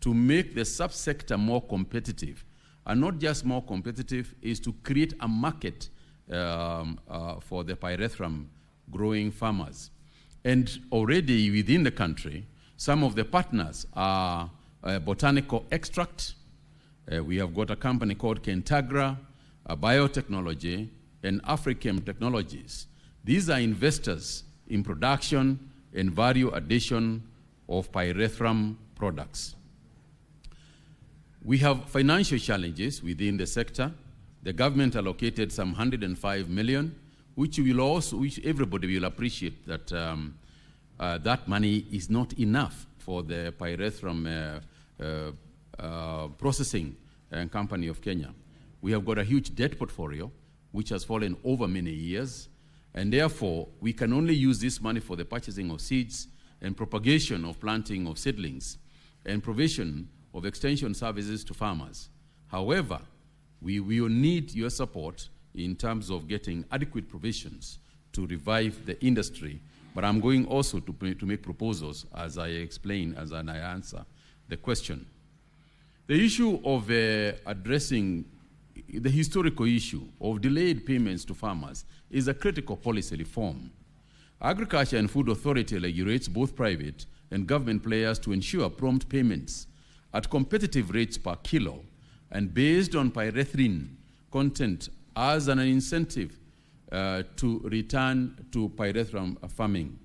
to make the subsector more competitive. And not just more competitive, is to create a market for the pyrethrum growing farmers. And already within the country, some of the partners are botanical extract. We have got a company called Kentagra, Biotechnology, and Africhem Technologies. These are investors in production and value addition of pyrethrum products. We have financial challenges within the sector. The government allocated some 105 million, which everybody will appreciate that that money is not enough for the pyrethrum processing company of Kenya. We have got a huge debt portfolio, which has fallen over many years, and therefore we can only use this money for the purchasing of seeds and propagation of planting of seedlings and provision of extension services to farmers. However, we will need your support in terms of getting adequate provisions to revive the industry. But I'm going also to make proposals as I explain, as I answer the question. The issue of addressing the historical issue of delayed payments to farmers is a critical policy reform. Agriculture and Food Authority regulates both private and government players to ensure prompt payments at competitive rates per kilo and based on pyrethrin content as an incentive to return to pyrethrum farming.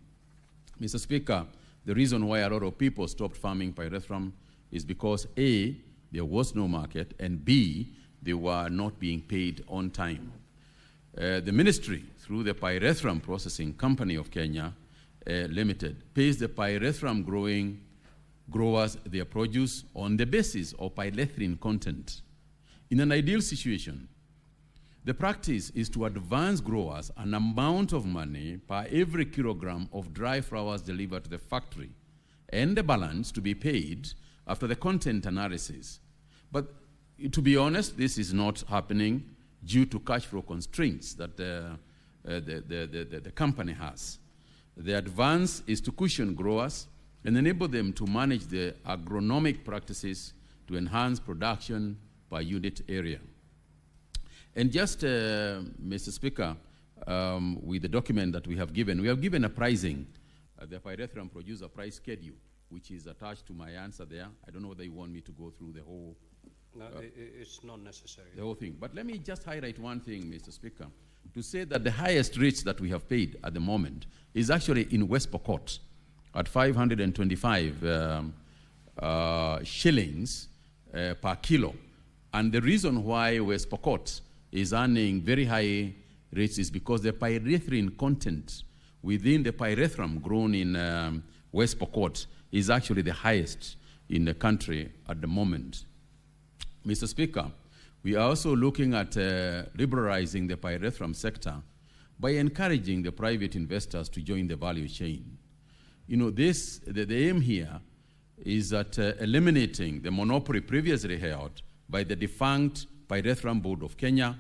Mr. Speaker, the reason why a lot of people stopped farming pyrethrum is because A, there was no market, and B, they were not being paid on time. The ministry, through the Pyrethrum Processing Company of Kenya Limited, pays the pyrethrum growers their produce on the basis of pyrethrin content. In an ideal situation, the practice is to advance growers an amount of money per every kilogram of dry flowers delivered to the factory, and the balance to be paid after the content analysis. But to be honest, this is not happening due to cash flow constraints that the company has. The advance is to cushion growers and enable them to manage the agronomic practices to enhance production per unit area. And just, Mr. Speaker, with the document that we have given a pricing. The pyrethrum producer price schedule, which is attached to my answer there. I don't know whether you want me to go through the whole... No, it's not necessary. The whole thing. But let me just highlight one thing, Mr. Speaker, to say that the highest rates that we have paid at the moment is actually in West Pokot at 525 shillings per kilo. And the reason why West Pokot is earning very high rates is because the pyrethrin content within the pyrethrum grown in West Pokot is actually the highest in the country at the moment. Mr. Speaker, we are also looking at liberalizing the pyrethrum sector by encouraging the private investors to join the value chain. You know, the aim here is that eliminating the monopoly previously held by the defunct Pyrethrum Board of Kenya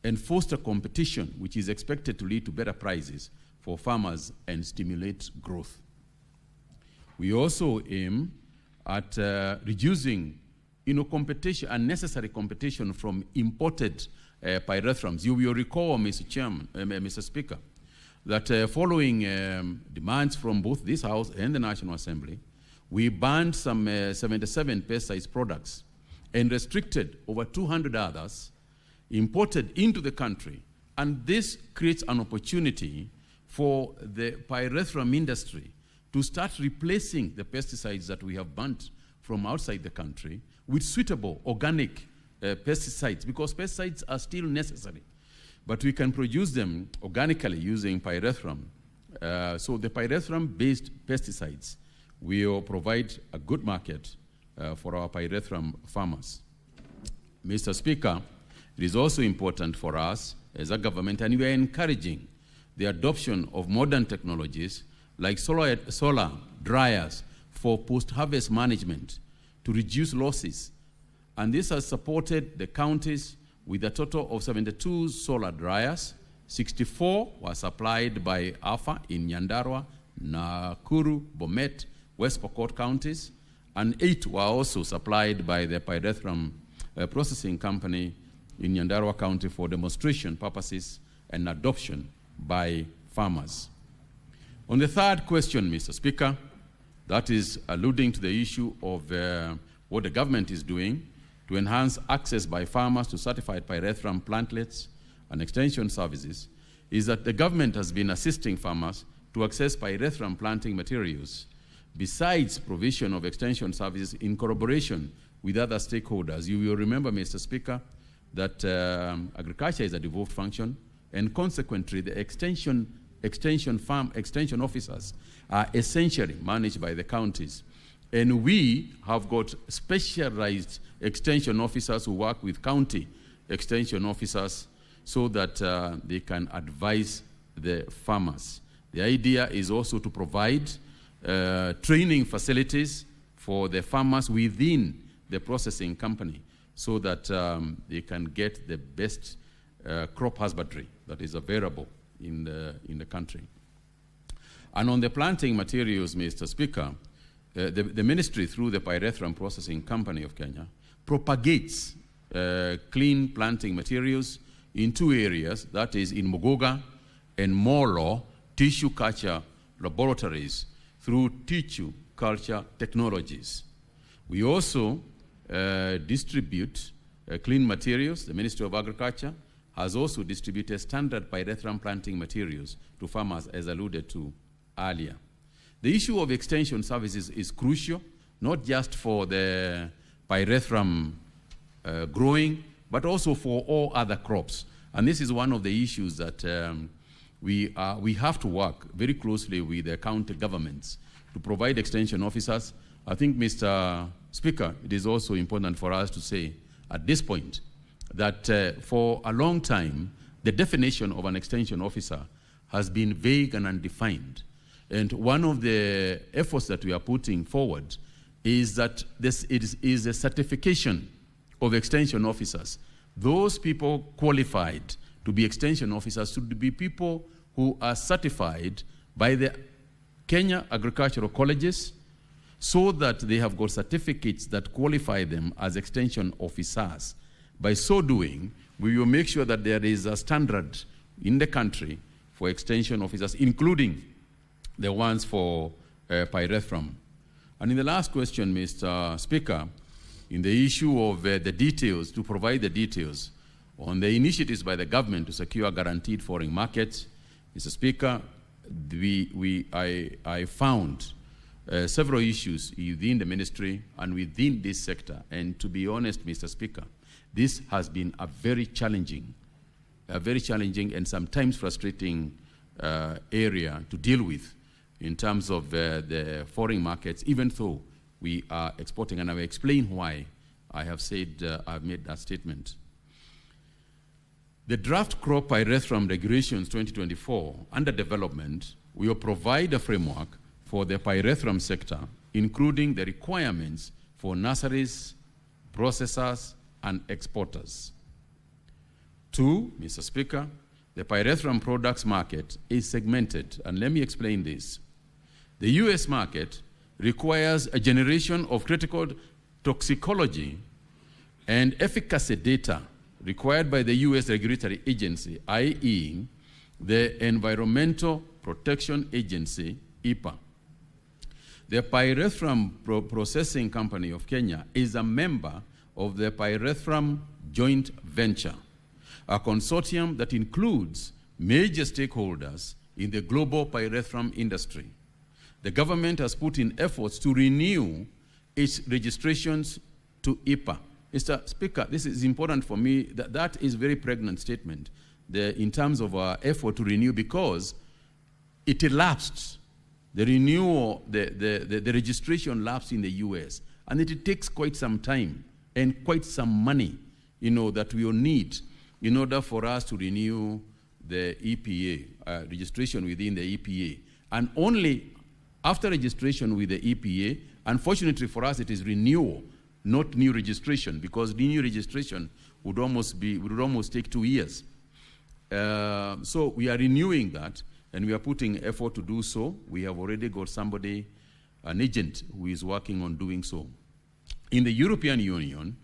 and foster competition, which is expected to lead to better prices for farmers and stimulate growth. We also aim at reducing competition, unnecessary competition from imported pyrethrums. You will recall, Mr. Speaker, that following demands from both this House and the National Assembly, we banned some 77 pesticide products and restricted over 200 others imported into the country. And this creates an opportunity for the pyrethrum industry to start replacing the pesticides that we have banned from outside the country with suitable organic pesticides, because pesticides are still necessary. But we can produce them organically using pyrethrum. So the pyrethrum-based pesticides will provide a good market for our pyrethrum farmers. Mr. Speaker, it is also important for us as a government, and we are encouraging the adoption of modern technologies like solar dryers for post-harvest management to reduce losses. And this has supported the counties with a total of 72 solar dryers. 64 were supplied by AFA in Nyandarua, Nakuru, Bomet, West Pokot counties, and 8 were also supplied by the Pyrethrum processing company in Nyandarua County for demonstration purposes and adoption by farmers. On the third question, Mr. Speaker, that is alluding to the issue of what the government is doing to enhance access by farmers to certified pyrethrum plantlets and extension services, is that the government has been assisting farmers to access pyrethrum planting materials, besides provision of extension services in collaboration with other stakeholders. You will remember, Mr. Speaker, that agriculture is a devolved function, and consequently the extension officers are essentially managed by the counties. And we have got specialized extension officers who work with county extension officers so that they can advise the farmers. The idea is also to provide training facilities for the farmers within the processing company so that they can get the best crop husbandry that is available in the country. And on the planting materials, Mr. Speaker, the ministry, through the Pyrethrum Processing Company of Kenya, propagates clean planting materials in 2 areas, that is in Muguga and Molo tissue culture laboratories through tissue culture technologies. We also distribute clean materials. The Ministry of Agriculture has also distributed standard pyrethrum planting materials to farmers, as alluded to earlier. The issue of extension services is crucial, not just for the pyrethrum growing, but also for all other crops. And this is one of the issues that we have to work very closely with the county governments to provide extension officers. I think, Mr. Speaker, it is also important for us to say at this point that for a long time, the definition of an extension officer has been vague and undefined. And one of the efforts that we are putting forward is that it is a certification of extension officers. Those people qualified to be extension officers should be people who are certified by the Kenya Agricultural Colleges so that they have got certificates that qualify them as extension officers. By so doing, we will make sure that there is a standard in the country for extension officers, including the ones for Pyrethrum. And in the last question, Mr. Speaker, in the issue of the details, to provide the details on the initiatives by the government to secure guaranteed foreign markets, Mr. Speaker, I found several issues within the ministry and within this sector. And to be honest, Mr. Speaker, this has been a very challenging and sometimes frustrating area to deal with in terms of the foreign markets, even though we are exporting. And I will explain why I have said, I've made that statement. The draft crop pyrethrum regulations 2024 under development will provide a framework for the pyrethrum sector, including the requirements for nurseries, processors, and exporters. 2, Mr. Speaker, the pyrethrum products market is segmented, and let me explain this. The US market requires a generation of critical toxicology and efficacy data required by the US regulatory agency, i.e., the Environmental Protection Agency, EPA. The Pyrethrum Processing Company of Kenya is a member of the Pyrethrum Joint Venture, a consortium that includes major stakeholders in the global pyrethrum industry. The government has put in efforts to renew its registrations to EPA. Mr. Speaker, this is important for me. That is a very pregnant statement in terms of our effort to renew, because it elapsed. The renewal, the registration lapsed in the US, and it takes quite some time and quite some money, that we will need in order for us to renew the EPA, registration within the EPA. And only after registration with the EPA, unfortunately for us, it is renewal, not new registration, because the new registration would almost take 2 years. So we are renewing that, and we are putting effort to do so. We have already got somebody an agent who is working on doing so. In the European Union,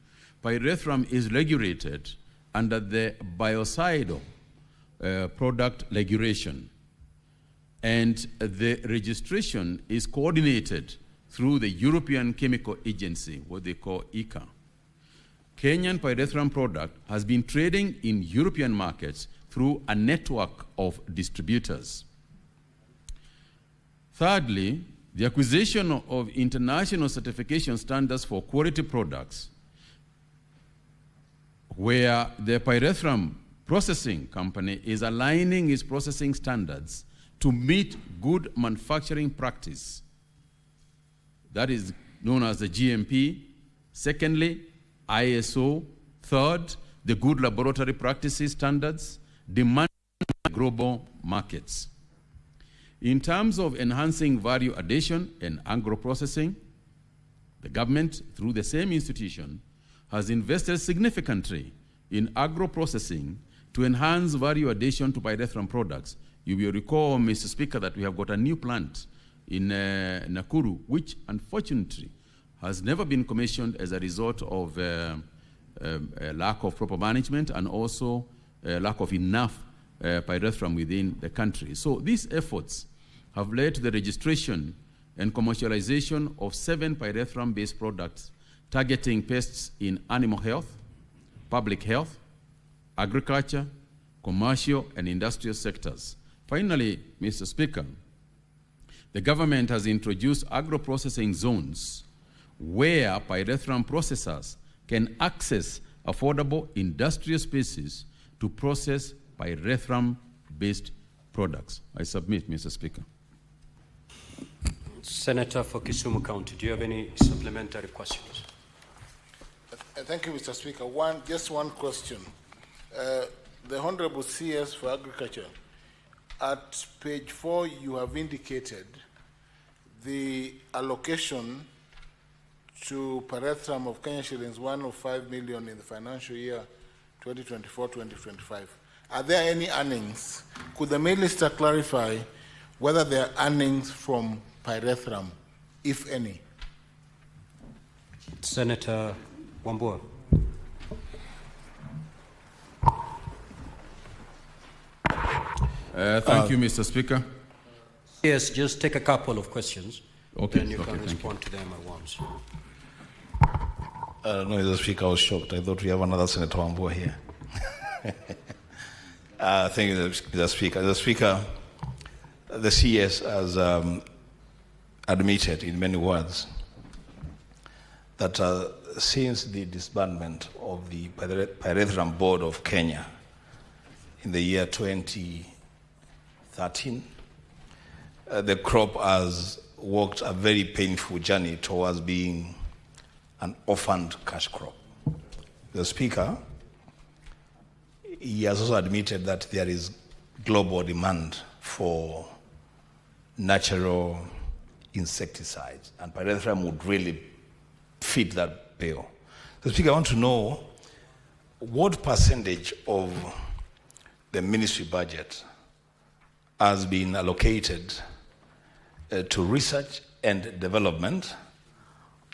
pyrethrum is regulated under the biocidal product regulation, and the registration is coordinated through the European Chemical Agency, what they call ECHA. Kenyan pyrethrum product has been trading in European markets through a network of distributors. Thirdly, the acquisition of international certification standards for quality products, where the pyrethrum processing company is aligning its processing standards to meet good manufacturing practice. That is known as the GMP. Secondly, ISO. Third, the good laboratory practices standards demanded by global markets. In terms of enhancing value addition and agro-processing, the government, through the same institution, has invested significantly in agro-processing to enhance value addition to pyrethrum products. You will recall, Mr. Speaker, that we have got a new plant in Nakuru, which unfortunately has never been commissioned as a result of a lack of proper management and also a lack of enough pyrethrum within the country. So these efforts have led to the registration and commercialization of 7 pyrethrum-based products targeting pests in animal health, public health, agriculture, commercial, and industrial sectors. Finally, Mr. Speaker, the government has introduced agro-processing zones where pyrethrum processors can access affordable industrial spaces to process pyrethrum-based products. I submit, Mr. Speaker. Senator for Kisumu County, do you have any supplementary questions? Thank you, Mr. Speaker. Just one question. The Honorable CS for Agriculture, at page 4, you have indicated the allocation to pyrethrum of Kenya shillings 105 million in the financial year 2024-2025. Are there any earnings? Could the Minister clarify whether there are earnings from pyrethrum, if any? Senator Wambua. Thank you, Mr. Speaker. Yes, just take a couple of questions. Okay, then you okay, can respond to them at once. No, Mr. Speaker, I was shocked. I thought we have another Senator Wambua here. Thank you, Mr. Speaker. Mr. Speaker, the CS has admitted in many words that since the disbandment of the Pyrethrum Board of Kenya in the year 2013, the crop has walked a very painful journey towards being an orphaned cash crop. The Speaker, he has also admitted that there is global demand for natural insecticides, and pyrethrum would really fit that bill. The Speaker, I want to know what percentage of the ministry budget has been allocated to research and development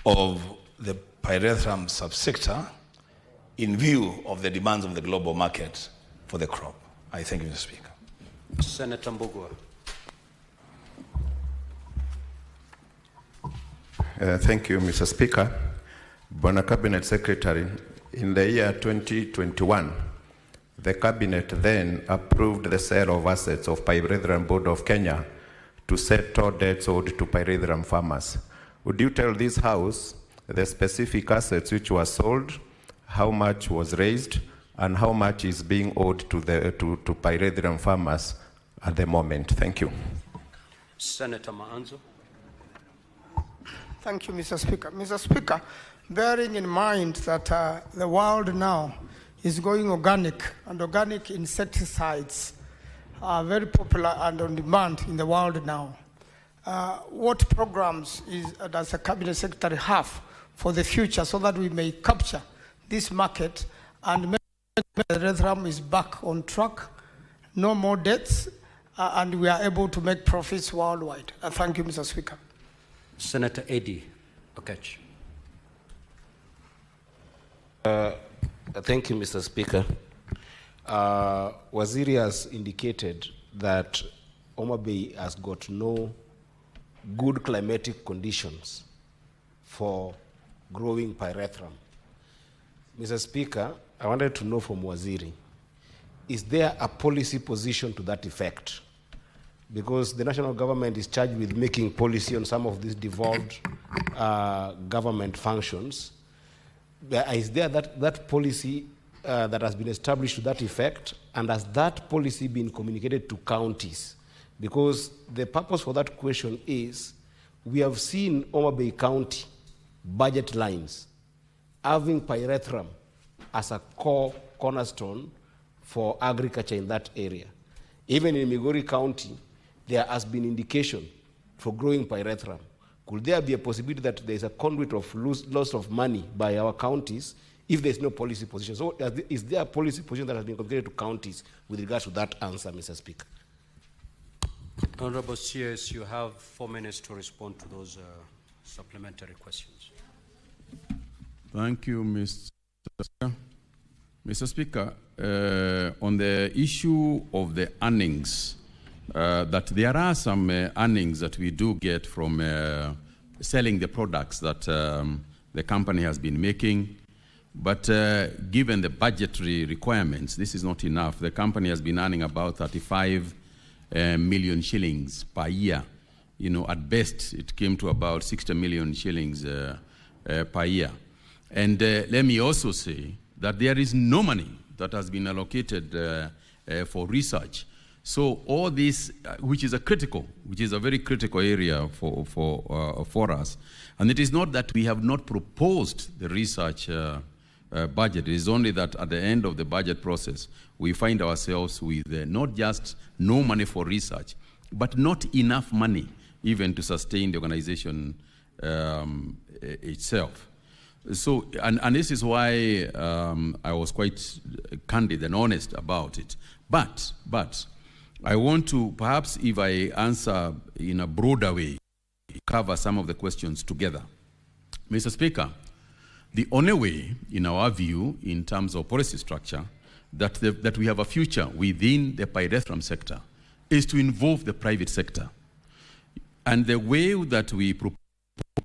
of the pyrethrum subsector in view of the demands of the global market for the crop. I thank you, Mr. Speaker. Senator Mbugua. Thank you, Mr. Speaker. Bona Cabinet Secretary, in the year 2021, the Cabinet then approved the sale of assets of Pyrethrum Board of Kenya to settle debts owed to pyrethrum farmers. Would you tell this House the specific assets which were sold, how much was raised, and how much is being owed to pyrethrum farmers at the moment? Thank you. Senator Maanzo. Thank you, Mr. Speaker. Mr. Speaker, bearing in mind that the world now is going organic, and organic insecticides are very popular and on demand in the world now, what programs does the Cabinet Secretary have for the future so that we may capture this market and make sure the pyrethrum is back on track, no more debts, and we are able to make profits worldwide? Thank you, Mr. Speaker. Senator Eddie Okech. Thank you, Mr. Speaker. Waziri has indicated that Homa Bay has got no good climatic conditions for growing pyrethrum. Mr. Speaker, I wanted to know from Waziri, is there a policy position to that effect? Because the national government is charged with making policy on some of these devolved government functions. Is there that policy that has been established to that effect, and has that policy been communicated to counties? Because the purpose for that question is, we have seen Homa Bay County budget lines having pyrethrum as a cornerstone for agriculture in that area. Even in Migori County, there has been indication for growing pyrethrum. Could there be a possibility that there is a conduit of loss of money by our counties if there is no policy position? So is there a policy position that has been communicated to counties with regards to that answer, Mr. Speaker? Honorable CS, you have 4 minutes to respond to those supplementary questions. Thank you, Mr. Speaker. Mr. Speaker, on the issue of the earnings, that there are some earnings that we do get from selling the products that the company has been making. But given the budgetary requirements, this is not enough. The company has been earning about 35 million shillings per year. You know, at best, it came to about 60 million shillings per year. And let me also say that there is no money that has been allocated for research. So all this, which is a very critical area for us, and it is not that we have not proposed the research budget. It is only that at the end of the budget process, we find ourselves with not just no money for research, but not enough money even to sustain the organization itself. So, and this is why I was quite candid and honest about it. But I want to, perhaps if I answer in a broader way, cover some of the questions together. Mr. Speaker, the only way, in our view, in terms of policy structure, that we have a future within the pyrethrum sector is to involve the private sector. And the way that we propose,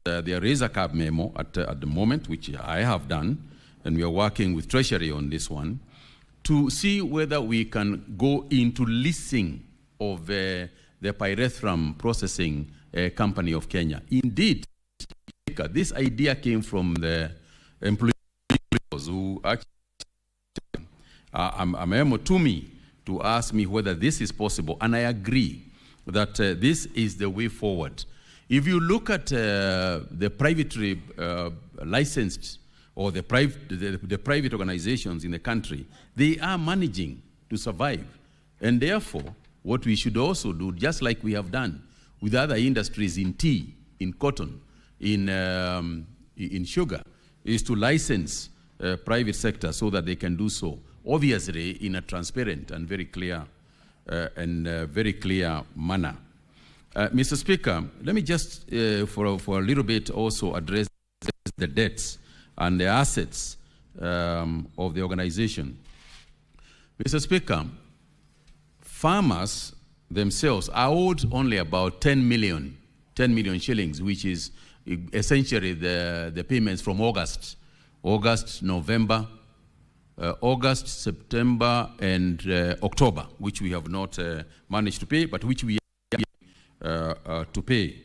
there is a CAB memo at the moment, which I have done, and we are working with Treasury on this one, to see whether we can go into leasing of the Pyrethrum processing company of Kenya. Indeed, this idea came from the employees who actually a memo to me to ask me whether this is possible, and I agree that this is the way forward. If you look at the privately licensed or the private organizations in the country, they are managing to survive. And therefore, what we should also do, just like we have done with other industries in tea, in cotton, in sugar, is to license private sector so that they can do so, obviously in a transparent and very clear manner. Mr. Speaker, let me just for a little bit also address the debts and the assets of the organization. Mr. Speaker, farmers themselves are owed only about 10 million shillings, which is essentially the payments from August, November, August, September, and October, which we have not managed to pay, but which we are to pay.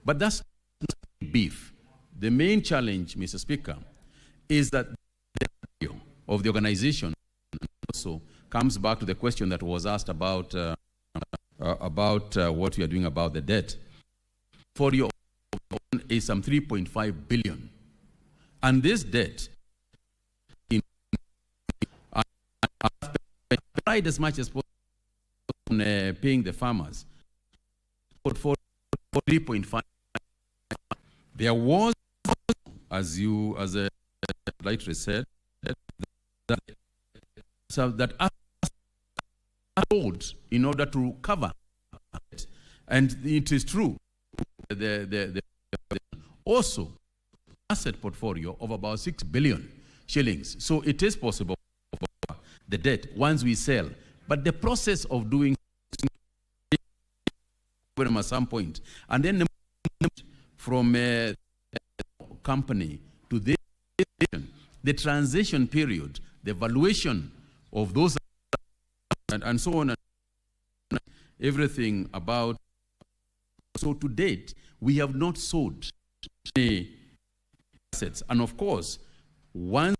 But that's not beef. The main challenge, Mr. Speaker, is that the value of the organization also comes back to the question that was asked about what we are doing about the debt. For your is some 3.5 billion, and this debt tried as much as possible on paying the farmers. But for 3.5, there was, as a rightly said, that owed in order to cover it. And it is true, the also asset portfolio of about 6 billion shillings. So it is possible for the debt once we sell. But the process of doing at some point, and then from a company to the transition period, the valuation of those and so on, and everything about. So to date, we have not sold any assets. And of course, once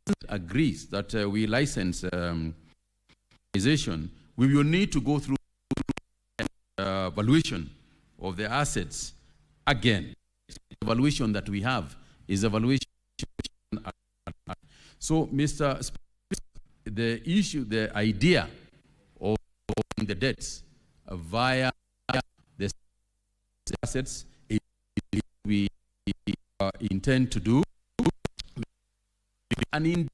it agrees that we license we will need to go through valuation of the assets again. The valuation that we have is a valuation. So, Mr. Speaker, the idea of the debts via the assets is we intend to do. And in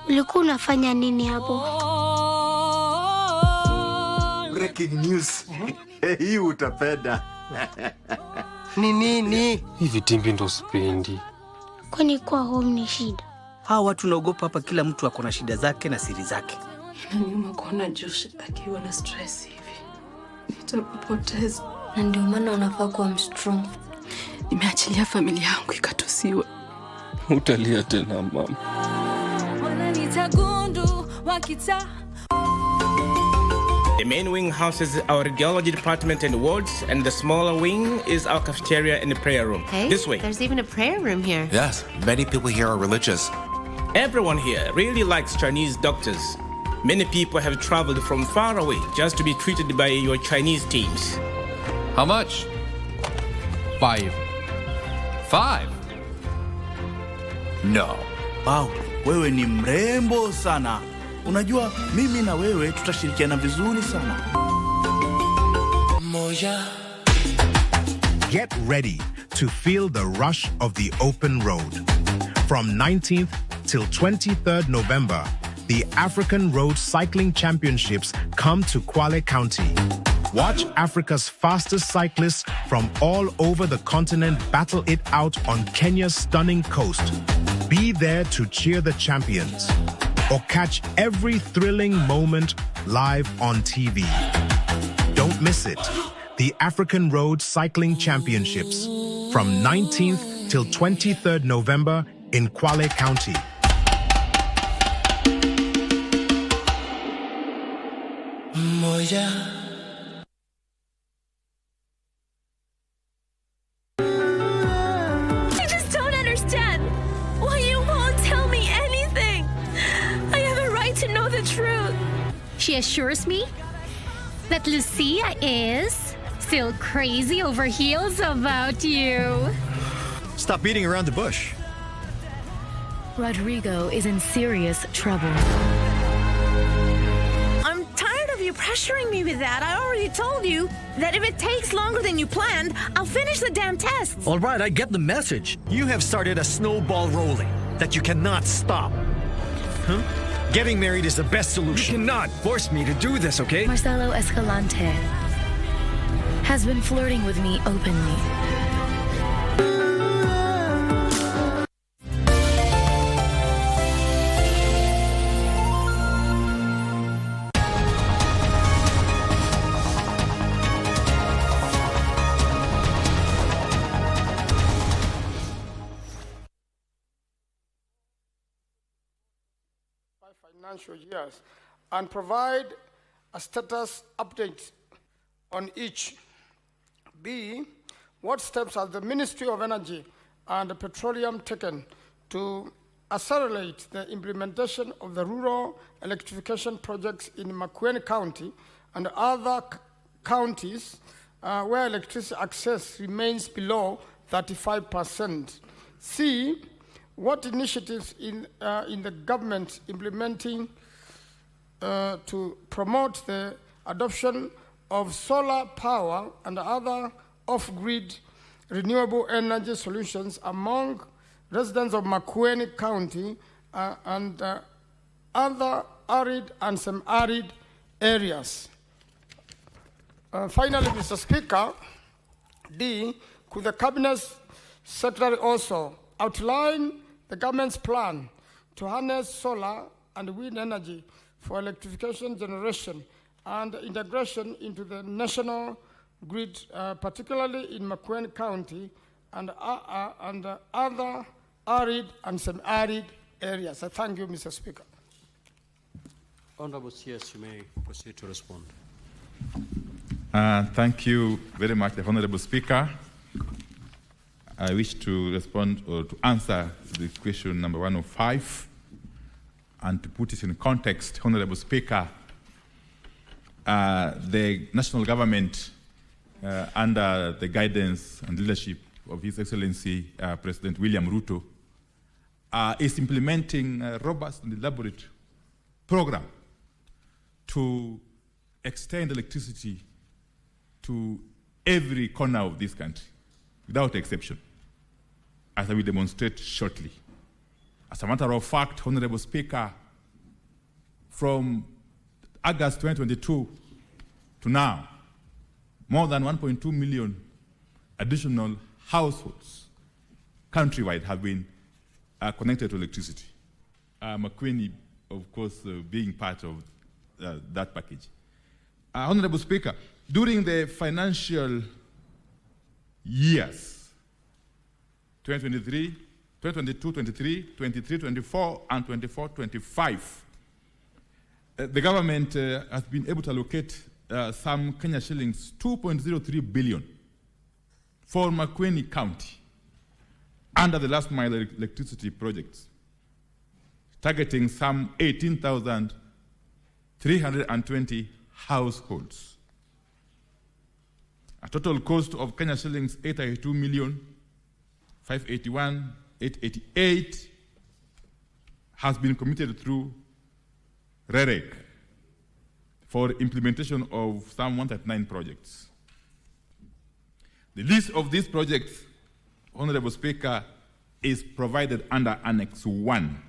Ulikuwa unafanya nini hapo? Breaking news. Hii utapenda. Ni nini? Hivi timbi ndo sipendi. Kwani kwa home ni shida? Hawa watu naogopa hapa, kila mtu ako na shida zake na siri zake. Inaniuma kuona Josh akiwa na stress hivi. Nitapoteza. Na ndio maana unafaa kuwa strong. Nimeachilia familia yangu ikatusiwa. Utalia tena mama. The main wing houses our radiology department and wards, and the smaller wing is our cafeteria and the prayer room. Hey, this way. There's even a prayer room here. Yes, many people here are religious. Everyone here really likes Chinese doctors. Many people have traveled from far away just to be treated by your Chinese teams. How much? 5. 5? No. Wow, wewe ni mrembo sana. Unajua mimi na wewe tutashirikiana vizuri sana. Get ready to feel the rush of the open road. From 19th till 23rd November, the African Road Cycling Championships come to Kwale County. Watch Africa's fastest cyclists from all over the continent battle it out on Kenya's stunning coast. Be there to cheer the champions or catch every thrilling moment live on TV. Don't miss it. The African Road Cycling Championships from 19th till 23rd November in Kwale County. I just don't understand why you won't tell me anything. I have a right to know the truth. She assures me that Lucia is still crazy over heels about you. Stop beating around the bush. Rodrigo is in serious trouble. I'm tired of you pressuring me with that? I already told you that if it takes longer than you planned, I'll finish the damn tests. All right, I get the message. You have started a snowball rolling that you cannot stop. Huh? Getting married is the best solution. You cannot force me to do this, okay? Marcelo Escalante has been flirting with me openly. Financial years and provide a status update on each. B, what steps has the Ministry of Energy and Petroleum taken to accelerate the implementation of the rural electrification projects in Makueni County and other counties where electricity access remains below 35%? C, what initiatives in the government implementing to promote the adoption of solar power and other off-grid renewable energy solutions among residents of Makueni County and other arid and semi-arid areas? Finally, Mr. Speaker, D, could the Cabinet Secretary also outline the government's plan to harness solar and wind energy for electrification generation and integration into the national grid, particularly in Makueni County and other arid and semi-arid areas? I thank you, Mr. Speaker. Honorable CS, you may proceed to respond. Thank you very much, the Honorable Speaker. I wish to respond or to answer the question number 105 and to put it in context, Honorable Speaker. The national government, under the guidance and leadership of His Excellency President William Ruto, is implementing a robust and elaborate program to extend electricity to every corner of this country, without exception, as I will demonstrate shortly. As a matter of fact, Honorable Speaker, from August 2022 to now, more than 1.2 million additional households countrywide have been connected to electricity. Makueni, of course, being part of that package. Honorable Speaker, during the financial years 2023, 2022-23, 23-24, and 24-25, the government has been able to allocate some Kenya shillings 2.03 billion for Makueni County under the last mile electricity projects, targeting some 18,320 households. A total cost of Kenya shillings 882,581,888 has been committed through REREC for implementation of some 139 projects. The list of these projects, Honorable Speaker, is provided under Annex 1,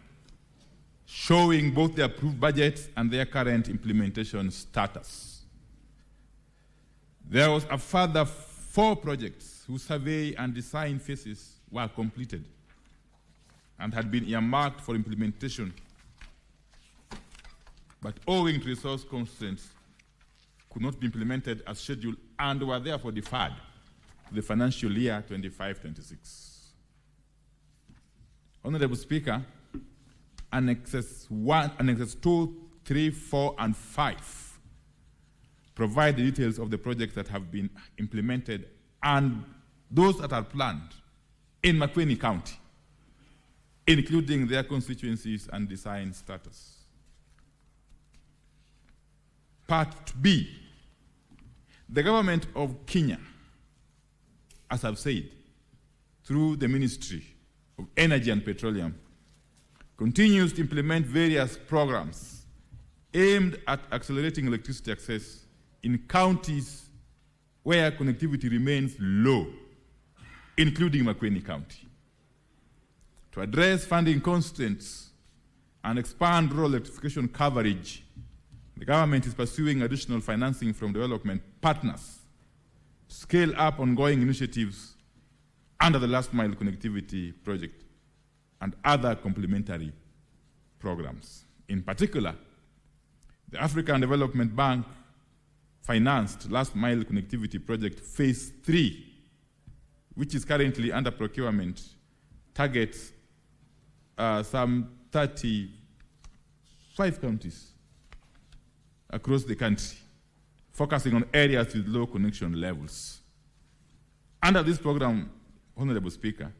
showing both the approved budgets and their current implementation status. There was a further 4 projects whose survey and design phases were completed and had been earmarked for implementation, but owing to resource constraints, could not be implemented as scheduled and were therefore deferred to the financial year 25-26. Honorable Speaker, Annexes 2, 3, 4, and 5 provide the details of the projects that have been implemented and those that are planned in Makueni County, including their constituencies and design status. Part B, the government of Kenya, as I've said, through the Ministry of Energy and Petroleum, continues to implement various programs aimed at accelerating electricity access in counties where connectivity remains low, including Makueni County. To address funding constraints and expand rural electrification coverage, the government is pursuing additional financing from development partners to scale up ongoing initiatives under the Last Mile Connectivity Project and other complementary programs. In particular, the African Development Bank financed Last Mile Connectivity Project Phase 3, which is currently under procurement, targets some 35 counties across the country, focusing on areas with low connection levels. Under this program, Honorable Speaker,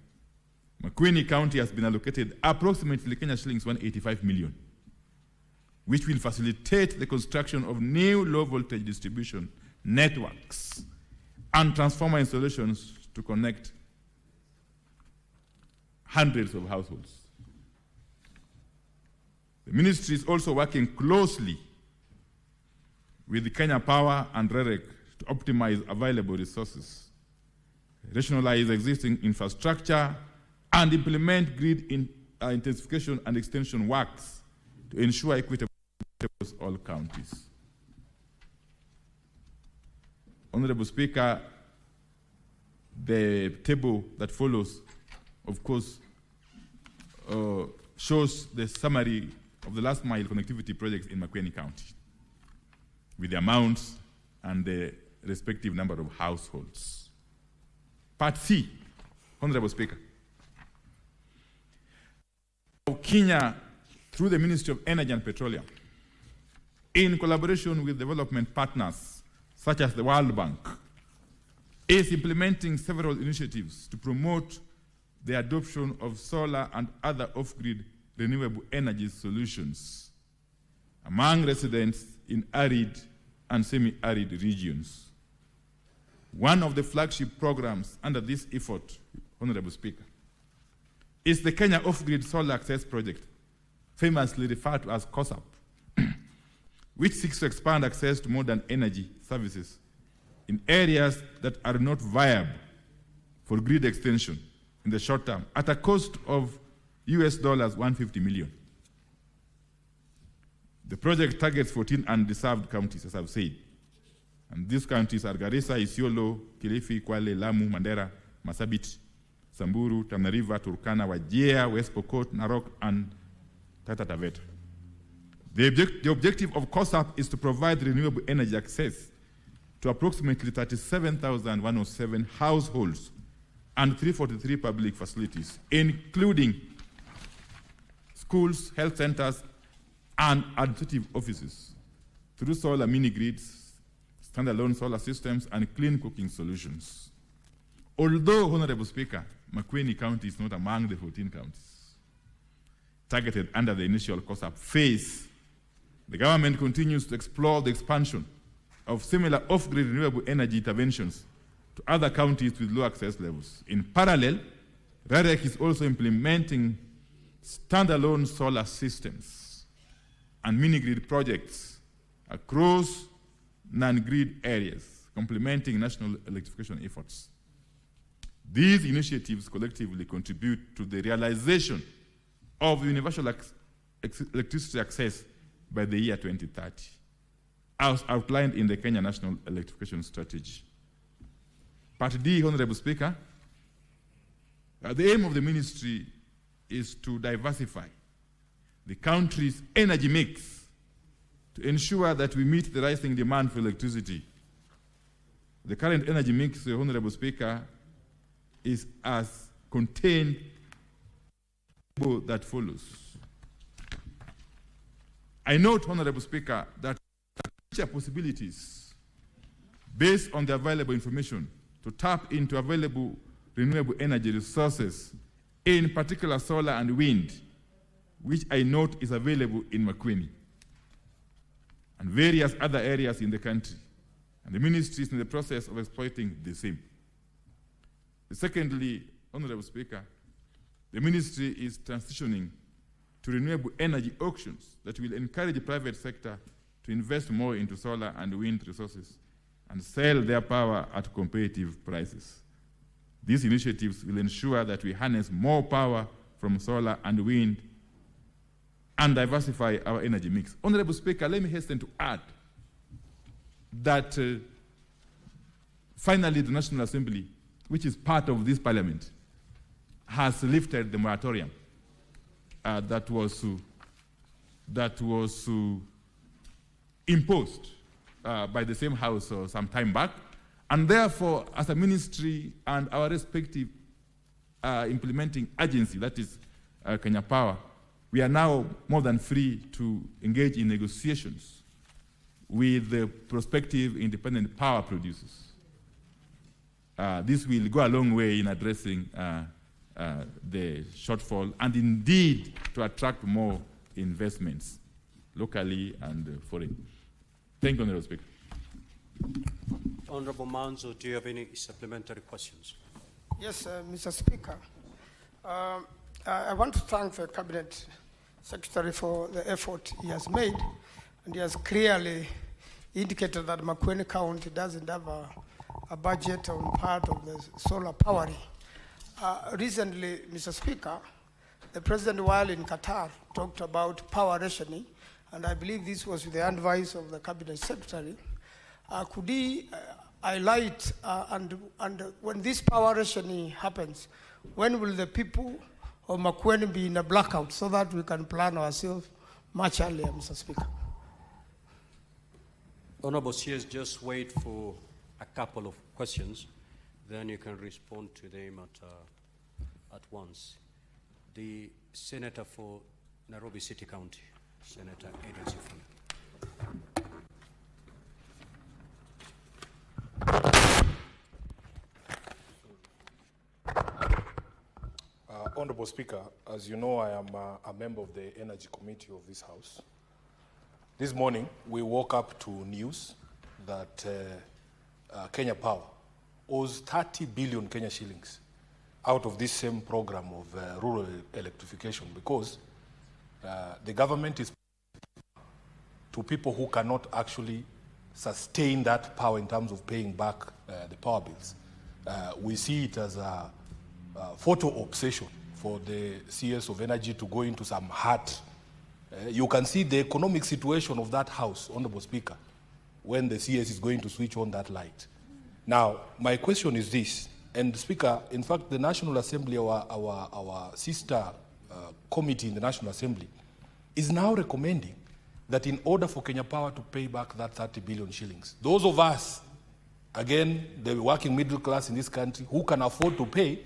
Makueni County has been allocated approximately Kenya shillings 185 million, which will facilitate the construction of new low voltage distribution networks and transformer installations to connect hundreds of households. The ministry is also working closely with the Kenya Power and REREC to optimize available resources, rationalize existing infrastructure, and implement grid intensification and extension works to ensure equitable across all counties. Honorable Speaker, the table that follows, of course, shows the summary of the last mile connectivity projects in Makueni County, with the amounts and the respective number of households. Part C, Honorable Speaker. Kenya, through the Ministry of Energy and Petroleum, in collaboration with development partners such as the World Bank, is implementing several initiatives to promote the adoption of solar and other off-grid renewable energy solutions among residents in arid and semi-arid regions. One of the flagship programs under this effort, Honorable Speaker, is the Kenya Off-Grid Solar Access Project, famously referred to as KOSAP, which seeks to expand access to modern energy services in areas that are not viable for grid extension in the short term at a cost of US $150 million. The project targets 14 undeserved counties, as I've said. And these counties are Garissa, Isiolo, Kilifi, Kwale, Lamu, Mandera, Marsabit, Samburu, Tana River, Turkana, Wajir, West Pokot, Narok, and Taita Taveta. The objective of KOSAP is to provide renewable energy access to approximately 37,107 households and 343 public facilities, including schools, health centers, and administrative offices, through solar mini-grids, standalone solar systems, and clean cooking solutions. Although, Honorable Speaker, Makueni County is not among the 14 counties targeted under the initial KOSAP phase, the government continues to explore the expansion of similar off-grid renewable energy interventions to other counties with low access levels. In parallel, REREC is also implementing standalone solar systems and mini-grid projects across non-grid areas, complementing national electrification efforts. These initiatives collectively contribute to the realization of universal electricity access by the year 2030, as outlined in the Kenya National Electrification Strategy. Part D, Honorable Speaker, the aim of the ministry is to diversify the country's energy mix to ensure that we meet the rising demand for electricity. The current energy mix, Honorable Speaker, is as contained that follows. I note, Honorable Speaker, that future possibilities based on the available information to tap into available renewable energy resources, in particular solar and wind, which I note is available in Makueni and various other areas in the country, and the ministry is in the process of exploiting the same. Secondly, Honorable Speaker, the ministry is transitioning to renewable energy auctions that will encourage the private sector to invest more into solar and wind resources and sell their power at competitive prices. These initiatives will ensure that we harness more power from solar and wind and diversify our energy mix. Honorable Speaker, let me hasten to add that finally the National Assembly, which is part of this parliament, has lifted the moratorium that was imposed by the same House some time back. And therefore, as a ministry and our respective implementing agency, that is Kenya Power, we are now more than free to engage in negotiations with the prospective independent power producers. This will go a long way in addressing the shortfall and indeed to attract more investments locally and foreign. Thank you, Honorable Speaker. Honorable Manzo, do you have any supplementary questions? Yes, Mr. Speaker. I want to thank the Cabinet Secretary for the effort he has made, and he has clearly indicated that Makueni County doesn't have a budget on part of the solar powering. Recently, Mr. Speaker, the President, while in Qatar, talked about power rationing, and I believe this was with the advice of the Cabinet Secretary. Could he highlight, and when this power rationing happens, when will the people of Makueni be in a blackout so that we can plan ourselves much earlier, Mr. Speaker? Honorable CS, just wait for a couple of questions, then you can respond to them at once. The Senator for Nairobi City County, Senator Edwin Sifuna. Honorable Speaker, as you know, I am a member of the Energy Committee of this House. This morning, we woke up to news that Kenya Power owes 30 billion Kenya shillings out of this same program of rural electrification because the government is to people who cannot actually sustain that power in terms of paying back the power bills. We see it as a photo obsession for the CS of Energy to go into some hut. You can see the economic situation of that house, Honorable Speaker, when the CS is going to switch on that light. Now, my question is this, and Speaker, in fact, the National Assembly, our sister committee in the National Assembly, is now recommending that in order for Kenya Power to pay back that 30 billion shillings, those of us, again, the working middle class in this country, who can afford to pay,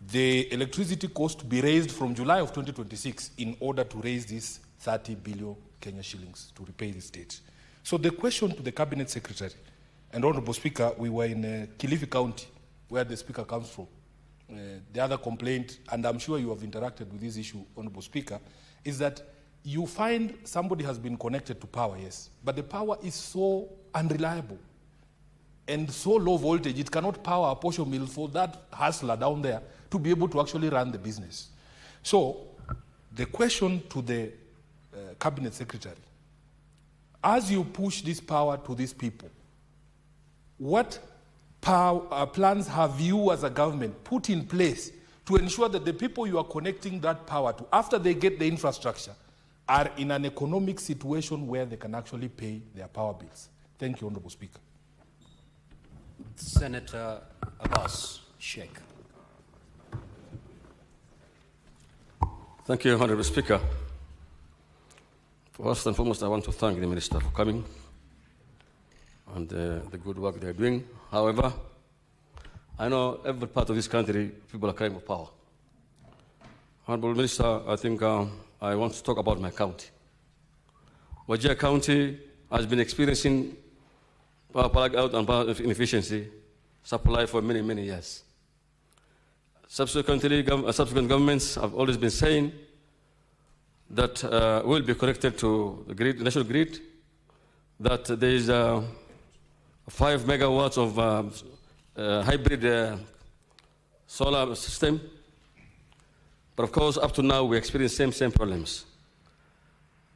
the electricity cost be raised from July of 2026 in order to raise this 30 billion Kenya shillings to repay this debt. So the question to the Cabinet Secretary, and Honorable Speaker, we were in Kilifi County, where the Speaker comes from. The other complaint, and I'm sure you have interacted with this issue, Honorable Speaker, is that you find somebody has been connected to power, yes, but the power is so unreliable and so low voltage, it cannot power a portion mill for that hustler down there to be able to actually run the business. So the question to the Cabinet Secretary, as you push this power to these people, what plans have you as a government put in place to ensure that the people you are connecting that power to, after they get the infrastructure, are in an economic situation where they can actually pay their power bills? Thank you, Honorable Speaker. Senator Abbas Sheikh. Thank you, Honorable Speaker. First and foremost, I want to thank the Minister for coming and the good work they're doing. However, I know every part of this country, people are crying for power. Honorable Minister, I think I want to talk about my county. Wajir County has been experiencing power blackout and power inefficiency supply for many, many years. Subsequent governments have always been saying that will be connected to the grid, national grid, that there is 5 megawatts of hybrid solar system. But of course, up to now, we experience same problems.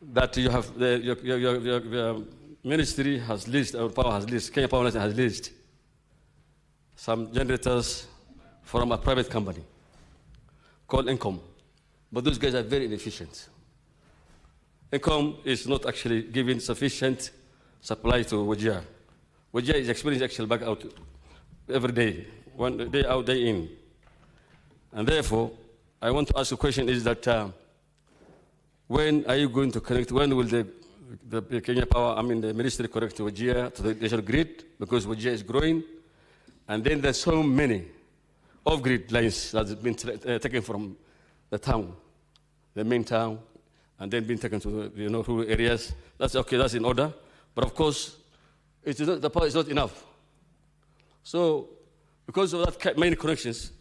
that you have your ministry has leased, or power has leased, Kenya Power has leased some generators from a private company called Income. But those guys are very inefficient. Income is not actually giving sufficient supply to Wajir. Wajir is experiencing actual back out every day, one day out, day in. And therefore, I want to ask a question is that when are you going to connect, when will the Kenya Power, the ministry connect Wajir to the national grid? Because Wajir is growing. And then there's so many off-grid lines that have been taken from the town, the main town, and then being taken to rural areas. That's okay, that's in order. But of course, the power is not enough. So, because of that many connections,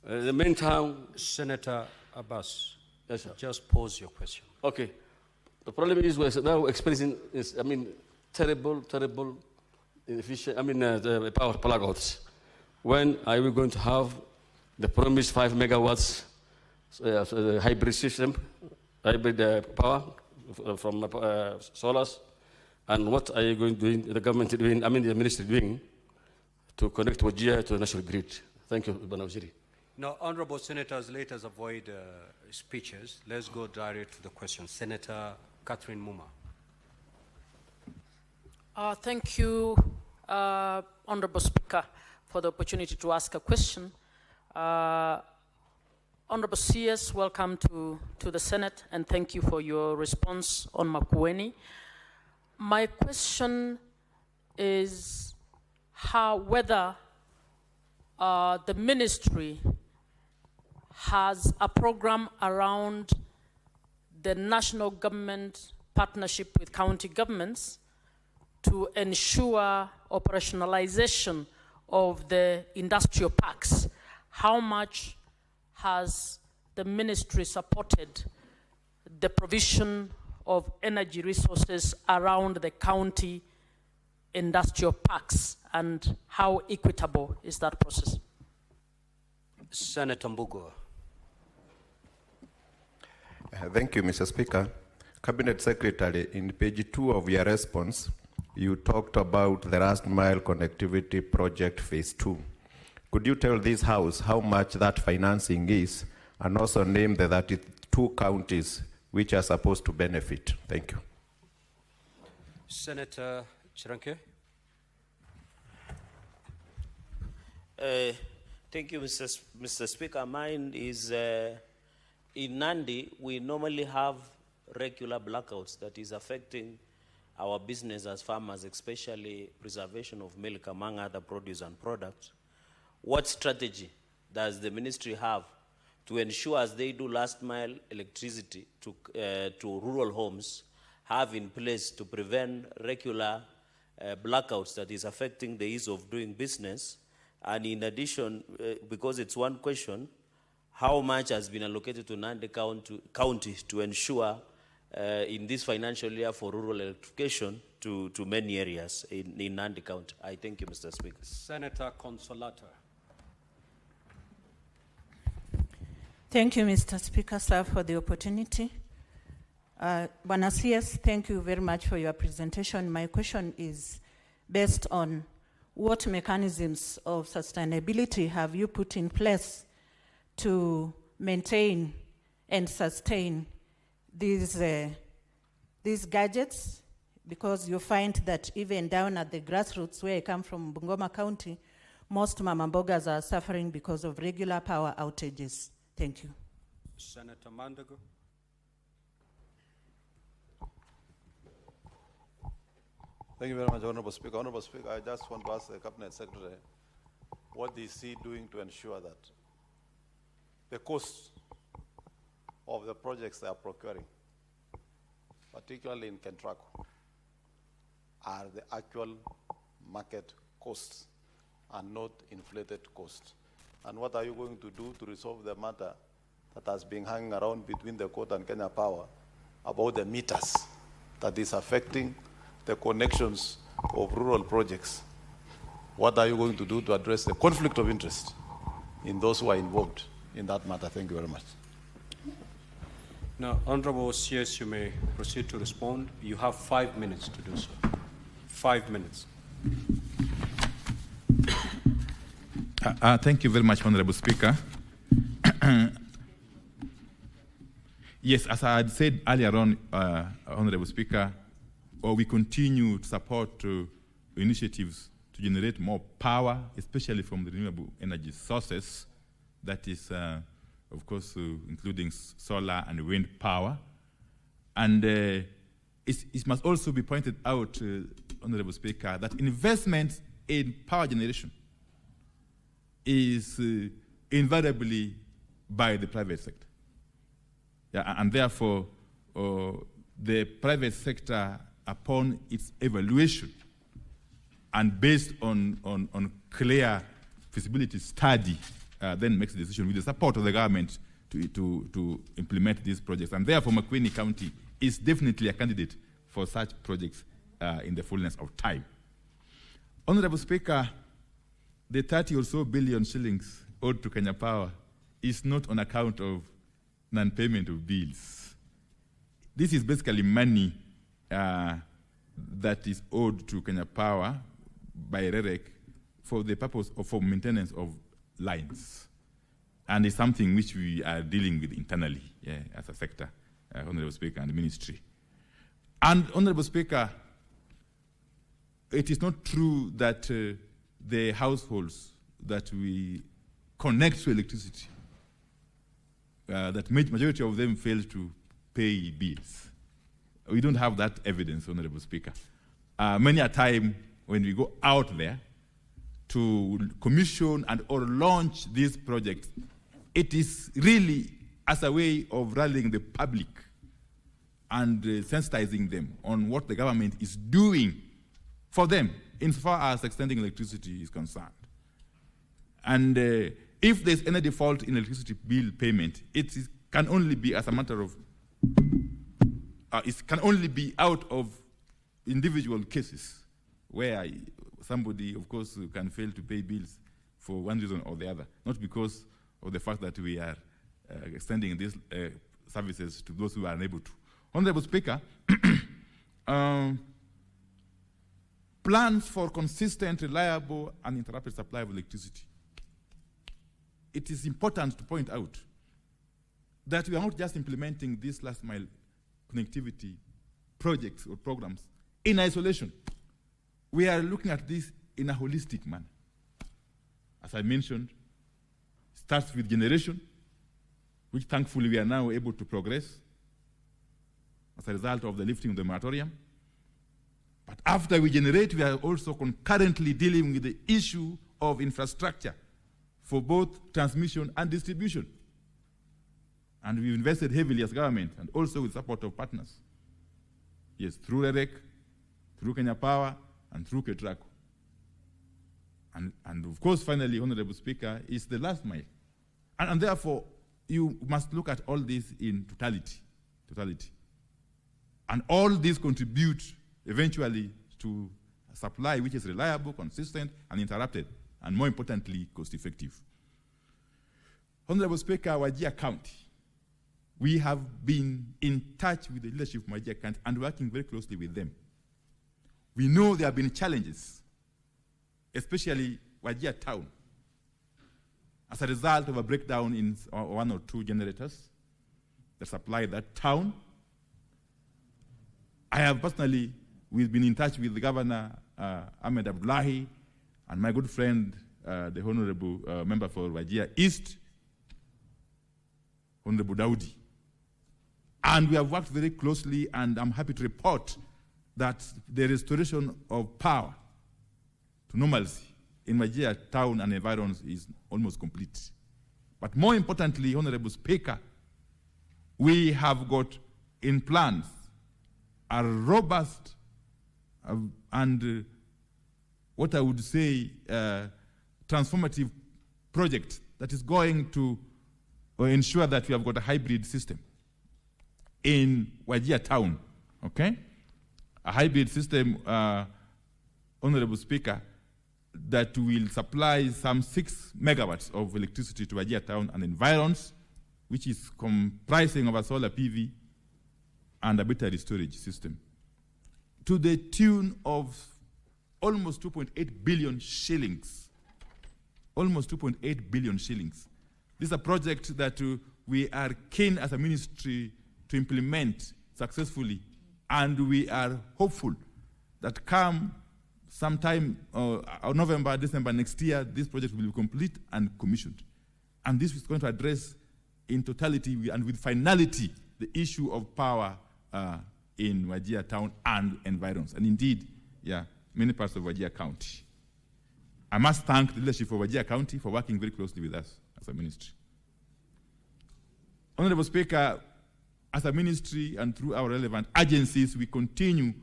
the main town... Senator Abbas, yes, sir. Just pause your question. Okay. The problem is we're now experiencing terrible inefficient, the power blackouts. When are we going to have the promised 5 megawatts hybrid system, hybrid power from solars? And what are you going to do, the government doing, the ministry doing to connect Wajir to the national grid? Thank you, Ibn Waziri. Now, honorable senators, let us avoid speeches. Let's go direct to the question. Senator Catherine Muma. Thank you, Honorable Speaker, for the opportunity to ask a question. Honorable CS, welcome to the Senate, and thank you for your response on Makueni. My question is whether the ministry has a program around the national government partnership with county governments to ensure operationalization of the industrial parks. How much has the ministry supported the provision of energy resources around the county industrial parks, and how equitable is that process? Senator Mbugo. Thank you, Mr. Speaker. Cabinet Secretary, in page 2 of your response, you talked about the last mile connectivity project phase 2. Could you tell this House how much that financing is, and also name the 32 counties which are supposed to benefit? Thank you. Senator Chiranke. Thank you, Mr. Speaker. Mine is in Nandi, we normally have regular blackouts that is affecting our business as farmers, especially preservation of milk among other produce and products. What strategy does the ministry have to ensure, as they do last mile electricity to rural homes, have in place to prevent regular blackouts that is affecting the ease of doing business? And in addition, because it's one question, how much has been allocated to Nandi County to ensure in this financial year for rural electrification to many areas in Nandi County? I thank you, Mr. Speaker. Senator Consolata. Thank you, Mr. Speaker, sir, for the opportunity. Bwana CS, thank you very much for your presentation. My question is based on what mechanisms of sustainability have you put in place to maintain and sustain these gadgets? Because you find that even down at the grassroots where I come from, Bungoma County, most mama mbogas are suffering because of regular power outages. Thank you. Senator Mandago. Thank you very much, Honorable Speaker. Honorable Speaker, I just want to ask the Cabinet Secretary, what is he doing to ensure that the cost of the projects they are procuring, particularly in Kentraco, are the actual market costs and not inflated costs? And what are you going to do to resolve the matter that has been hanging around between the court and Kenya Power about the meters that is affecting the connections of rural projects? What are you going to do to address the conflict of interest in those who are involved in that matter? Thank you very much. Now, Honorable CS, you may proceed to respond. You have 5 minutes to do so. 5 minutes. Thank you very much, Honorable Speaker. Yes, as I had said earlier on, Honorable Speaker, we continue to support initiatives to generate more power, especially from the renewable energy sources, that is, of course, including solar and wind power. And it must also be pointed out, Honorable Speaker, that investment in power generation is invariably by the private sector. Yeah, and therefore, the private sector, upon its evaluation and based on clear feasibility study, then makes a decision with the support of the government to implement these projects. And therefore, McQueen County is definitely a candidate for such projects in the fullness of time. Honorable Speaker, the 30 or so billion shillings owed to Kenya Power is not on account of non-payment of bills. This is basically money that is owed to Kenya Power by REREC for the purpose of for maintenance of lines. And it's something which we are dealing with internally as a sector, Honorable Speaker, and the ministry. And Honorable Speaker, it is not true that the households that we connect to electricity, that majority of them fail to pay bills. We don't have that evidence, Honorable Speaker. Many a time when we go out there to commission and or launch these projects, it is really as a way of rallying the public and sensitizing them on what the government is doing for them, insofar as extending electricity is concerned. And if there's any default in electricity bill payment, it can only be as a matter of, it can only be out of individual cases where somebody, of course, can fail to pay bills for one reason or the other, not because of the fact that we are extending these services to those who are unable to. Honorable Speaker, plans for consistent, reliable, and uninterrupted supply of electricity. It is important to point out that we are not just implementing these last mile connectivity projects or programs in isolation. We are looking at this in a holistic manner. As I mentioned, it starts with generation, which thankfully we are now able to progress as a result of the lifting of the moratorium. But after we generate, we are also concurrently dealing with the issue of infrastructure for both transmission and distribution. And we've invested heavily as government and also with support of partners. Yes, through REREC, through Kenya Power, and through KETRACO. And of course, finally, Honorable Speaker, is the last mile. And therefore, you must look at all this in totality. And all these contribute eventually to a supply which is reliable, consistent, uninterrupted, and more importantly, cost-effective. Honorable Speaker, Wajir County, we have been in touch with the leadership of Wajir County and working very closely with them. We know there have been challenges, especially Wajir Town, as a result of a breakdown in one or two generators that supply that town. I have personally, we've been in touch with the Governor Ahmed Abdullahi and my good friend, the Honorable Member for Wajir East, Honorable Daudi. And we have worked very closely, and I'm happy to report that the restoration of power to normalcy in Wajir town and environs is almost complete. But more importantly, Honorable Speaker, we have got in plans a robust and what I would say transformative project that is going to ensure that we have got a hybrid system in Wajir town, okay? A hybrid system, Honorable Speaker, that will supply some 6 megawatts of electricity to Wajir town and environs which is comprising of a solar PV and a battery storage system, to the tune of almost 2.8 billion shillings. Almost 2.8 billion shillings. This is a project that we are keen as a ministry to implement successfully, and we are hopeful that come sometime November, December next year, this project will be complete and commissioned. And this is going to address in totality and with finality the issue of power in Wajir town and environs, and indeed, many parts of Wajir County. I must thank the leadership of Wajir County for working very closely with us as a ministry. Honorable Speaker, as a ministry and through our relevant agencies, we continue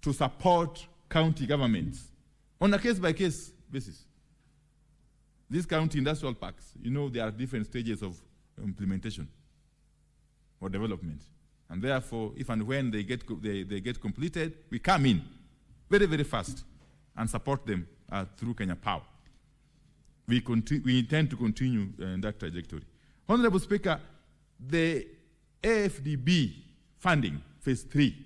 to support county governments on a case-by-case basis. These county industrial parks, there are different stages of implementation or development. And therefore, if and when they get completed, we come in very, very fast and support them through Kenya Power. We intend to continue in that trajectory. Honorable Speaker, the AFDB funding, phase 3,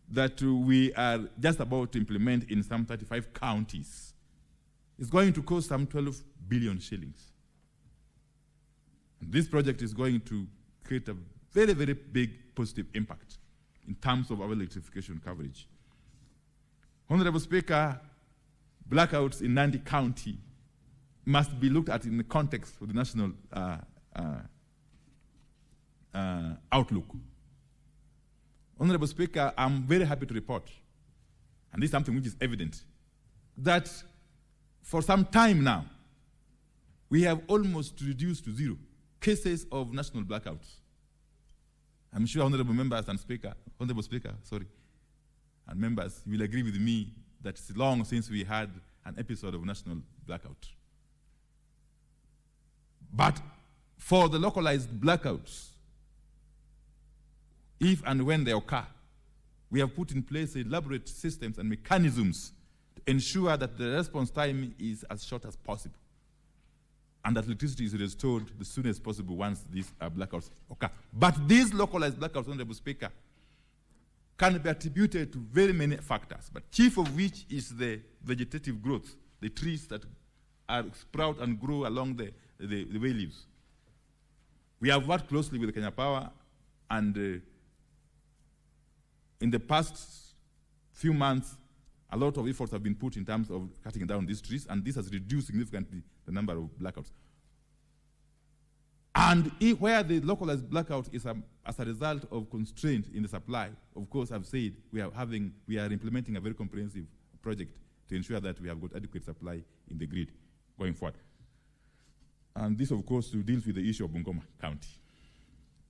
that we are just about to implement in some 35 counties, is going to cost some 12 billion shillings. And this project is going to create a very, very big positive impact in terms of our electrification coverage. Honorable Speaker, blackouts in Nandi County must be looked at in the context of the national outlook. Honorable Speaker, I'm very happy to report, and this is something which is evident, that for some time now, we have almost reduced to zero cases of national blackouts. I'm sure honorable members and honorable Speaker, and members will agree with me that it's long since we had an episode of national blackout. But for the localized blackouts, if and when they occur, we have put in place elaborate systems and mechanisms to ensure that the response time is as short as possible, and that electricity is restored the soonest possible once these blackouts occur. But these localized blackouts, Honorable Speaker, can be attributed to very many factors, but chief of which is the vegetative growth, the trees that sprout and grow along the way leaves. We have worked closely with Kenya Power, and in the past few months, a lot of efforts have been put in terms of cutting down these trees, and this has reduced significantly the number of blackouts. And where the localized blackout is as a result of constraint in the supply, of course, I've said we are implementing a very comprehensive project to ensure that we have got adequate supply in the grid going forward. And this, of course, deals with the issue of Bungoma County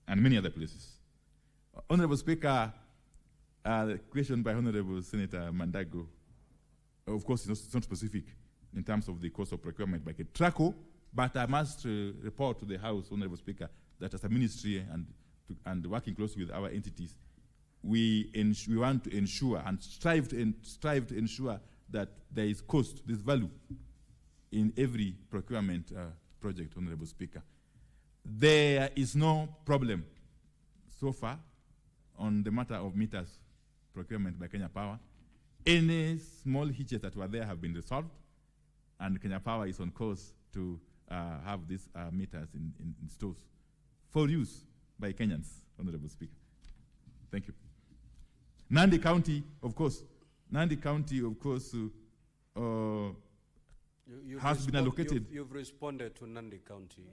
and many other places. Honorable Speaker, the question by Honorable Senator Mandago, of course, it's not specific in terms of the cost of procurement by KETRACO, but I must report to the House, Honorable Speaker, that as a ministry and working closely with our entities, we want to ensure and strive to ensure that there is cost, there's value in every procurement project, Honorable Speaker. There is no problem so far on the matter of meters procurement by Kenya Power. Any small hitches that were there have been resolved, and Kenya Power is on course to have these meters in stores for use by Kenyans, Honorable Speaker. Thank you. Nandi County, of course, has been allocated. You've responded to Nandi County.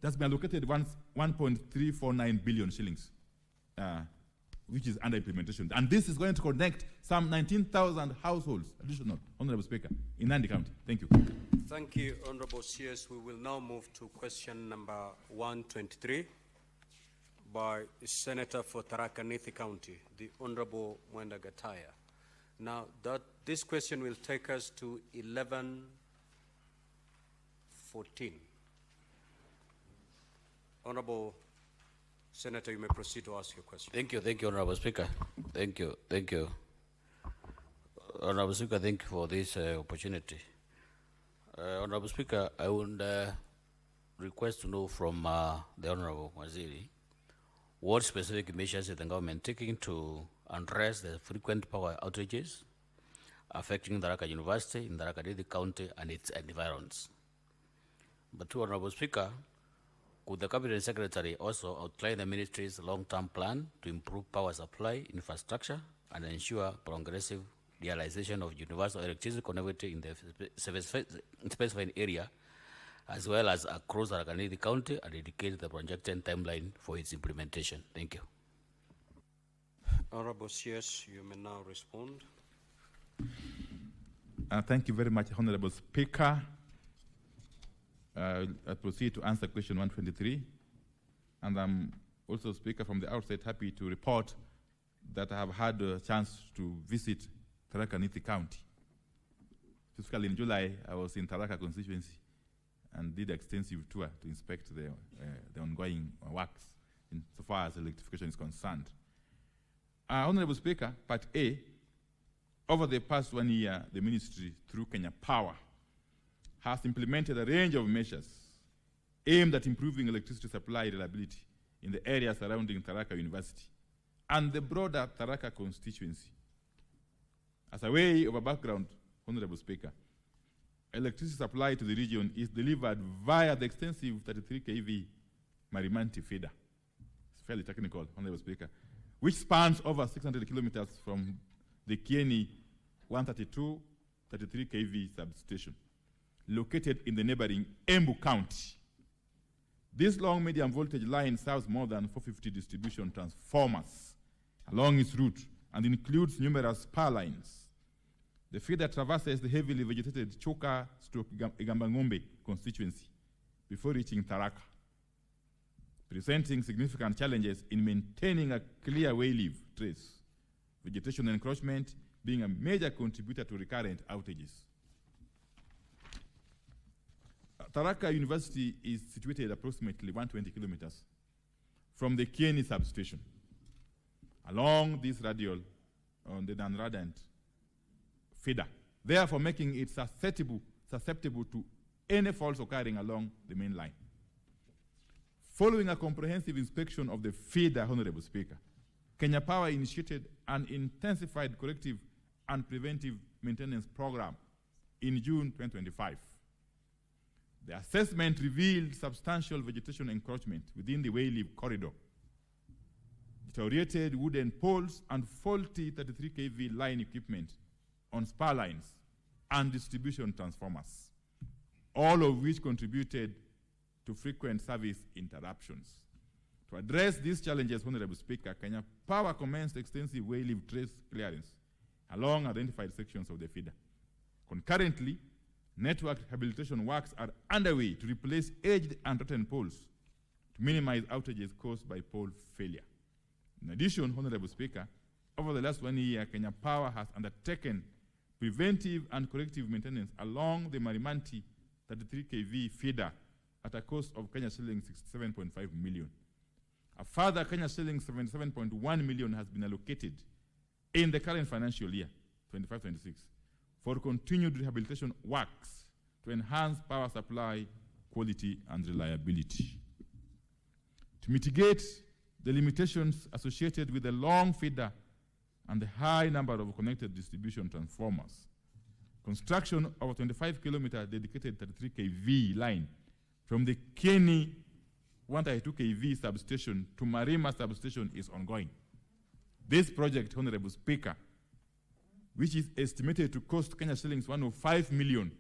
That's been allocated 1.349 billion shillings, which is under implementation. And this is going to connect some 19,000 households, additional, Honorable Speaker, in Nandi County. Thank you. Thank you, Honorable CS. We will now move to question number 123 by Senator for Tharaka Nithi County, the Honorable Mwenda Gataya. Now, this question will take us to 11:14. Honorable Senator, you may proceed to ask your question. Thank you, Honorable Speaker. Thank you. Honorable Speaker, thank you for this opportunity. Honorable Speaker, I would request to know from the Honorable Waziri, what specific measures is the government taking to address the frequent power outages affecting Tharaka University in Tharaka Nithi County and its environs? But to Honorable Speaker, could the Cabinet Secretary also outline the Ministry's long-term plan to improve power supply infrastructure and ensure progressive realization of universal electricity connectivity in the specified area, as well as across Tharaka Nithi County, and indicate the projected timeline for its implementation? Thank you. Honorable CS, you may now respond. Thank you very much, Honorable Speaker. I'll proceed to answer question 123. And I'm also, Speaker, from the outset happy to report that I have had a chance to visit Tharaka Nithi County. Specifically in July, I was in Tharaka constituency and did extensive tour to inspect the ongoing works so far as electrification is concerned. Honorable Speaker, Part A, over the past 1 year, the Ministry, through Kenya Power, has implemented a range of measures aimed at improving electricity supply reliability in the area surrounding Tharaka University and the broader Tharaka constituency. As a way of a background, Honorable Speaker, electricity supply to the region is delivered via the extensive 33 kV Marimanti feeder. It's fairly technical, Honorable Speaker, which spans over 600 kilometers from the Kieni 132 33 kV substation, located in the neighboring Embu County. This long medium voltage line serves more than 450 distribution transformers along its route and includes numerous power lines. The feeder traverses the heavily vegetated Choka/Igambangombe constituency before reaching Tharaka, presenting significant challenges in maintaining a clear wayleave trace, vegetation encroachment being a major contributor to recurrent outages. Tharaka University is situated approximately 120 kilometers from the Kieni substation. Along this radial on the non-radient feeder, therefore making it susceptible to any faults occurring along the main line. Following a comprehensive inspection of the feeder, Honorable Speaker, Kenya Power initiated an intensified corrective and preventive maintenance program in June 2025. The assessment revealed substantial vegetation encroachment within the wayleave corridor, deteriorated wooden poles, and faulty 33 kV line equipment on spar lines and distribution transformers, all of which contributed to frequent service interruptions. To address these challenges, Honorable Speaker, Kenya Power commenced extensive wayleave trace clearance along identified sections of the feeder. Concurrently, network rehabilitation works are underway to replace aged and rotten poles to minimize outages caused by pole failure. In addition, Honorable Speaker, over the last 1 year, Kenya Power has undertaken preventive and corrective maintenance along the Marimanti 33 kV feeder at a cost of Kenya shillings 67.5 million. A further Kenya shillings 77.1 million has been allocated in the current financial year, 25-26, for continued rehabilitation works to enhance power supply quality and reliability. To mitigate the limitations associated with the long feeder and the high number of connected distribution transformers, construction of a 25-kilometer dedicated 33 kV line from the Kieni 132 kV substation to Marima substation is ongoing. This project, Honorable Speaker, which is estimated to cost Kenya shillings 105 million,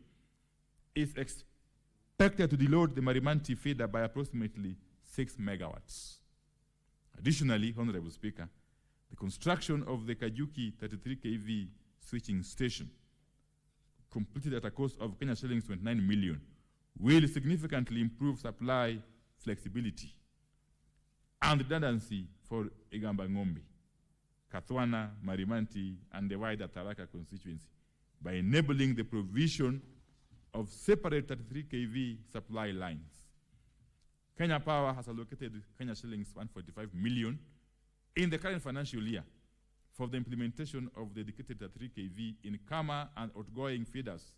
is expected to deload the Marimanti feeder by approximately 6 megawatts. Additionally, Honorable Speaker, the construction of the Kajuki 33 kV switching station, completed at a cost of Kenya shillings 29 million, will significantly improve supply flexibility and redundancy for Igambangombe, Kathwana, Marimanti, and the wider Tharaka constituency by enabling the provision of separate 33 kV supply lines. Kenya Power has allocated Kenya shillings 145 million in the current financial year for the implementation of dedicated 33 kV in Kama and outgoing feeders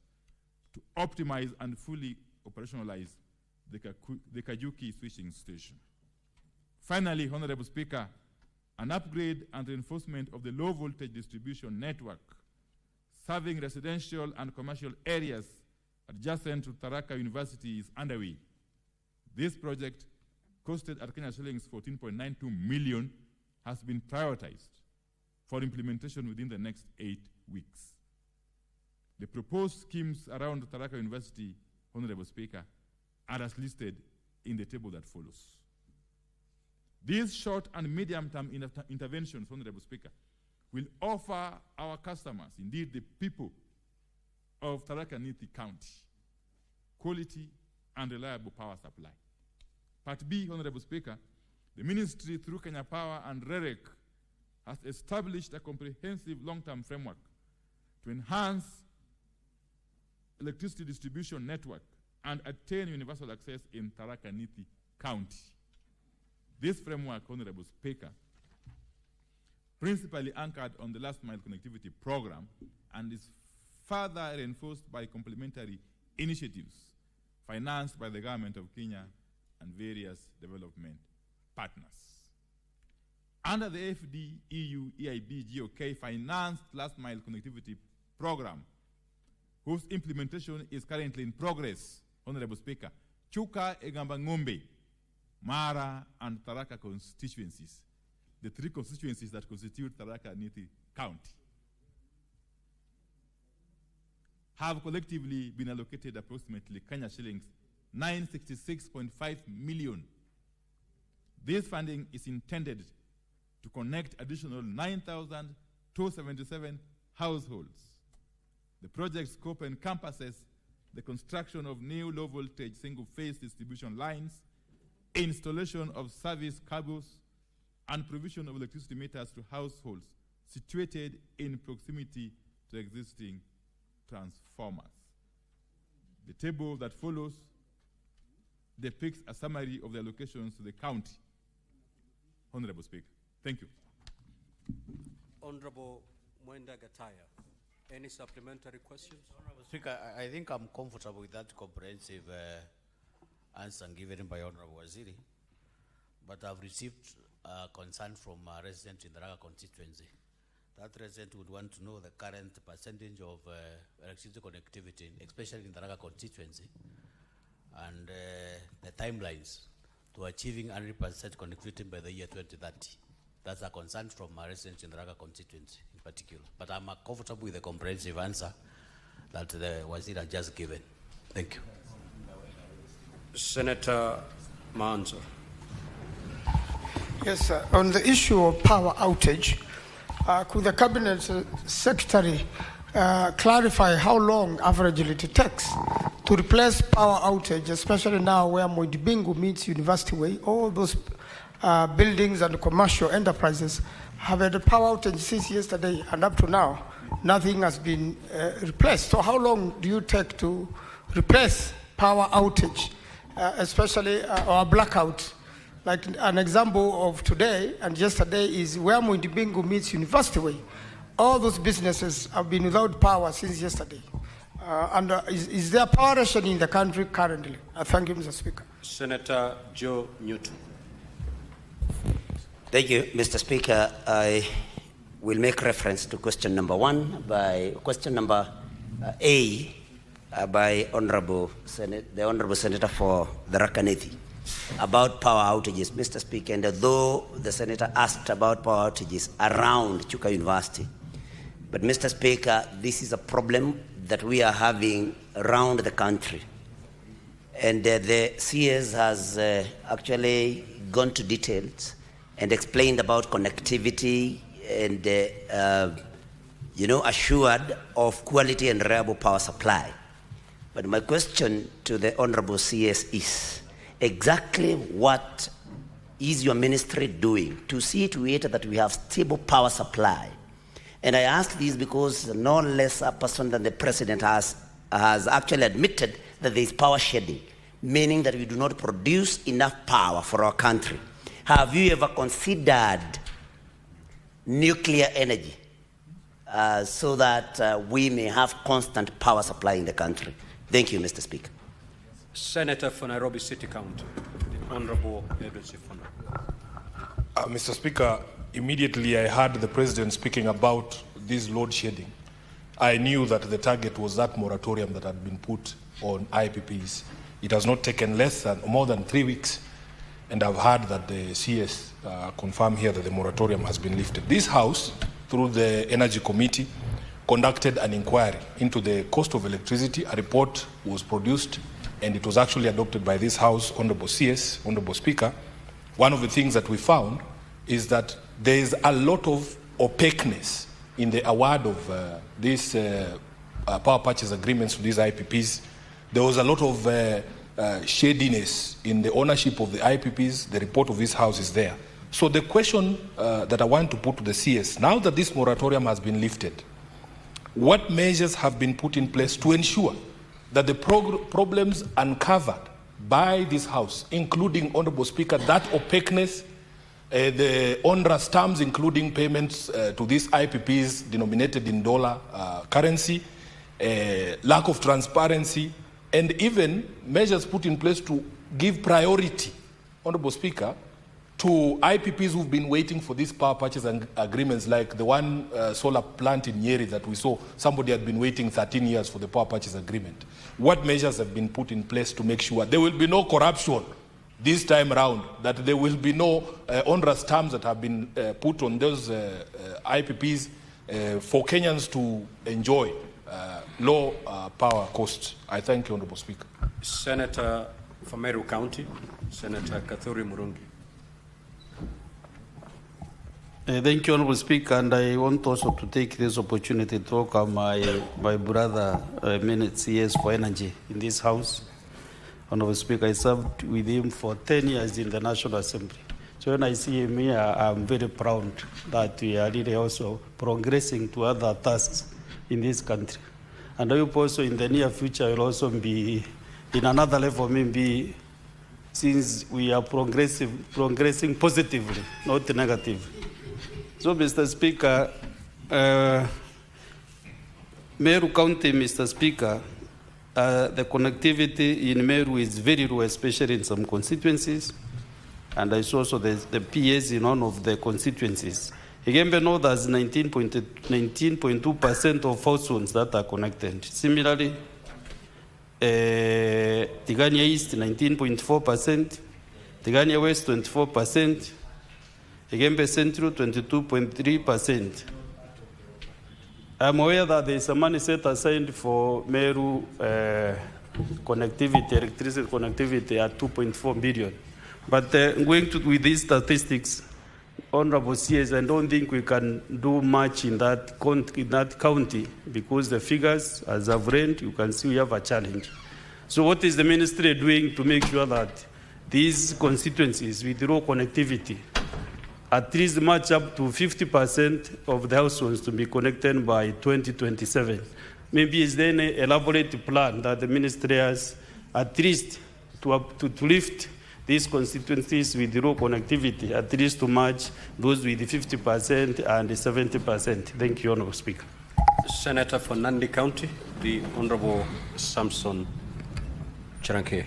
to optimize and fully operationalize the Kajuki switching station. Finally, Honorable Speaker, an upgrade and reinforcement of the low voltage distribution network serving residential and commercial areas adjacent to Tharaka University is underway. This project, costed at Kenya shillings 14.92 million, has been prioritized for implementation within the next 8 weeks. The proposed schemes around Tharaka University, Honorable Speaker, are as listed in the table that follows. These short and medium-term interventions, Honorable Speaker, will offer our customers, indeed the people of Tharaka Nithi County, quality and reliable power supply. Part B, Honorable Speaker, the Ministry through Kenya Power and REREC has established a comprehensive long-term framework to enhance electricity distribution network and attain universal access in Tharaka Nithi County. This framework, Honorable Speaker, principally anchored on the last mile connectivity program and is further reinforced by complementary initiatives financed by the government of Kenya and various development partners. Under the FD EU EIB GOK financed last mile connectivity program, whose implementation is currently in progress, Honorable Speaker, Chuka, Egamba Ngombe, Mara, and Tharaka constituencies, the 3 constituencies that constitute Tharaka Nithi County, have collectively been allocated approximately Kenya shillings 966.5 million. This funding is intended to connect additional 9,277 households. The project scope encompasses the construction of new low-voltage single-phase distribution lines, installation of service cables, and provision of electricity meters to households situated in proximity to existing transformers. The table that follows depicts a summary of the allocations to the county. Honorable Speaker, thank you. Honorable Mwenda Gataya, any supplementary questions? Honorable Speaker, I think I'm comfortable with that comprehensive answer given by Honorable Waziri, but I've received concern from a resident in the Tharaka constituency. That resident would want to know the current percentage of electricity connectivity, especially in the Tharaka constituency, and the timelines to achieving 100% connectivity by the year 2030. That's a concern from a resident in the Tharaka constituency in particular. But I'm comfortable with the comprehensive answer that the Waziri has just given. Thank you. Senator Manzo. Yes, sir. On the issue of power outage, could the Cabinet Secretary clarify how long averagely it takes to replace power outage, especially now where Moidibingu meets University Way? All those buildings and commercial enterprises have had a power outage since yesterday, and up to now, nothing has been replaced. So how long do you take to replace power outage, especially or blackout? Like an example of today and yesterday is where Moidibingu meets University Way. All those businesses have been without power since yesterday. Is there power rationing in the country currently? Thank you, Mr. Speaker. Senator Joe Newton. Thank you, Mr. Speaker. I will make reference to question number 1 by question number A by the Honorable Senator for Tharaka Nithi about power outages, Mr. Speaker. And although the Senator asked about power outages around Chuka University, but Mr. Speaker, this is a problem that we are having around the country. And the CS has actually gone to details and explained about connectivity and, assured of quality and reliable power supply. But my question to the Honorable CS is, exactly what is your ministry doing to see to it that we have stable power supply? And I ask this because no less a person than the President has actually admitted that there is power shedding, meaning that we do not produce enough power for our country. Have you ever considered nuclear energy so that we may have constant power supply in the country? Thank you, Mr. Speaker. Senator for Nairobi City County, the Honorable Edward Sifuna. Mr. Speaker, immediately I heard the President speaking about this load shedding. I knew that the target was that moratorium that had been put on IPPs. It has not taken more than 3 weeks, and I've heard that the CS confirmed here that the moratorium has been lifted. This House, through the Energy Committee, conducted an inquiry into the cost of electricity. A report was produced, and it was actually adopted by this House, Honorable CS, Honorable Speaker. One of the things that we found is that there is a lot of opaqueness in the award of these power purchase agreements to these IPPs. There was a lot of shadiness in the ownership of the IPPs. The report of this House is there. So the question that I want to put to the CS, now that this moratorium has been lifted, what measures have been put in place to ensure that the problems uncovered by this House, including, Honorable Speaker, that opaqueness, the onerous terms, including payments to these IPPs denominated in dollar currency, lack of transparency, and even measures put in place to give priority, Honorable Speaker, to IPPs who've been waiting for these power purchase agreements, like the one solar plant in Nyeri that we saw. Somebody had been waiting 13 years for the power purchase agreement. What measures have been put in place to make sure there will be no corruption this time around, that there will be no onerous terms that have been put on those IPPs for Kenyans to enjoy low power costs? I thank you, Honorable Speaker. Senator for Meru County, Senator Kathuri Murungi. Thank you, Honorable Speaker, and I want also to take this opportunity to welcome my brother, CS for Energy in this House. Honorable Speaker, I served with him for 10 years in the National Assembly. So when I see him here, I'm very proud that we are really also progressing to other tasks in this country. And I hope also in the near future will also be in another level, maybe, since we are progressing positively, not negatively. So, Mr. Speaker, Meru County, Mr. Speaker, the connectivity in Meru is very low, especially in some constituencies. And I saw also the PS in one of the constituencies. Igembe North has 19.2% of households that are connected. Similarly, Tigania East, 19.4%, Tigania West, 24%, Igembe Central, 22.3%. I'm aware that there is a money set aside for Meru connectivity, electricity connectivity at 2.4 billion. But going with these statistics, Honorable CS, I don't think we can do much in that county because the figures, as I've read, you can see we have a challenge. So what is the ministry doing to make sure that these constituencies with low connectivity at least match up to 50% of the households to be connected by 2027? Maybe is there an elaborate plan that the ministry has at least to lift these constituencies with low connectivity, at least to match those with 50% and 70%. Thank you, Honorable Speaker. Senator for Nandi County, the Honorable Samson Charanke.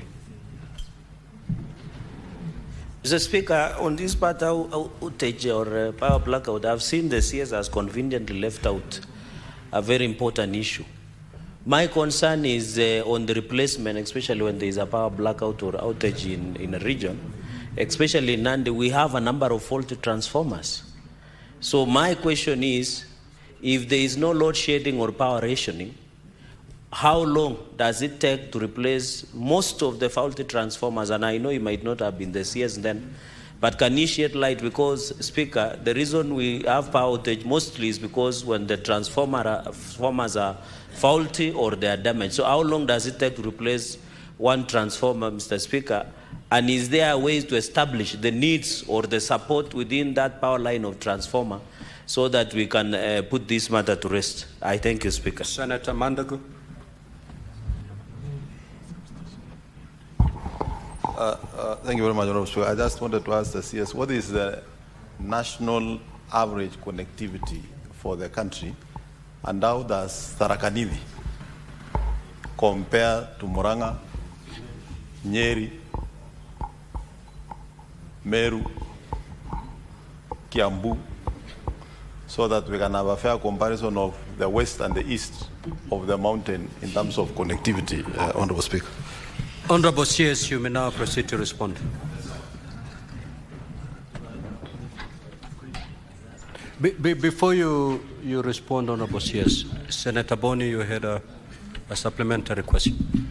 Mr. Speaker, on this part outage or power blackout, I've seen the CS has conveniently left out a very important issue. My concern is on the replacement, especially when there is a power blackout or outage in a region, especially in Nandi, we have a number of faulty transformers. So my question is, if there is no load shedding or power rationing, how long does it take to replace most of the faulty transformers? And I know it might not have been the CS then, but can you shed light? Because, Speaker, the reason we have power outage mostly is because when the transformers are faulty or they are damaged. So how long does it take to replace one transformer, Mr. Speaker? And is there ways to establish the needs or the support within that power line of transformer so that we can put this matter to rest? I thank you, Speaker. Senator Mandagu. Thank you very much, Honorable Speaker. I just wanted to ask the CS, what is the national average connectivity for the country, and how does Tharaka Nithi compare to Murang'a Nyeri, Meru, Kiambu, so that we can have a fair comparison of the west and the east of the mountain in terms of connectivity, Honorable Speaker. Honorable CS, you may now proceed to respond. Before you respond, Honorable CS, Senator Boni, you had a supplementary question.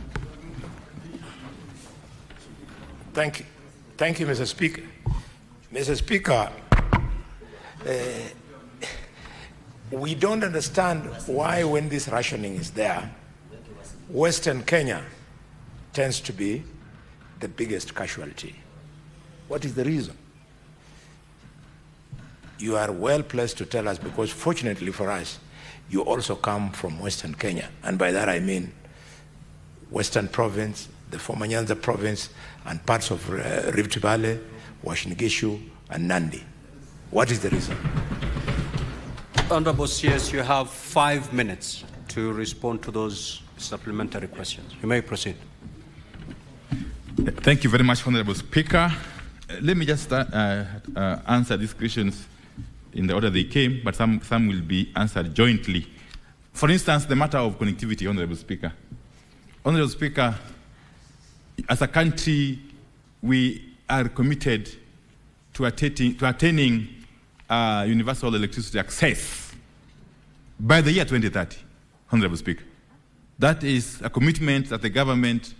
Thank you. Thank you, Mr. Speaker. Mr. Speaker, we don't understand why when this rationing is there, Western Kenya tends to be the biggest casualty. What is the reason? You are well placed to tell us, because fortunately for us, you also come from Western Kenya. And by that I mean Western Province, the former Nyanza Province, and parts of Rift Valley, Uasin Gishu, and Nandi. What is the reason? Honorable CS, you have 5 minutes to respond to those supplementary questions. You may proceed. Thank you very much, Honorable Speaker. Let me just answer these questions in the order they came, but some will be answered jointly. For instance, the matter of connectivity, Honorable Speaker. Honorable Speaker, as a country, we are committed to attaining universal electricity access by the year 2030, Honorable Speaker. That is a commitment that the government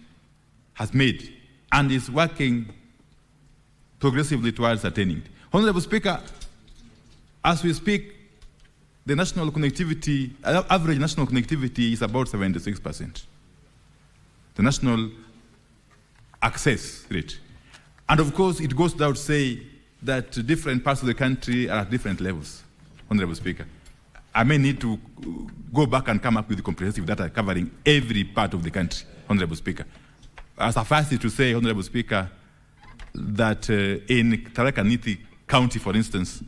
has made and is working progressively towards attaining. Honorable Speaker, as we speak, the national connectivity, average national connectivity is about 76%. The national access rate. And of course, it goes without saying that different parts of the country are at different levels, Honorable Speaker. I may need to go back and come up with comprehensive data covering every part of the country, Honorable Speaker. Suffice it to say, Honorable Speaker, that in Tharaka Nithi County, for instance,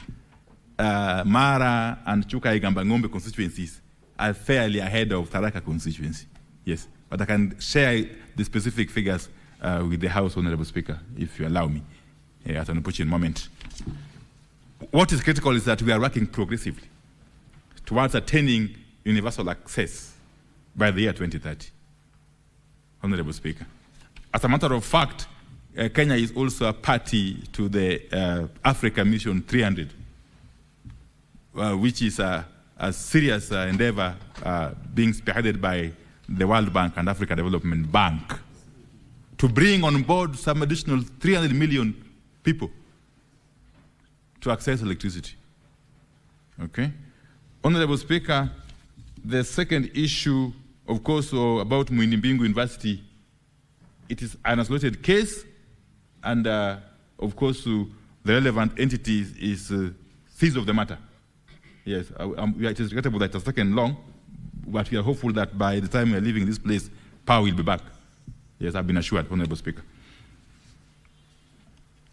Mara and Chuka Igamba constituencies are fairly ahead of Tharaka constituency. Yes, but I can share the specific figures with the House, Honorable Speaker, if you allow me, at an opportune moment. What is critical is that we are working progressively towards attaining universal access by the year 2030, Honorable Speaker. As a matter of fact, Kenya is also a party to the Africa Mission 300, which is a serious endeavor being spearheaded by the World Bank and Africa Development Bank to bring on board some additional 300 million people to access electricity. Okay? Honorable Speaker, the second issue, of course, about Muinimbingu University, it is an isolated case, and of course, the relevant entity is seized of the matter. Yes, it is regrettable that it has taken long, but we are hopeful that by the time we are leaving this place, power will be back. Yes, I've been assured, Honorable Speaker.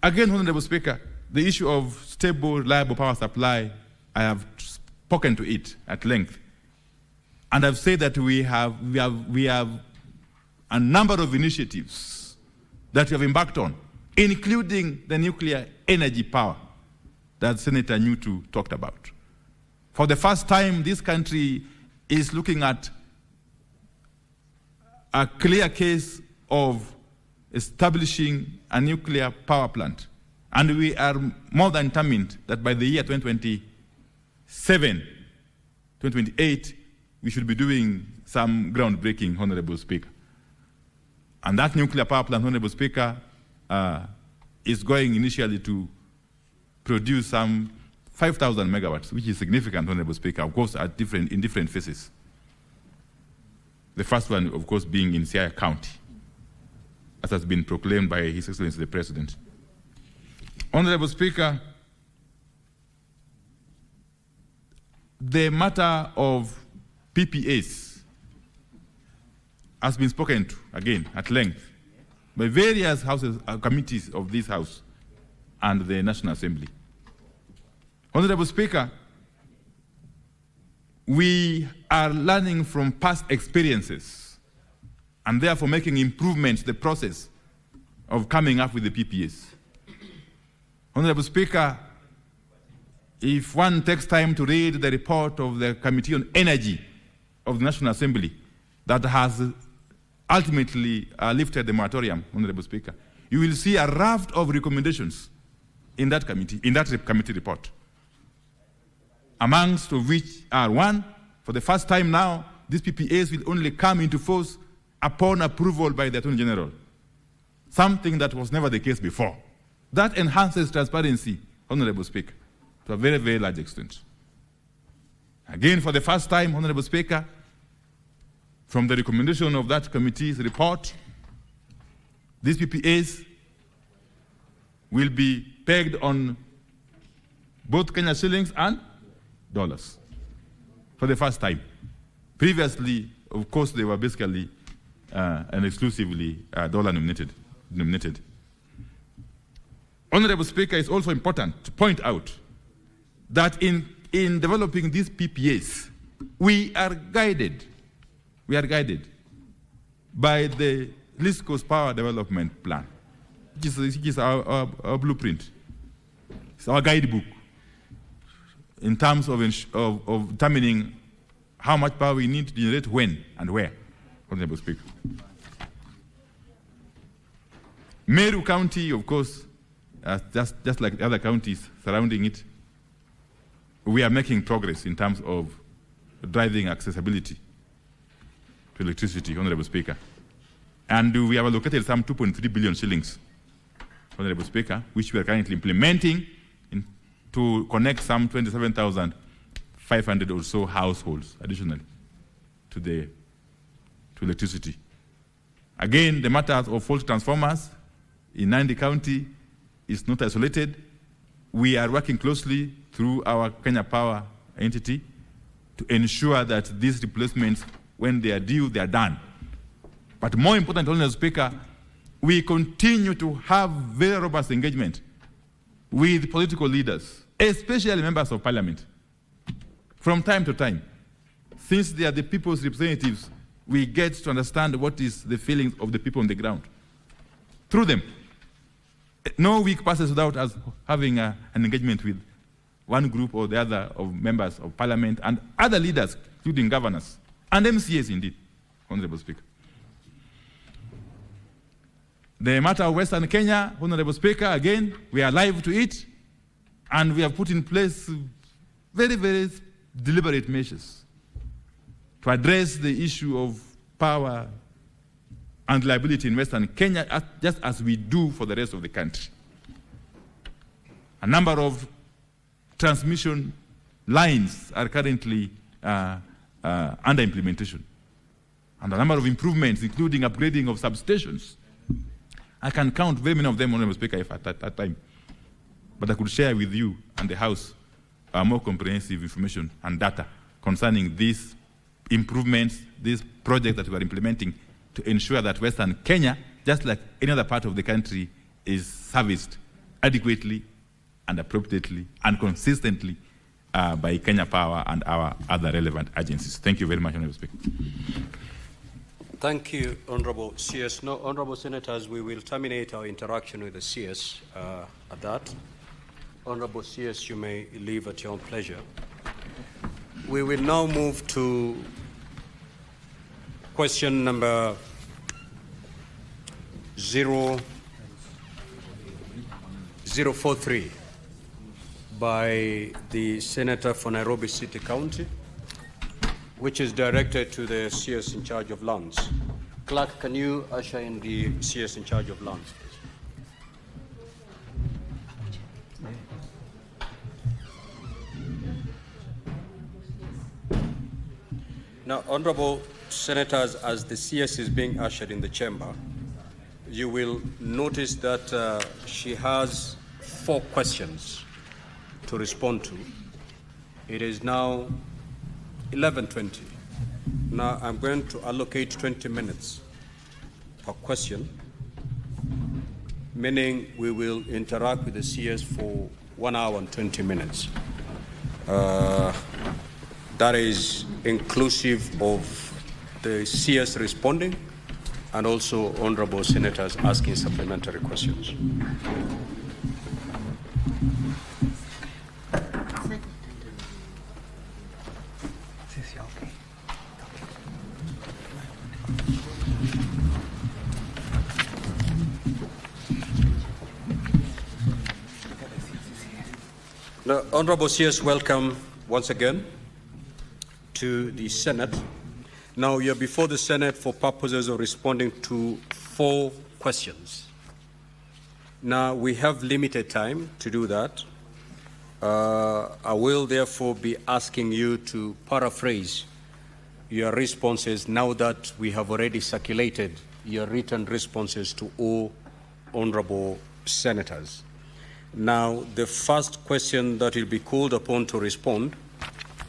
Again, Honorable Speaker, the issue of stable, reliable power supply, I have spoken to it at length. And I've said that we have a number of initiatives that we have embarked on, including the nuclear energy power that Senator Nyutu talked about. For the first time, this country is looking at a clear case of establishing a nuclear power plant. And we are more than determined that by the year 2027, 2028, we should be doing some groundbreaking, Honorable Speaker. And that nuclear power plant, Honorable Speaker, is going initially to produce some 5,000 megawatts, which is significant, Honorable Speaker, of course, in different phases. The first one, of course, being in Siaya County, as has been proclaimed by His Excellency the President. Honorable Speaker, the matter of PPAs has been spoken to, again, at length, by various houses, committees of this House and the National Assembly. Honorable Speaker, we are learning from past experiences and therefore making improvements to the process of coming up with the PPAs. Honorable Speaker, if one takes time to read the report of the Committee on Energy of the National Assembly that has ultimately lifted the moratorium, Honorable Speaker, you will see a raft of recommendations in that committee report, amongst of which are one, for the first time now, these PPAs will only come into force upon approval by the Attorney General, something that was never the case before. That enhances transparency, Honorable Speaker, to a very, very large extent. Again, for the first time, Honorable Speaker, from the recommendation of that committee's report, these PPAs will be pegged on both Kenya shillings and dollars for the first time. Previously, of course, they were basically and exclusively dollar denominated. Honorable Speaker, it's also important to point out that in developing these PPAs, we are guided by the Least Coast Power Development Plan, which is our blueprint. It's our guidebook in terms of determining how much power we need to generate when and where, Honorable Speaker. Meru County, of course, just like the other counties surrounding it, we are making progress in terms of driving accessibility to electricity, Honorable Speaker. And we have allocated some 2.3 billion shillings, Honorable Speaker, which we are currently implementing to connect some 27,500 or so households additionally to electricity. Again, the matter of fault transformers in Nandi County is not isolated. We are working closely through our Kenya Power entity to ensure that these replacements, when they are due, they are done. But more important, Honorable Speaker, we continue to have very robust engagement with political leaders, especially members of parliament, from time to time. Since they are the people's representatives, we get to understand what is the feelings of the people on the ground. Through them, no week passes without us having an engagement with one group or the other of members of parliament and other leaders, including governors, and MCAs indeed, Honorable Speaker. The matter of Western Kenya, Honorable Speaker, again, we are alive to it, and we have put in place very, very deliberate measures to address the issue of power and liability in Western Kenya, just as we do for the rest of the country. A number of transmission lines are currently under implementation, and a number of improvements, including upgrading of substations. I can count very many of them, Honorable Speaker, if at that time. But I could share with you and the House more comprehensive information and data concerning these improvements, these projects that we are implementing to ensure that Western Kenya, just like any other part of the country, is serviced adequately and appropriately and consistently by Kenya Power and our other relevant agencies. Thank you very much, Honorable Speaker. Thank you, Honorable CS. Now, Honorable Senators, we will terminate our interaction with the CS at that. Honorable CS, you may leave at your own pleasure. We will now move to question number 043 by the Senator for Nairobi City County, which is directed to the CS in charge of lands. Clerk, can you usher in the CS in charge of lands, please? Now, Honorable Senators, as the CS is being ushered in the chamber, you will notice that she has 4 questions to respond to. It is now 11:20. Now I'm going to allocate 20 minutes per question, meaning we will interact with the CS for 1 hour and 20 minutes. That is inclusive of the CS responding and also honorable senators asking supplementary questions. Now, honorable CS, welcome once again to the Senate. Now, you're before the Senate for purposes of responding to 4 questions. Now, we have limited time to do that. I will therefore be asking you to paraphrase your responses now that we have already circulated your written responses to all honorable senators. Now, the first question that you'll be called upon to respond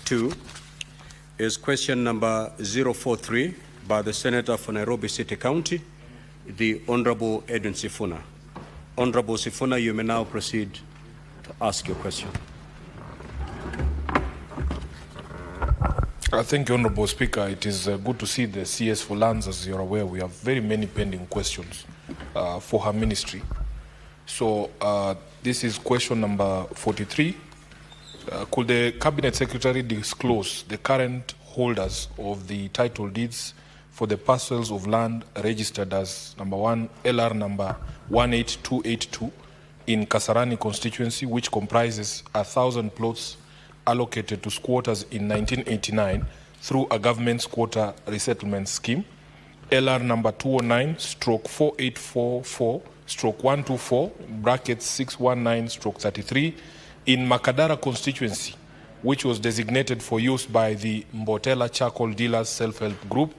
to is question number 043 by the Senator for Nairobi City County, the Honorable Edwin Sifuna. Honorable Sifuna, you may now proceed to ask your question. Thank you, Honorable Speaker. It is good to see the CS for Lands. As you're aware, we have very many pending questions for her ministry. So this is question number 43. Could the Cabinet Secretary disclose the current holders of the title deeds for the parcels of land registered as number 1 LR number 18282 in Kasarani constituency, which comprises 1,000 plots allocated to squatters in 1989 through a government squatter resettlement scheme, LR number 209/4844/124 brackets 619/33 in Makadara constituency, which was designated for use by the Mbotela Charcoal Dealers Self-Help Group,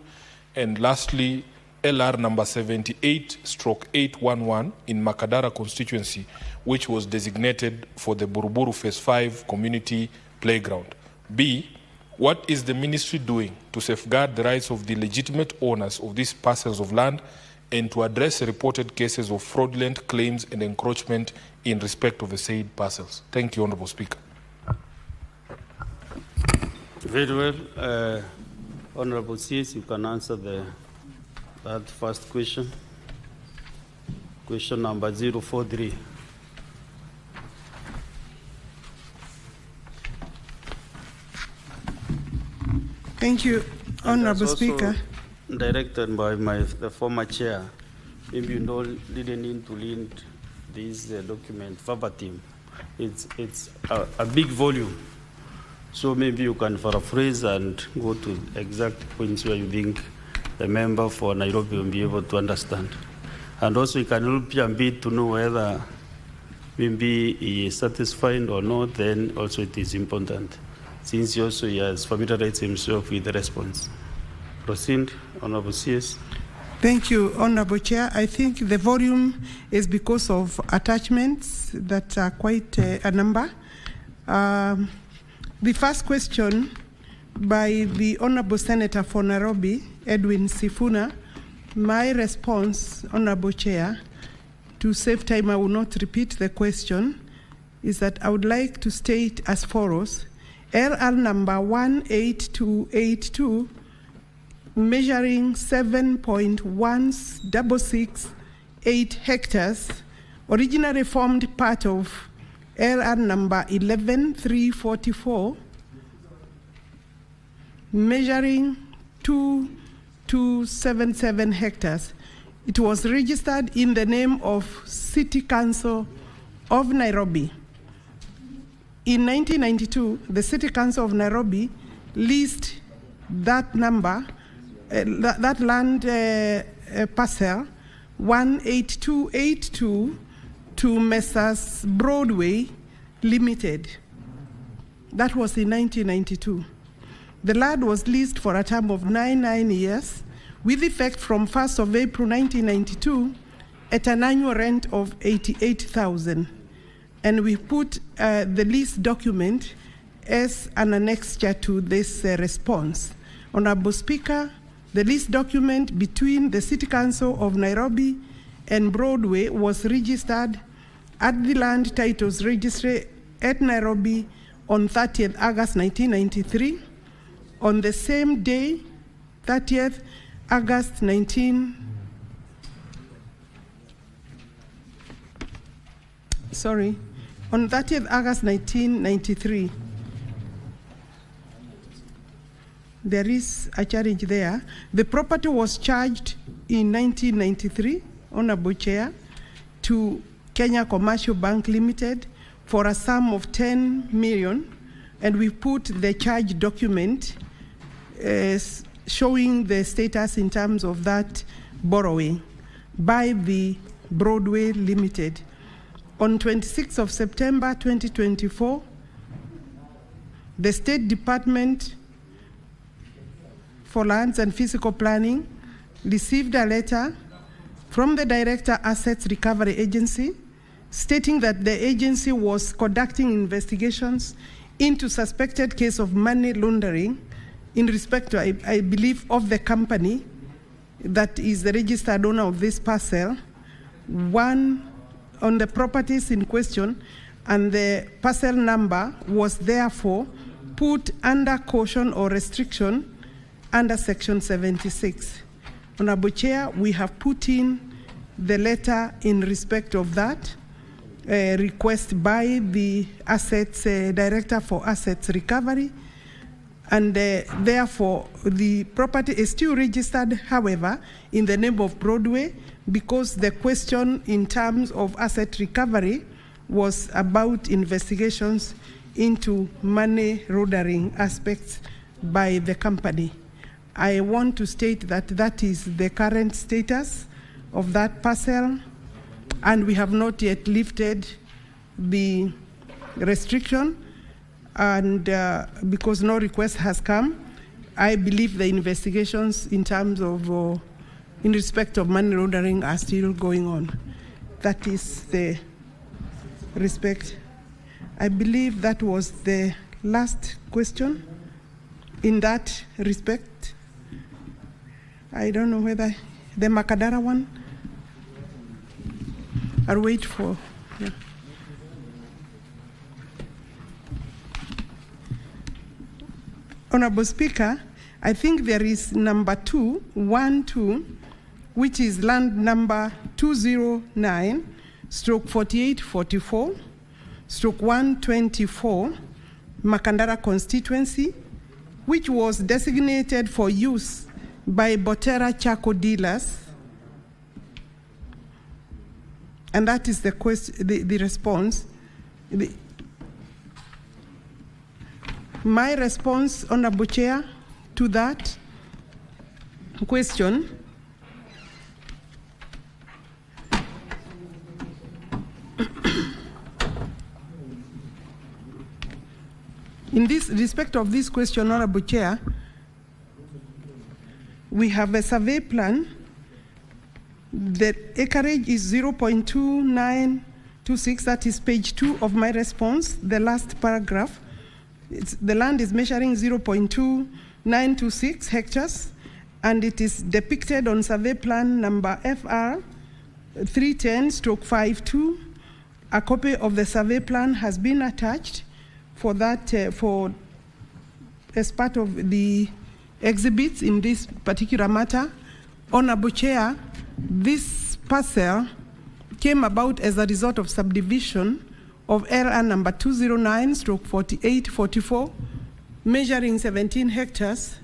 and lastly LR number 78/811 in Makadara constituency, which was designated for the Buruburu Phase 5 Community Playground. B, what is the ministry doing to safeguard the rights of the legitimate owners of these parcels of land and to address reported cases of fraudulent claims and encroachment in respect of the said parcels? Thank you, Honorable Speaker. Very well. Honorable CS, you can answer that first question. Question number 043. Thank you, Honorable Speaker. Directed by the former chair, maybe you didn't need to read this document verbatim. It's a big volume, so maybe you can paraphrase and go to exact points where you think the member for Nairobi will be able to understand. And also you can help you a bit to know whether maybe he is satisfied or not, then also it is important, since he also has familiarized himself with the response. Proceed, Honorable CS. Thank you, Honorable Chair. I think the volume is because of attachments that are quite a number. The first question by the Honorable Senator for Nairobi, Edwin Sifuna, my response, Honorable Chair, to save time, I will not repeat the question, is that I would like to state as follows: LR number 18282, measuring 7.1668 hectares, originally formed part of LR number 11344, measuring 2277 hectares. It was registered in the name of City Council of Nairobi. In 1992, the City Council of Nairobi leased that number, that land parcel 18282 to Messrs. Broadway Limited. That was in 1992. The land was leased for a term of 9 years, with effect from 1st of April 1992 at an annual rent of 88,000. And we put the lease document as an annexure to this response. Honorable Speaker, the lease document between the City Council of Nairobi and Broadway was registered at the Land Titles Registry at Nairobi on 30th August 1993. On the same day, 30th August 19 on 30th August 1993, there is a charge there. The property was charged in 1993, Honorable Chair, to Kenya Commercial Bank Limited for a sum of 10 million, and we put the charge document showing the status in terms of that borrowing by the Broadway Limited. On 26th of September 2024, the State Department for Lands and Physical Planning received a letter from the Director Assets Recovery Agency stating that the agency was conducting investigations into suspected case of money laundering in respect to, I believe, of the company that is the registered owner of this parcel, one on the properties in question, and the parcel number was therefore put under caution or restriction under Section 76. Honorable Chair, we have put in the letter in respect of that request by the Assets Director for Assets Recovery, and therefore the property is still registered, however, in the name of Broadway, because the question in terms of asset recovery was about investigations into money laundering aspects by the company. I want to state that that is the current status of that parcel, and we have not yet lifted the restriction, and because no request has come, I believe the investigations in terms of, in respect of money laundering are still going on. That is the respect. I believe that was the last question in that respect. I don't know whether the Makadara one, I'll wait for, yeah. Honorable Speaker, I think there is number 212, which is land number 209/4844/124, Makandara constituency, which was designated for use by Botera Chaco dealers. And that is the response. My response, Honorable Chair, to that question in this respect of this question, Honorable Chair, we have a survey plan. The acreage is 0.2926, that is page 2 of my response, the last paragraph. The land is measuring 0.2926 hectares, and it is depicted on survey plan number FR 310/52. A copy of the survey plan has been attached for that, as part of the exhibits in this particular matter. Honorable Chair, this parcel came about as a result of subdivision of LR number 209/4844, measuring 17 hectares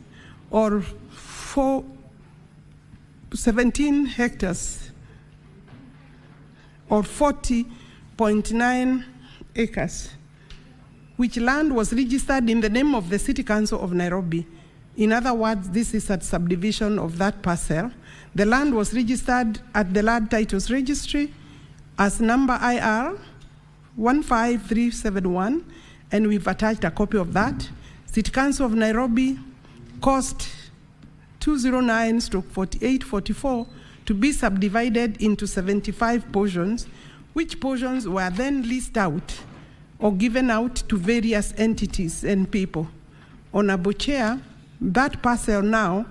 or 17 hectares or 40.9 acres, which land was registered in the name of the City Council of Nairobi. In other words, this is a subdivision of that parcel. The land was registered at the Land Titles Registry as number IR 15371, and we've attached a copy of that. City Council of Nairobi cost 209/4844 to be subdivided into 75 portions, which portions were then leased out or given out to various entities and people. Honorable Chair, that parcel now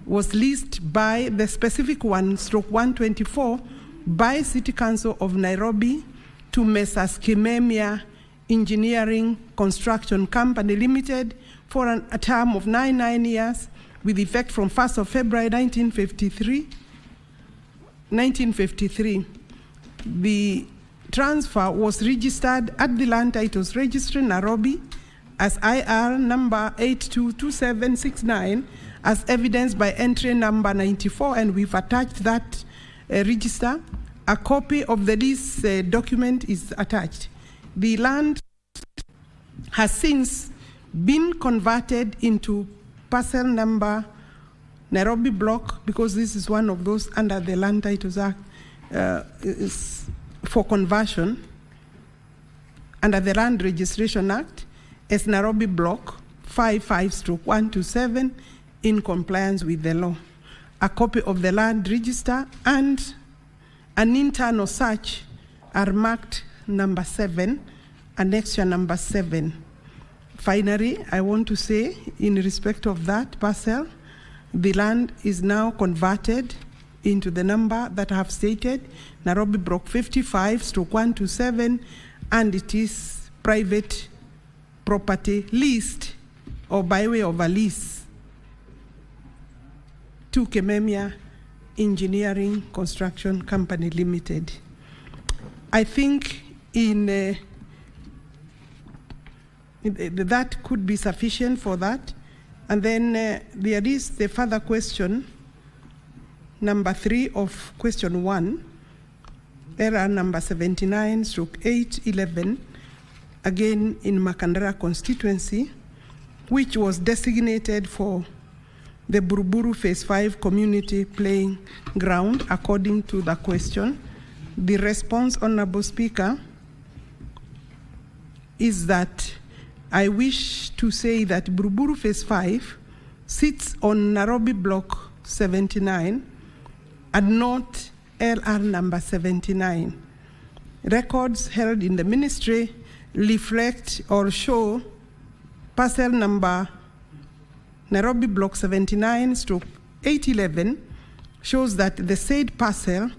was leased by the specific one, /124, by City Council of Nairobi to Messrs. Kimemia Engineering Construction Company Limited for a term of 99 years with effect from 1st of February 1953. The transfer was registered at the Land Titles Registry, Nairobi, as IR number 822769, as evidenced by entry number 94, and we've attached that register. A copy of the lease document is attached. The land has since been converted into parcel number Nairobi block, because this is one of those under the Land Titles Act is for conversion under the Land Registration Act as Nairobi block 55/127 in compliance with the law. A copy of the land register and an internal search are marked number 7, annexure number 7. Finally, I want to say, in respect of that parcel, the land is now converted into the number that I have stated, Nairobi block 55/127, and it is private property leased or by way of a lease to Kememia Engineering Construction Company Limited. I think that could be sufficient for that. And then there is the further question, number 3 of question 1, error number 79/811, again in Makandara constituency, which was designated for the Buruburu Phase 5 community playing ground, according to the question. The response, Honorable Speaker, is that I wish to say that Buruburu Phase 5 sits on Nairobi Block 79 and not LR number 79. Records held in the ministry reflect or show parcel number Nairobi Block 79/811 shows that the said parcel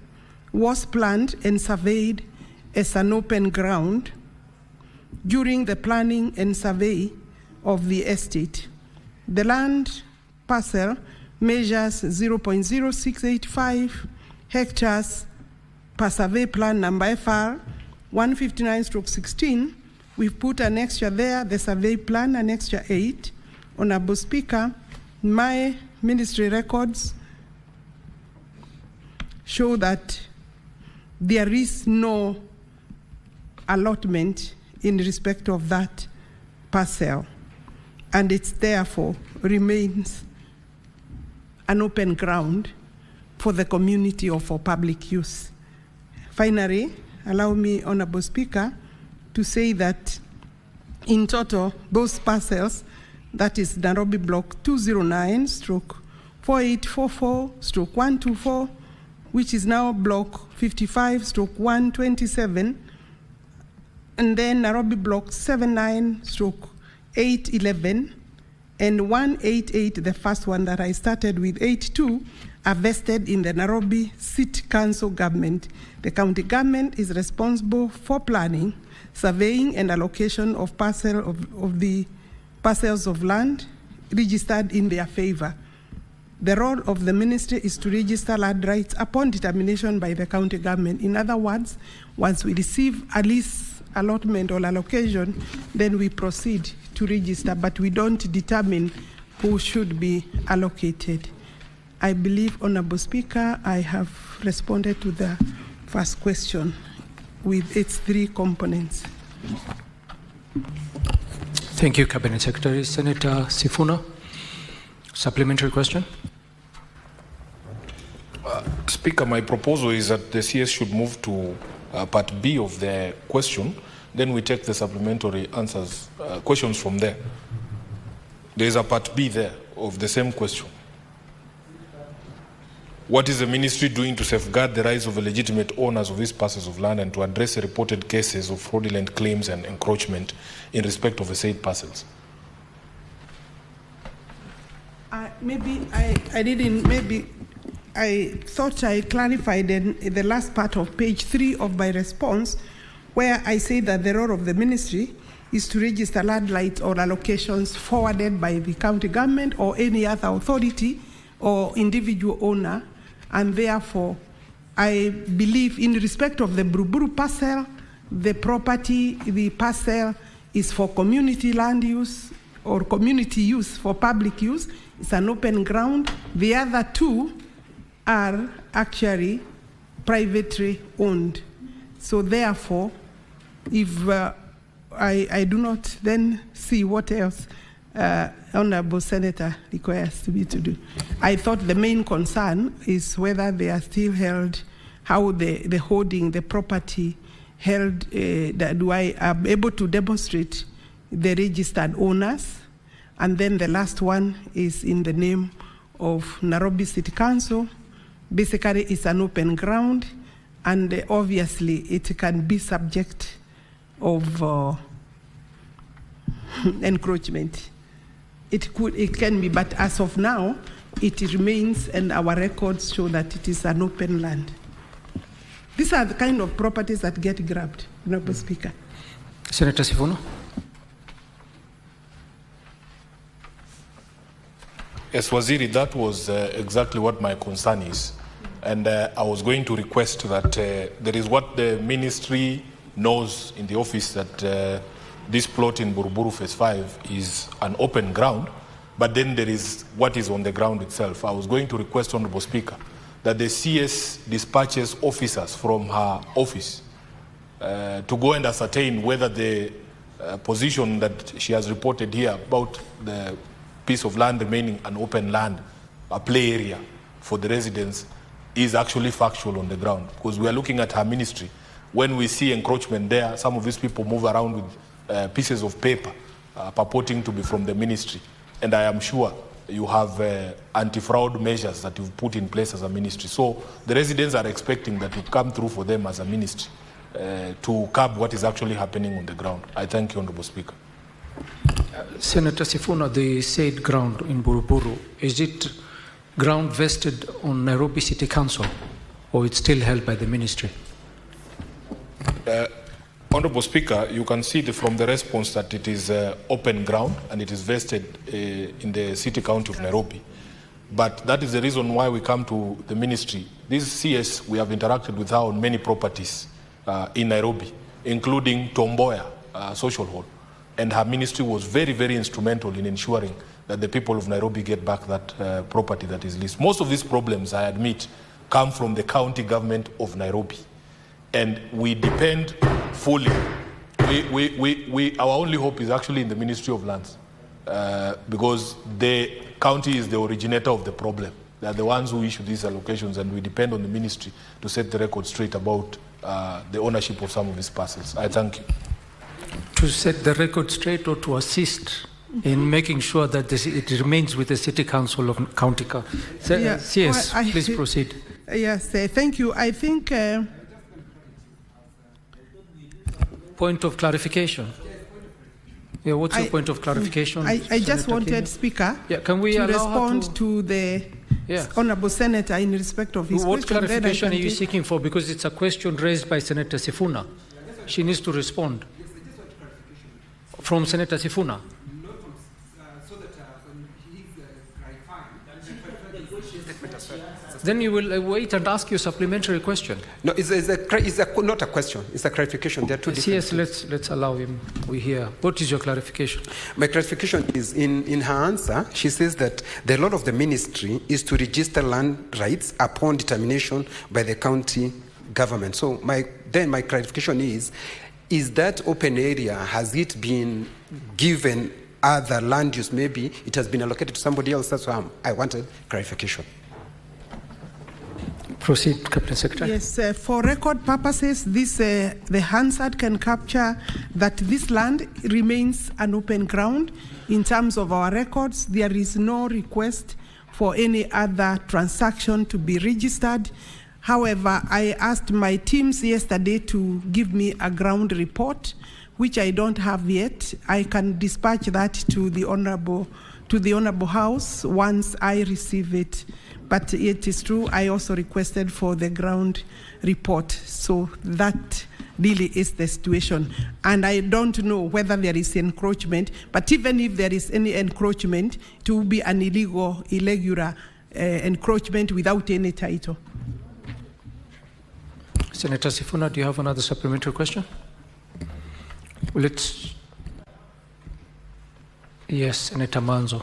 was planned and surveyed as an open ground during the planning and survey of the estate. The land parcel measures 0.0685 hectares per survey plan number FR 159/16. We've put annexure there, the survey plan annexure 8. Honorable Speaker, my ministry records show that there is no allotment in respect of that parcel, and it therefore remains an open ground for the community or for public use. Finally, allow me, Honorable Speaker, to say that in total, those parcels, that is Nairobi Block 209/4844/124, which is now Block 55/127, and then Nairobi Block 79/811, and 188, the first one that I started with, 82, are vested in the Nairobi City Council government. The county government is responsible for planning, surveying, and allocation of the parcels of land registered in their favor. The role of the ministry is to register land rights upon determination by the county government. In other words, once we receive a lease allotment or allocation, then we proceed to register, but we don't determine who should be allocated. I believe, Honorable Speaker, I have responded to the first question with its 3 components. Thank you, Cabinet Secretary. Senator Sifuna, supplementary question. Speaker, my proposal is that the CS should move to part B of the question, then we take the supplementary answers, questions from there. There is a part B there of the same question. What is the ministry doing to safeguard the rights of the legitimate owners of these parcels of land and to address the reported cases of fraudulent claims and encroachment in respect of the said parcels? I thought I clarified in the last part of page 3 of my response, where I say that the role of the ministry is to register land rights or allocations forwarded by the county government or any other authority or individual owner. And therefore, I believe in respect of the Buruburu parcel, the property, the parcel is for community land use or community use for public use. It's an open ground. The other two are actually privately owned. So therefore, if I do not then see what else Honorable Senator requires me to do. I thought the main concern is whether they are still held, how the holding, the property held, do I am able to demonstrate the registered owners. And then the last one is in the name of Nairobi City Council. Basically, it's an open ground, and obviously it can be subject of encroachment. It can be, but as of now, it remains, and our records show that it is an open land. These are the kind of properties that get grabbed, Honorable Speaker. Senator Sifuna. Yes, Waziri, that was exactly what my concern is. And I was going to request that there is what the ministry knows in the office, that this plot in Buruburu Phase 5 is an open ground, but then there is what is on the ground itself. I was going to request, Honorable Speaker, that the CS dispatches officers from her office to go and ascertain whether the position that she has reported here about the piece of land remaining an open land, a play area for the residents, is actually factual on the ground. Because we are looking at her ministry. When we see encroachment there, some of these people move around with pieces of paper purporting to be from the ministry. And I am sure you have anti-fraud measures that you've put in place as a ministry. So the residents are expecting that you come through for them as a ministry to curb what is actually happening on the ground. I thank you, Honorable Speaker. Senator Sifuna, the said ground in Buruburu, is it ground vested on Nairobi City Council, or it's still held by the ministry? Honorable Speaker, you can see from the response that it is open ground and it is vested in the City County of Nairobi. But that is the reason why we come to the ministry. This CS, we have interacted with her on many properties in Nairobi, including Tomboya Social Hall. And her ministry was very, very instrumental in ensuring that the people of Nairobi get back that property that is leased. Most of these problems, I admit, come from the county government of Nairobi. And we depend fully. Our only hope is actually in the Ministry of Lands, because the county is the originator of the problem. They are the ones who issue these allocations, and we depend on the ministry to set the record straight about the ownership of some of these parcels. I thank you. To set the record straight, or to assist in making sure that it remains with the City Council of County. Yes, please proceed. Yes, thank you. I think... Point of clarification. Yeah, what's your point of clarification? I just wanted, Speaker, can we to respond to the Honourable Senator in respect of his question. What clarification are you seeking for? Because it's a question raised by Senator Sifuna. She needs to respond. From Senator Sifuna. Then you will wait and ask your supplementary question. No, it's not a question. It's a clarification. There are two different things. Let's allow him. We hear. What is your clarification? My clarification is in her answer, she says that the role of the ministry is to register land rights upon determination by the county government. So my clarification is that open area, has it been given other land use? Maybe it has been allocated to somebody else. That's why I wanted clarification. Proceed, Cabinet Secretary. Yes, for record purposes, the Hansard can capture that this land remains an open ground. In terms of our records, there is no request for any other transaction to be registered. However, I asked my teams yesterday to give me a ground report, which I don't have yet. I can dispatch that to the Honourable House once I receive it. But it is true, I also requested for the ground report. So that really is the situation. And I don't know whether there is encroachment, but even if there is any encroachment, it will be an irregular encroachment without any title. Senator Sifuna, do you have another supplementary question? Yes, Senator Manzo.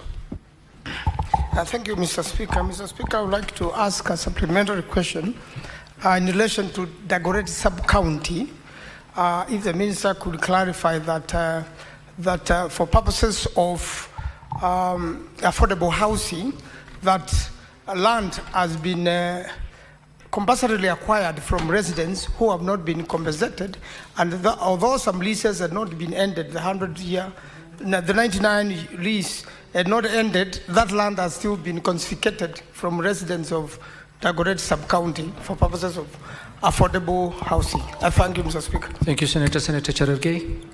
Thank you, Mr. Speaker. Mr. Speaker, I would like to ask a supplementary question in relation to Dagoretti sub-county. If the minister could clarify that for purposes of affordable housing, that land has been compulsorily acquired from residents who have not been compensated, and although some leases had not been ended, the 99 lease had not ended, that land has still been confiscated from residents of Dagoretti sub-county for purposes of affordable housing. I thank you, Mr. Speaker. Thank you, Senator. Senator Cherargei.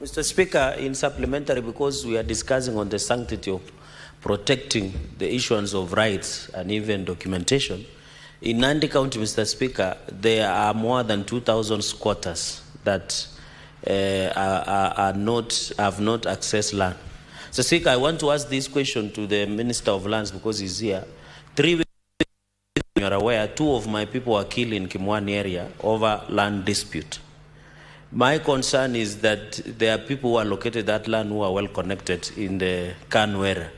Mr. Speaker, in supplementary, because we are discussing on the sanctity of protecting the issuance of rights and even documentation, in Nandi County, Mr. Speaker, there are more than 2,000 squatters that have not accessed land. So, Speaker, I want to ask this question to the Minister of Lands because he's here. 3 weeks ago, you are aware, 2 of my people were killed in Kimwani area over land dispute. My concern is that there are people who are located that land who are well connected in the Kanu area.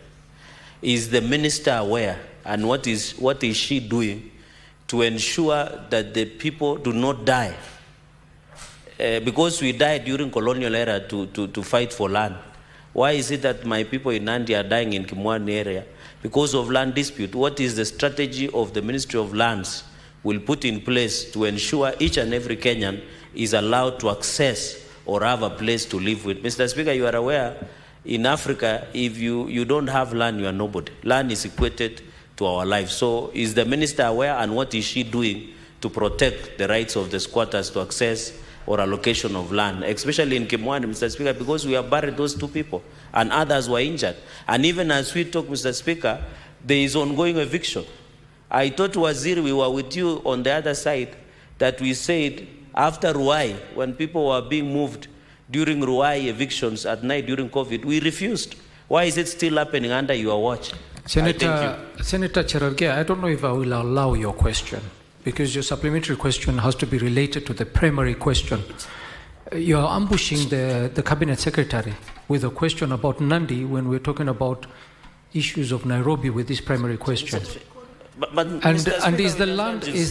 Is the minister aware, and what is she doing to ensure that the people do not die? Because we died during colonial era to fight for land. Why is it that my people in Nandi are dying in Kimwani area because of land dispute? What is the strategy of the Ministry of Lands will put in place to ensure each and every Kenyan is allowed to access or have a place to live with? Mr. Speaker, you are aware, in Africa, if you don't have land, you are nobody. Land is equated to our life. So is the minister aware, and what is she doing to protect the rights of the squatters to access or allocation of land, especially in Kimwani, Mr. Speaker, because we have buried those 2 people and others were injured. And even as we talk, Mr. Speaker, there is ongoing eviction. I thought, Waziri, we were with you on the other side, that we said after Ruai, when people were being moved during Ruai evictions at night during COVID, we refused. Why is it still happening under your watch? Senator Cherargei, I don't know if I will allow your question, because your supplementary question has to be related to the primary question. You are ambushing the Cabinet Secretary with a question about Nandi when we're talking about issues of Nairobi with this primary question. And is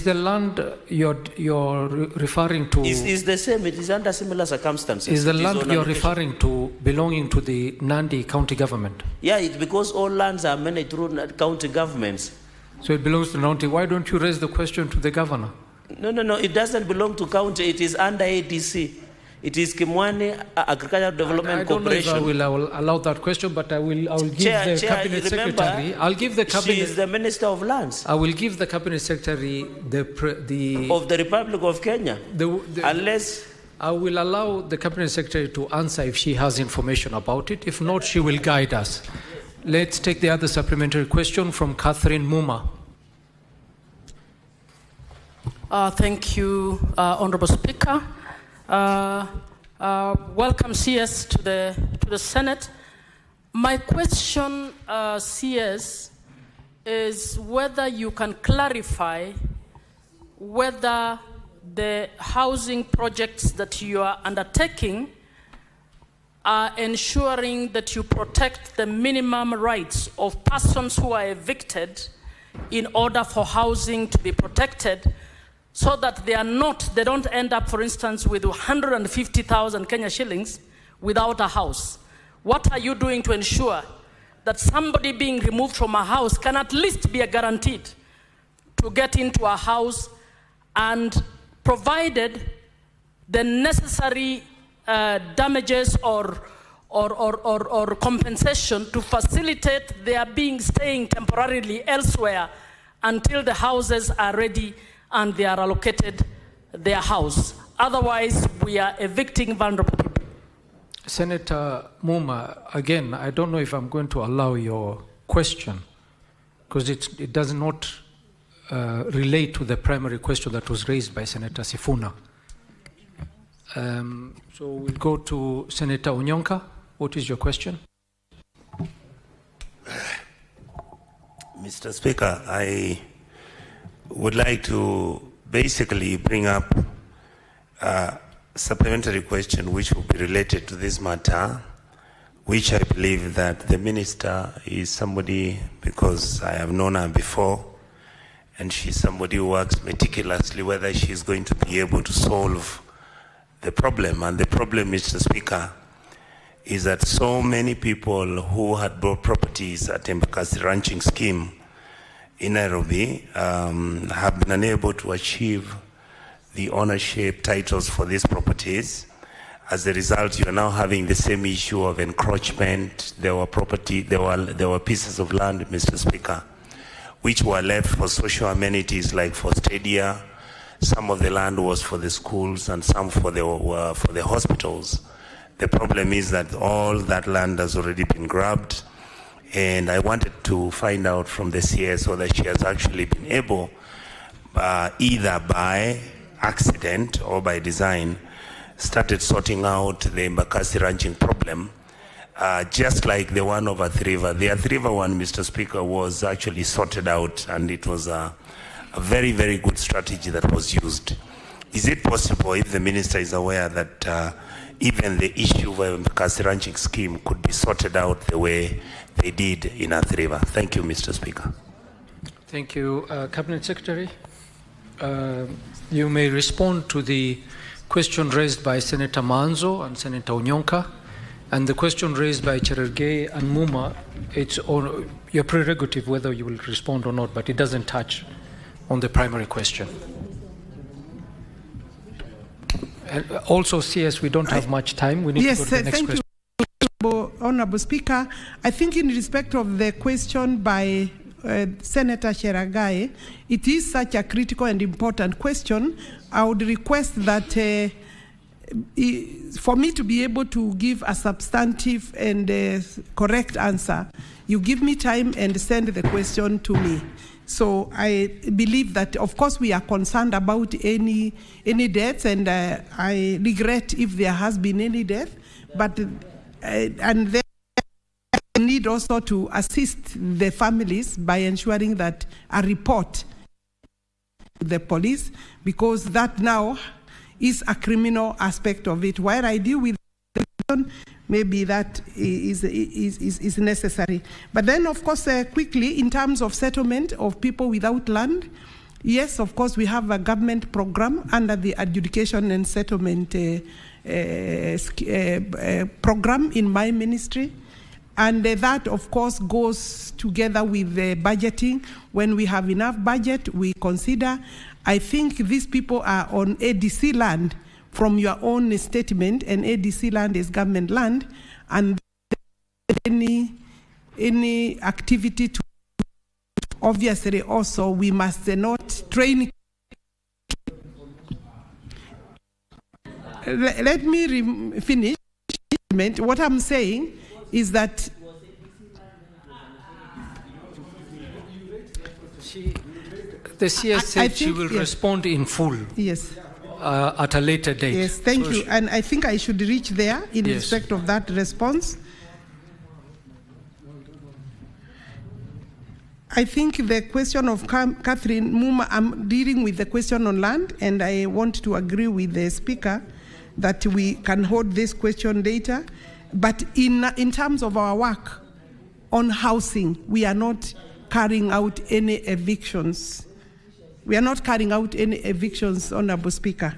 the land you're referring to? Is the same. It is under similar circumstances. Is the land you're referring to belonging to the Nandi county government? Yeah, it's because all lands are managed through county governments. So it belongs to Nandi. Why don't you raise the question to the governor? No. It doesn't belong to county. It is under ADC. It is Kimwani Agricultural Development Corporation. I don't know if I will allow that question, but I will give the Cabinet Secretary. I'll give the Cabinet. She is the Minister of Lands. I will give the Cabinet Secretary the of the Republic of Kenya. Unless I will allow the Cabinet Secretary to answer if she has information about it. If not, she will guide us. Let's take the other supplementary question from Catherine Muma. Thank you, Honorable Speaker. Welcome, CS, to the Senate. My question, CS, is whether you can clarify whether the housing projects that you are undertaking are ensuring that you protect the minimum rights of persons who are evicted in order for housing to be protected, so that they don't end up, for instance, with 150,000 Kenya shillings without a house. What are you doing to ensure that somebody being removed from a house can at least be guaranteed to get into a house, and provided the necessary damages or compensation to facilitate their staying temporarily elsewhere until the houses are ready and they are allocated their house? Otherwise, we are evicting vulnerable people. Senator Muma, again, I don't know if I'm going to allow your question, because it does not relate to the primary question that was raised by Senator Sifuna. So we'll go to Senator Onyonka. What is your question? Mr. Speaker, I would like to basically bring up supplementary question which will be related to this matter, which I believe that the minister is somebody, because I have known her before, and she's somebody who works meticulously, whether she's going to be able to solve the problem. And the problem, Mr. Speaker, is that so many people who had bought properties at Embakasi ranching scheme in Nairobi have been unable to achieve the ownership titles for these properties. As a result, you are now having the same issue of encroachment. There were pieces of land, Mr. Speaker, which were left for social amenities like for stadia. Some of the land was for the schools and some for the hospitals. The problem is that all that land has already been grabbed, and I wanted to find out from the CS whether she has actually been able, either by accident or by design, started sorting out the Embakasi ranching problem, just like the one of Athi River. The Athi River one, Mr. Speaker, was actually sorted out, and it was a very, very good strategy that was used. Is it possible, if the minister is aware, that even the issue of Embakasi ranching scheme could be sorted out the way they did in Athi River? Thank you, Mr. Speaker. Thank you. Cabinet Secretary, you may respond to the question raised by Senator Manzo and Senator Onyonka, and the question raised by Cherargei and Muma. It's on your prerogative whether you will respond or not, but it doesn't touch on the primary question. And also, CS, we don't have much time. We need to go to the next question. You, Honorable Speaker. I think in respect of the question by Senator Cherargei, it is such a critical and important question. I would request that for me to be able to give a substantive and correct answer, you give me time and send the question to me. So I believe that, of course, we are concerned about any deaths, and I regret if there has been any death, but and then I need also to assist the families by ensuring that a report to the police, because that now is a criminal aspect of it. While I deal with the question, maybe that is necessary. But then, of course, quickly, in terms of settlement of people without land, yes, of course, we have a government program under the adjudication and settlement program in my ministry. And that, of course, goes together with the budgeting. When we have enough budget, we consider. I think these people are on ADC land from your own statement, and ADC land is government land, and any activity to, obviously also we must not train. Let me finish. What I'm saying is that the CS said she will respond in full. Yes. At a later date. Yes, thank you. And I think I should reach there in respect of that response. I think the question of Catherine Muma, I'm dealing with the question on land, and I want to agree with the Speaker that we can hold this question later. But in terms of our work on housing, we are not carrying out any evictions. We are not carrying out any evictions, Honorable Speaker.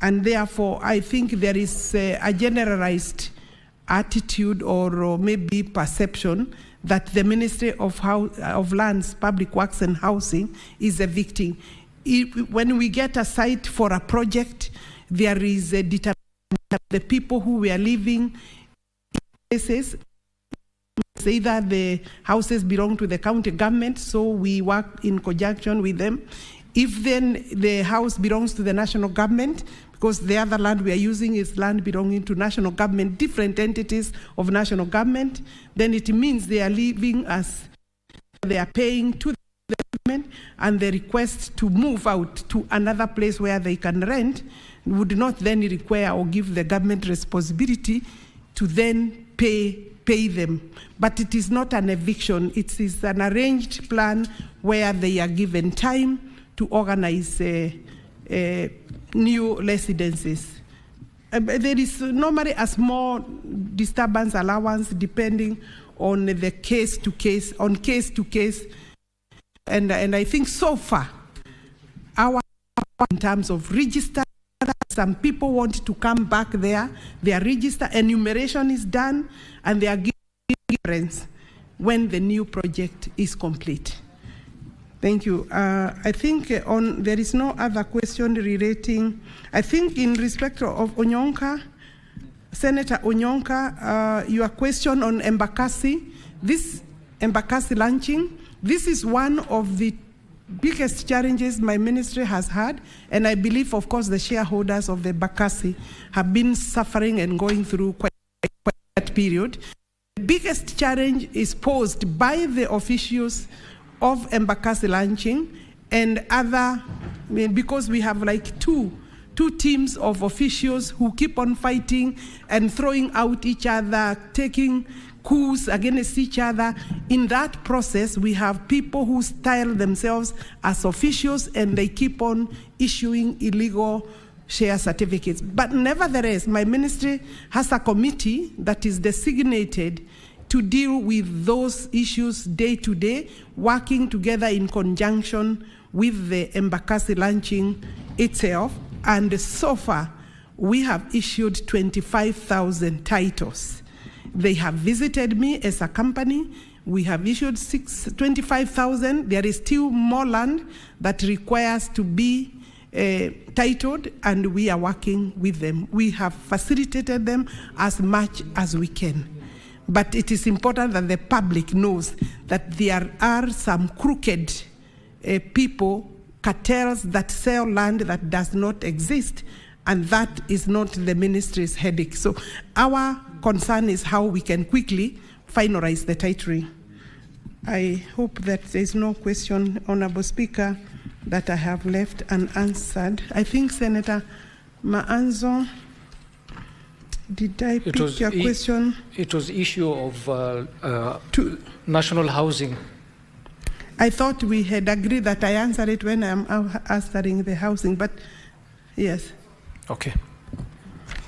And therefore, I think there is a generalized attitude or maybe perception that the Ministry of Lands, Public Works and Housing is evicting. When we get a site for a project, there is a determination that the people who were living in places, either the houses belong to the county government, so we work in conjunction with them. If then the house belongs to the national government, because the other land we are using is land belonging to national government, different entities of national government, then it means they are living as they are paying to the government, and the request to move out to another place where they can rent would not then require or give the government responsibility to then pay them. But it is not an eviction. It is an arranged plan where they are given time to organize new residences. There is normally a small disturbance allowance depending on the case to case, and I think so far, in terms of register, some people want to come back there, they are registered, enumeration is done, and they are given reference when the new project is complete. Thank you. I think there is no other question relating. I think in respect of Onyonka, Senator Onyonka, your question on Embakasi, this Embakasi launching, this is one of the biggest challenges my ministry has had, and I believe, of course, the shareholders of the Embakasi have been suffering and going through quite that period. The biggest challenge is posed by the officials of Embakasi launching and other, because we have like two teams of officials who keep on fighting and throwing out each other, taking coups against each other. In that process, we have people who style themselves as officials and they keep on issuing illegal share certificates. But nevertheless, my ministry has a committee that is designated to deal with those issues day to day, working together in conjunction with the Embakasi launching itself. And so far, we have issued 25,000 titles. They have visited me as a company. We have issued 25,000. There is still more land that requires to be titled, and we are working with them. We have facilitated them as much as we can. But it is important that the public knows that there are some crooked people, cartels that sell land that does not exist, and that is not the ministry's headache. So our concern is how we can quickly finalize the titling. I hope that there is no question, Honorable Speaker, that I have left unanswered. I think Senator Maanzo, did I pick your question? It was issue of national housing. I thought we had agreed that I answered it when I'm answering the housing, but yes. Okay.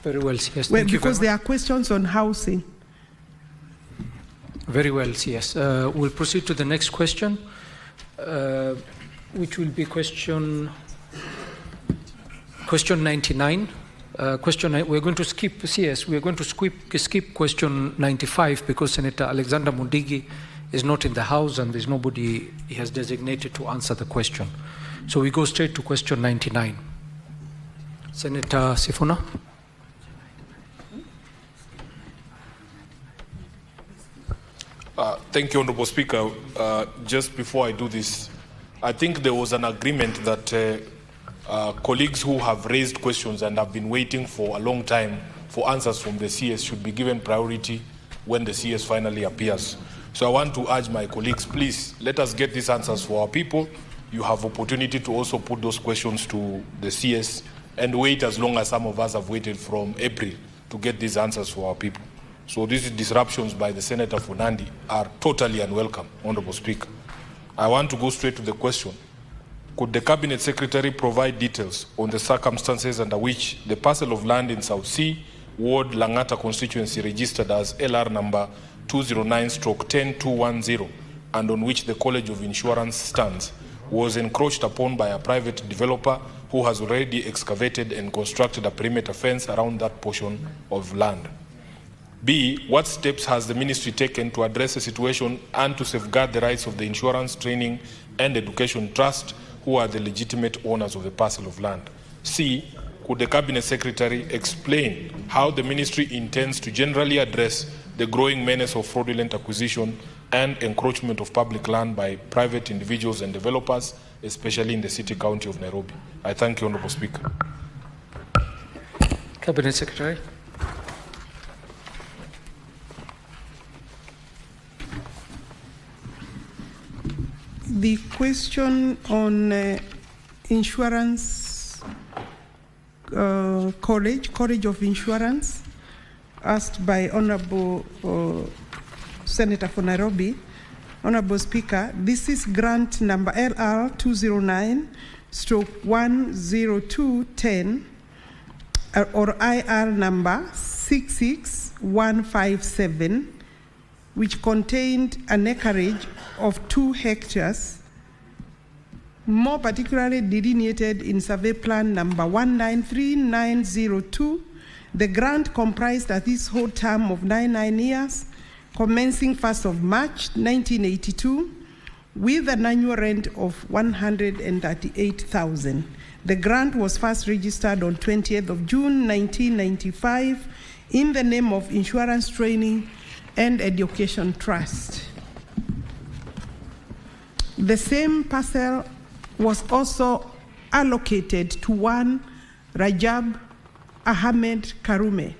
Very well, yes. Well, Thank you because very there are questions on housing. Very well, yes. We'll proceed to the next question, which will be question 99. We're going to skip CS. We're going to skip question 95 because Senator Alexander Mundigi is not in the House and there's nobody he has designated to answer the question. So we go straight to question 99. Senator Sifuna. Thank you, Honorable Speaker. Just before I do this, I think there was an agreement that colleagues who have raised questions and have been waiting for a long time for answers from the CS should be given priority when the CS finally appears. So I want to urge my colleagues, please, let us get these answers for our people. You have opportunity to also put those questions to the CS and wait as long as some of us have waited from April to get these answers for our people. So these disruptions by the Senator for Nandi are totally unwelcome, Honorable Speaker. I want to go straight to the question. Could the Cabinet Secretary provide details on the circumstances under which the parcel of land in South Sea, Ward Langata constituency registered as LR number 209/10210 and on which the College of Insurance stands was encroached upon by a private developer who has already excavated and constructed a perimeter fence around that portion of land? B, what steps has the ministry taken to address the situation and to safeguard the rights of the Insurance, Training and Education Trust, who are the legitimate owners of the parcel of land? C, could the Cabinet Secretary explain how the ministry intends to generally address the growing menace of fraudulent acquisition and encroachment of public land by private individuals and developers, especially in the city county of Nairobi? I thank you, Honorable Speaker. Cabinet Secretary. The question on insurance College of Insurance, asked by Honorable Senator for Nairobi. Honorable Speaker, this is grant number LR 2022-10210 or IR number 66157, which contained an acreage of 2 hectares, more particularly delineated in survey plan number 193902. The grant comprised a leasehold term of 99 years, commencing 1st of March 1982, with an annual rent of 138,000. The grant was first registered on 20th of June 1995 in the name of Insurance Training and Education Trust. The same parcel was also allocated to one Rajab Ahmed Karume.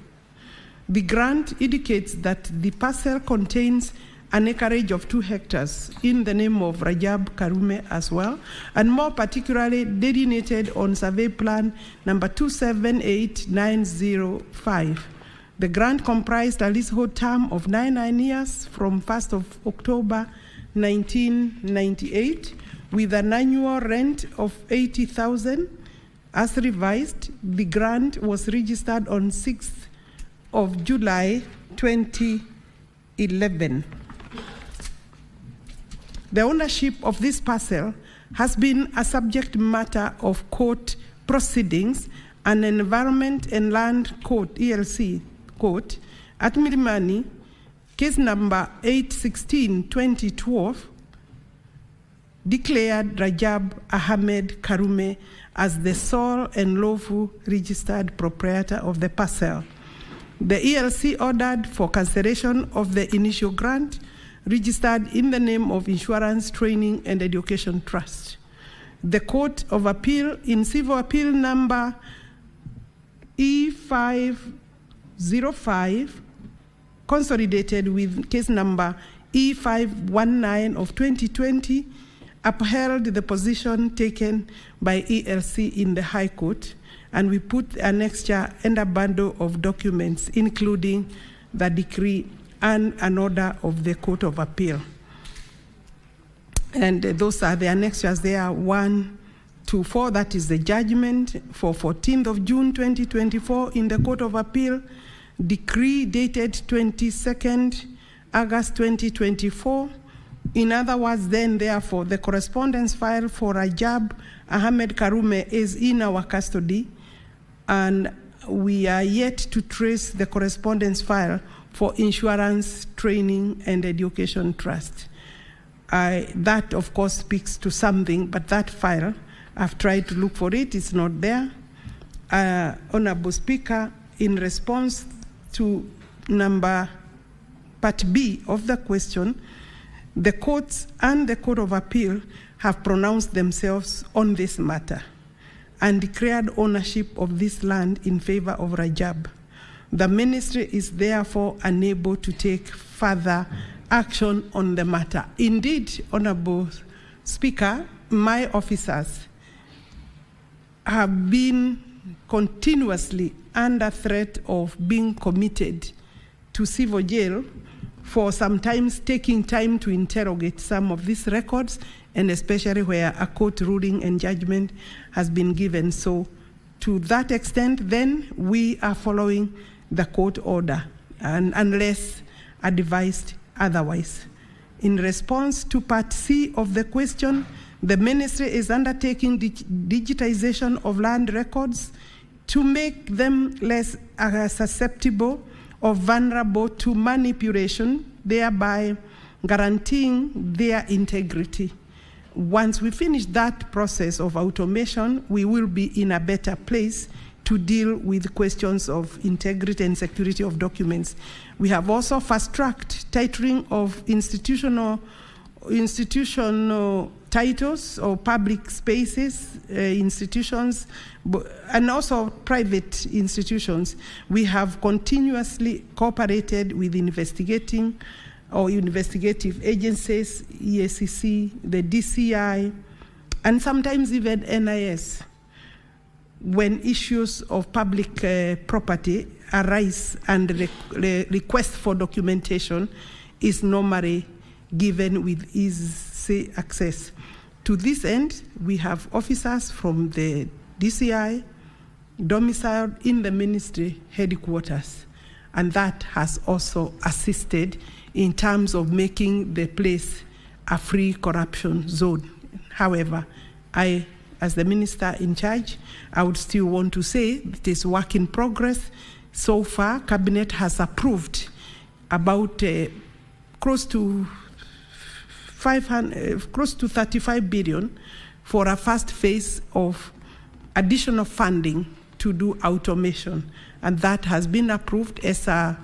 The grant indicates that the parcel contains an acreage of 2 hectares in the name of Rajab Karume as well, and more particularly delineated on survey plan number 278905. The grant comprised a leasehold term of 99 years from 1st of October 1998, with an annual rent of 80,000. As revised, the grant was registered on 6th of July 2011. The ownership of this parcel has been a subject matter of court proceedings and Environment and Land Court, ELC Court, at Milimani, case number 816-2012, declared Rajab Ahmed Karume as the sole and lawful registered proprietor of the parcel. The ELC ordered for cancellation of the initial grant registered in the name of Insurance Training and Education Trust. The Court of Appeal in Civil Appeal number E505, consolidated with case number E519 of 2020, upheld the position taken by ELC in the High Court, and we put an extra and a bundle of documents, including the decree and an order of the Court of Appeal. And those are the annexures there, 1 to 4, that is the judgment for 14th of June 2024 in the Court of Appeal, decree dated 22nd August 2024. In other words, then, therefore, the correspondence file for Rajab Ahmed Karume is in our custody, and we are yet to trace the correspondence file for Insurance Training and Education Trust. That, of course, speaks to something, but that file, I've tried to look for it, it's not there. Honorable Speaker, in response to part B of the question, the courts and the Court of Appeal have pronounced themselves on this matter and declared ownership of this land in favor of Rajab. The ministry is therefore unable to take further action on the matter. Indeed, Honorable Speaker, my officers have been continuously under threat of being committed to civil jail for sometimes taking time to interrogate some of these records, and especially where a court ruling and judgment has been given. So to that extent, then, we are following the court order, and unless advised otherwise. In response to part C of the question, the ministry is undertaking digitization of land records to make them less susceptible or vulnerable to manipulation, thereby guaranteeing their integrity. Once we finish that process of automation, we will be in a better place to deal with questions of integrity and security of documents. We have also fast-tracked titling of institutional titles or public spaces, institutions, and also private institutions. We have continuously cooperated with investigative agencies, EACC, the DCI, and sometimes even NIS, when issues of public property arise and request for documentation is normally given with easy access. To this end, we have officers from the DCI domiciled in the ministry headquarters, and that has also assisted in terms of making the place a free corruption zone. However, I, as the minister in charge, I would still want to say it is work in progress. So far, Cabinet has approved about close to 35 billion for a first phase of additional funding to do automation, and that has been approved as a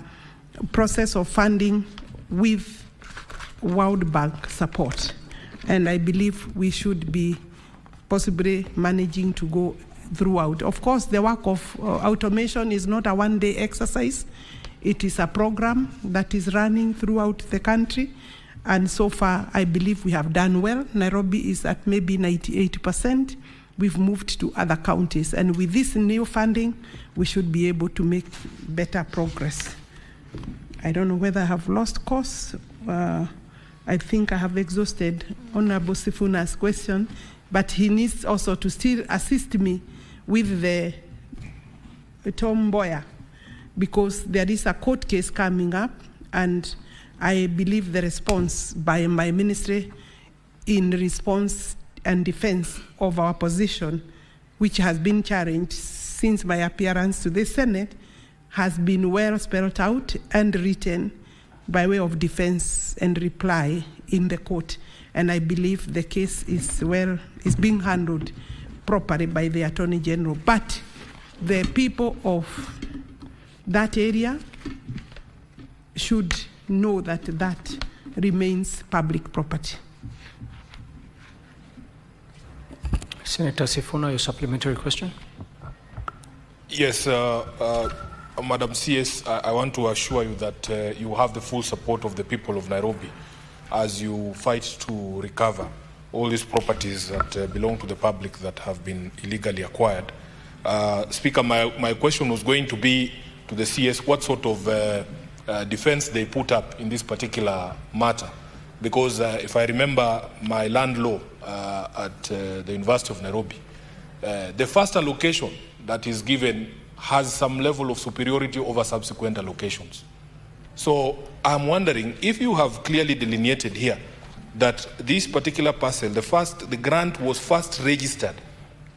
process of funding with World Bank support. And I believe we should be possibly managing to go throughout. Of course, the work of automation is not a one-day exercise. It is a program that is running throughout the country. And so far, I believe we have done well. Nairobi is at maybe 98%. We've moved to other counties. And with this new funding, we should be able to make better progress. I don't know whether I have lost course. I think I have exhausted Honorable Sifuna's question, but he needs also to still assist me with the Tom Mboya, because there is a court case coming up, and I believe the response by my ministry in response and defense of our position, which has been challenged since my appearance to the Senate, has been well spelled out and written by way of defense and reply in the court. And I believe the case is being handled properly by the Attorney General. But the people of that area should know that that remains public property. Senator Sifuna, your supplementary question. Yes, Madam CS, I want to assure you that you have the full support of the people of Nairobi as you fight to recover all these properties that belong to the public that have been illegally acquired. Speaker, my question was going to be to the CS, what sort of defense they put up in this particular matter? Because if I remember my land law at the University of Nairobi, the first allocation that is given has some level of superiority over subsequent allocations. So I'm wondering if you have clearly delineated here that this particular parcel, the grant was first registered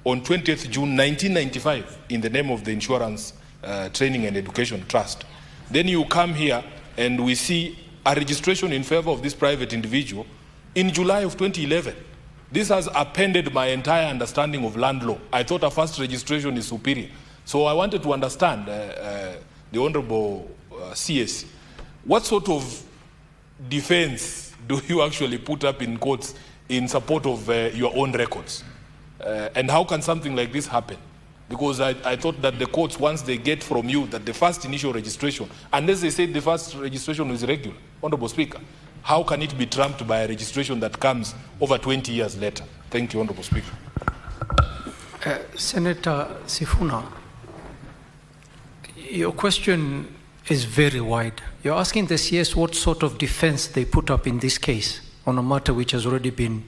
on 20th June 1995 in the name of the Insurance Training and Education Trust. Then you come here and we see a registration in favor of this private individual in July of 2011. This has appended my entire understanding of land law. I thought a first registration is superior. So I wanted to understand, the Honorable CS, what sort of defense do you actually put up in courts in support of your own records? And how can something like this happen? Because I thought that the courts, once they get from you that the first initial registration, unless they say the first registration is irregular, Honorable Speaker, how can it be trumped by a registration that comes over 20 years later? Thank you, Honorable Speaker. Senator Sifuna, your question is very wide. You're asking the CS what sort of defense they put up in this case on a matter which has already been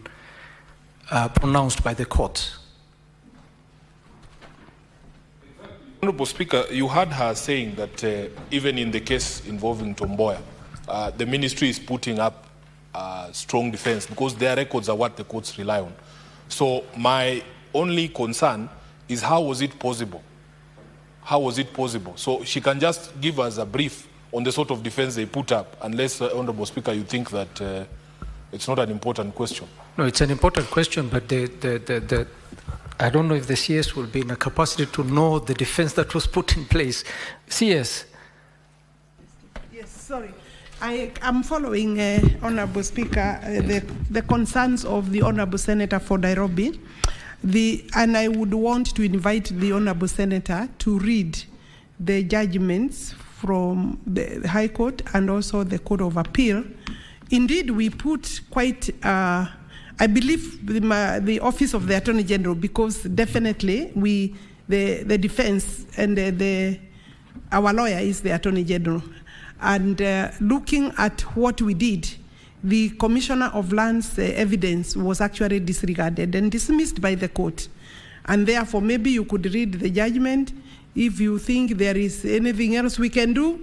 pronounced by the courts. Honorable Speaker, you heard her saying that even in the case involving Tom Mboya, the ministry is putting up strong defense because their records are what the courts rely on. So my only concern is how was it possible? How was it possible? So she can just give us a brief on the sort of defense they put up, unless, Honorable Speaker, you think that it's not an important question. No, it's an important question, but I don't know if the CS will be in a capacity to know the defense that was put in place. CS. Yes, sorry. I am following, Honorable Speaker, the concerns of the Honorable Senator for Nairobi. And I would want to invite the Honorable Senator to read the judgments from the High Court and also the Court of Appeal. Indeed, we put quite, I believe, the Office of the Attorney General, because definitely the defense and our lawyer is the Attorney General. And looking at what we did, the Commissioner of Land's evidence was actually disregarded and dismissed by the court. And therefore, maybe you could read the judgment. If you think there is anything else we can do,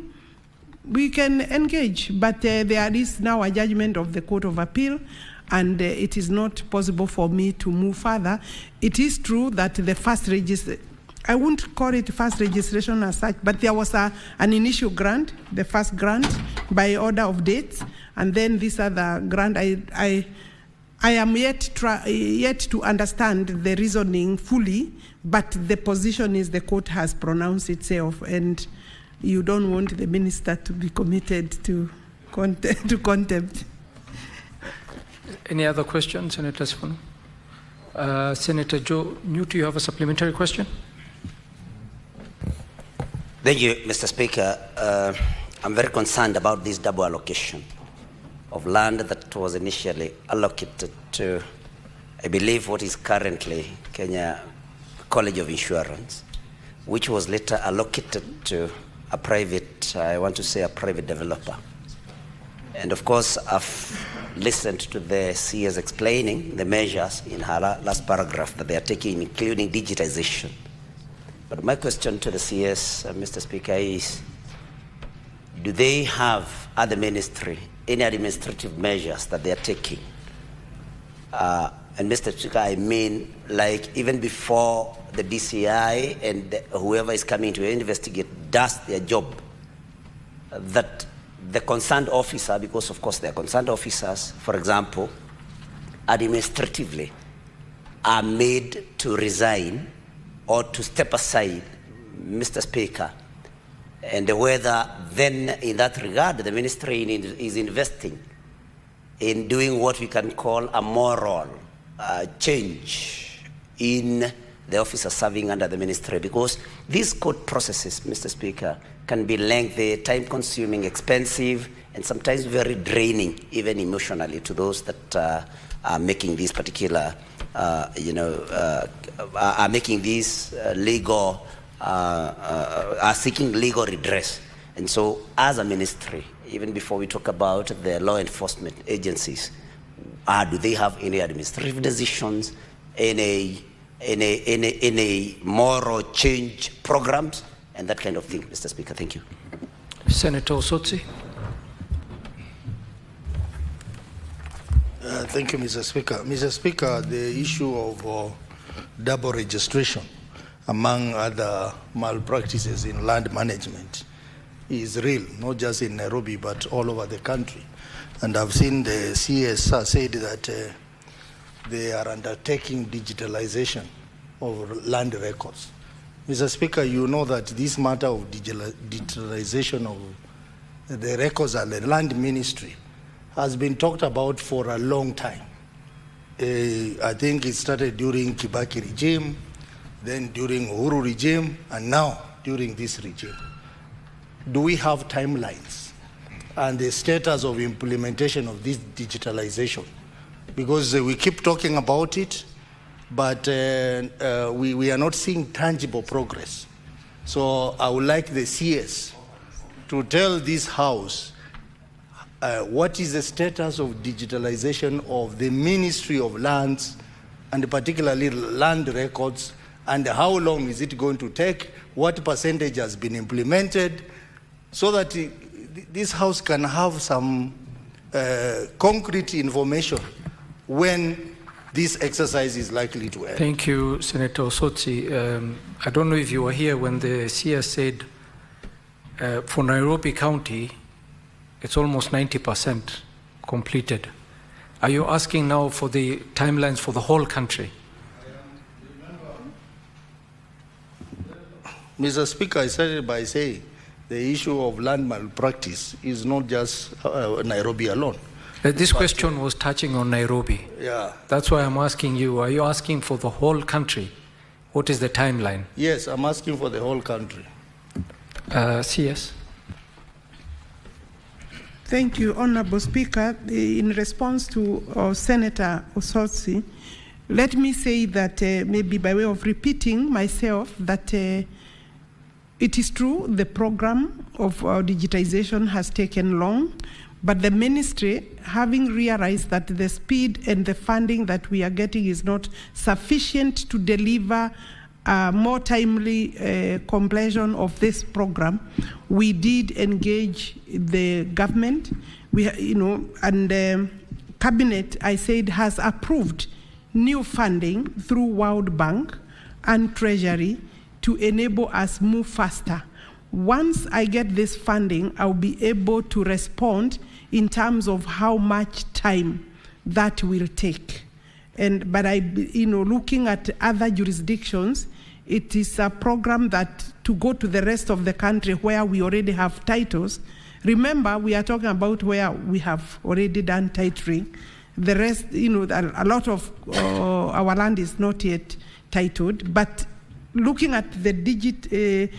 we can engage. But there is now a judgment of the Court of Appeal, and it is not possible for me to move further. It is true that the first registration, I won't call it first registration as such, but there was an initial grant, the first grant by order of dates, and then this other grant, I am yet to understand the reasoning fully, but the position is the court has pronounced itself, and you don't want the minister to be committed to contempt. Any other questions, Senator Sifuna? Senator Joe Newt, you have a supplementary question? Thank you, Mr. Speaker. I'm very concerned about this double allocation of land that was initially allocated to, I believe, what is currently Kenya College of Insurance, which was later allocated to a private, I want to say a private developer. And of course, I've listened to the CS explaining the measures in her last paragraph that they are taking, including digitization. But my question to the CS, Mr. Speaker, is, do they have, at the ministry, any administrative measures that they are taking? And Mr. Speaker, I mean, like even before the DCI and whoever is coming to investigate does their job, that the concerned officer, because of course they are concerned officers, for example, administratively are made to resign or to step aside, Mr. Speaker, and whether then in that regard the ministry is investing in doing what we can call a moral change in the officers serving under the ministry, because these court processes, Mr. Speaker, can be lengthy, time-consuming, expensive, and sometimes very draining, even emotionally, to those that are making these particular, are making these legal, are seeking legal redress. And so, as a ministry, even before we talk about the law enforcement agencies, do they have any administrative decisions, any moral change programs, and that kind of thing, Mr. Speaker? Thank you. Senator Osotsi. Thank you, Mr. Speaker. Mr. Speaker, the issue of double registration, among other malpractices in land management, is real, not just in Nairobi, but all over the country. And I've seen the CS said that they are undertaking digitalization of land records. Mr. Speaker, you know that this matter of digitalization of the records at the land ministry has been talked about for a long time. I think it started during Kibaki regime, then during Uhuru regime, and now during this regime. Do we have timelines and the status of implementation of this digitalization? Because we keep talking about it, but we are not seeing tangible progress. So I would like the CS to tell this House what is the status of digitalization of the Ministry of Lands, and particularly land records, and how long is it going to take, what percentage has been implemented, so that this House can have some concrete information when this exercise is likely to end. Thank you, Senator Osotsi. I don't know if you were here when the CS said for Nairobi County, it's almost 90% completed. Are you asking now for the timelines for the whole country? Mr. Speaker, I started by saying the issue of land malpractice is not just Nairobi alone. This question was touching on Nairobi. Yeah. That's why I'm asking you, are you asking for the whole country? What is the timeline? Yes, I'm asking for the whole country. CS. Thank you, Honorable Speaker. In response to Senator Osotsi, let me say that maybe by way of repeating myself, that it is true the program of digitization has taken long, But the ministry, having realized that the speed and the funding that we are getting is not sufficient to deliver more timely completion of this program, we did engage the government. And the cabinet, I said, has approved new funding through World Bank and Treasury to enable us move faster. Once I get this funding, I'll be able to respond in terms of how much time that will take. But looking at other jurisdictions, it is a program that to go to the rest of the country where we already have titles. Remember, we are talking about where we have already done titling. The rest, a lot of our land is not yet titled. But looking at the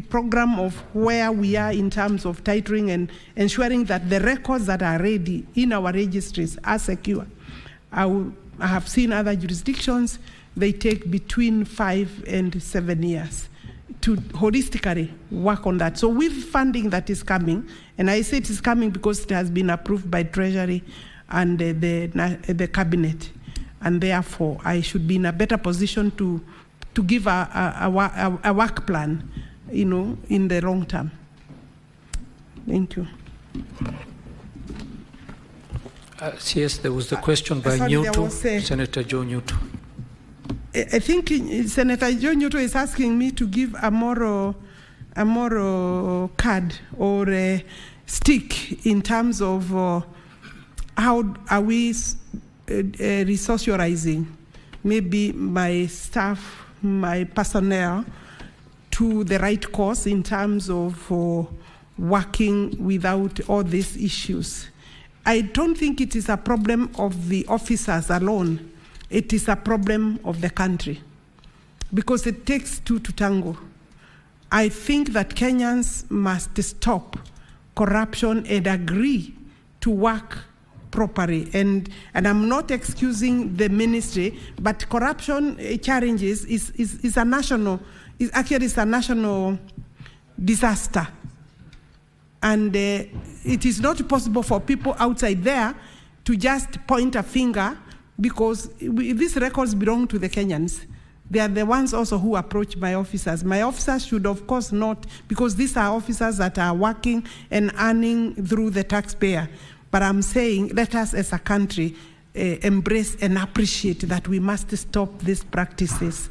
program of where we are in terms of titling and ensuring that the records that are ready in our registries are secure. I have seen other jurisdictions, they take between 5 and 7 years to holistically work on that. So with funding that is coming, and I say it is coming because it has been approved by Treasury and the Cabinet, and therefore I should be in a better position to give a work plan, in the long term. Thank you. Yes, there was the question by Senator Joe Newton. I think Senator Joe Newton is asking me to give a moral card or a stick in terms of how are we resourcing maybe my staff, my personnel, to the right course in terms of working without all these issues. I don't think it is a problem of the officers alone. It is a problem of the country because it takes two to tango. I think that Kenyans must stop corruption and agree to work properly. And I'm not excusing the ministry, but corruption challenges is a national disaster. And it is not possible for people outside there to just point a finger because these records belong to the Kenyans. They are the ones also who approach my officers. My officers should, of course, not, because these are officers that are working and earning through the taxpayer. But I'm saying, let us as a country embrace and appreciate that we must stop these practices.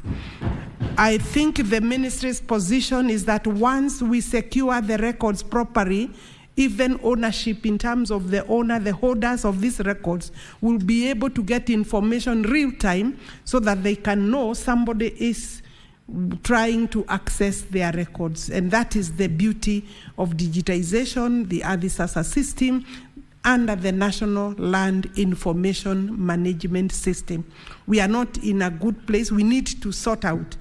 I think the ministry's position is that once we secure the records properly, even ownership in terms of the owner, the holders of these records will be able to get information real time so that they can know somebody is trying to access their records. And that is the beauty of digitization, the ADISASA system, under the National Land Information Management System. We are not in a good place. We need to sort out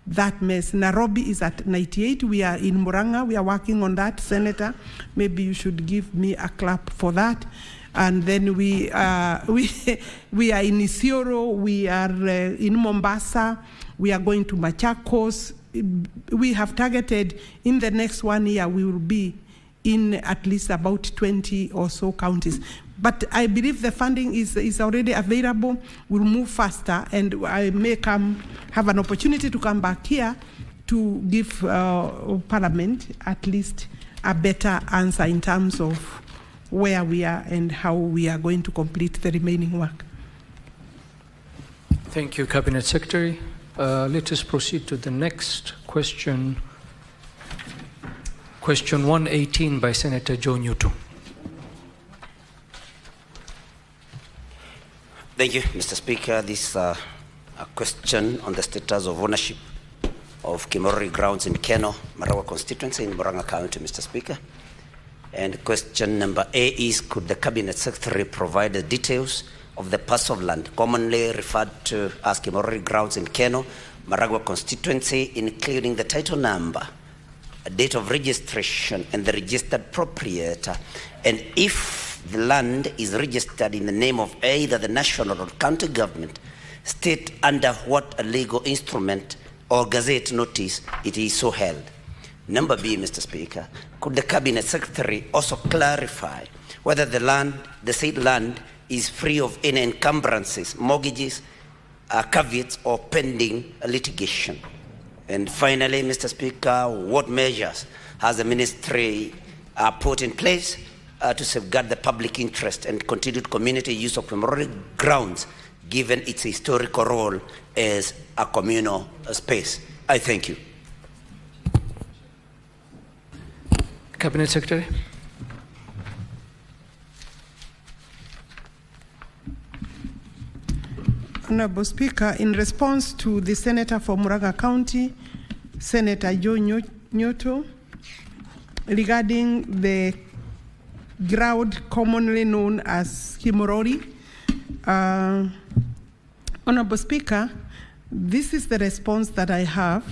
that mess. Nairobi is at 98. We are in Murang'a. We are working on that, Senator. Maybe you should give me a clap for that. And then we are in Isiolo. We are in Mombasa. We are going to Machakos. We have targeted in the next 1 year, we will be in at least about 20 or so counties. But I believe the funding is already available. We'll move faster, and I may have an opportunity to come back here to give Parliament at least a better answer in terms of where we are and how we are going to complete the remaining work. Thank you, Cabinet Secretary. Let us proceed to the next question. Question 118 by Senator Joe Newton. Thank you, Mr. Speaker. This is a question on the status of ownership of Kimori grounds in Keno, Marawa constituency in Murang'a County, Mr. Speaker. And question number A is, could the Cabinet Secretary provide the details of the parcel of land commonly referred to as Kimori grounds in Keno, Marawa constituency, including the title number, date of registration, and the registered proprietor, and if the land is registered in the name of either the national or county government, state under what a legal instrument or gazette notice it is so held. Number B, Mr. Speaker, could the Cabinet Secretary also clarify whether the said land is free of any encumbrances, mortgages, caveats, or pending litigation. And finally, Mr. Speaker, what measures has the ministry put in place to safeguard the public interest and continued community use of Kimori grounds, given its historical role as a communal space? I thank you. Cabinet Secretary. Honorable Speaker, in response to the Senator for Murang'a County, Senator Joe Nyoto, regarding the ground commonly known as Kimori, Honorable Speaker, this is the response that I have.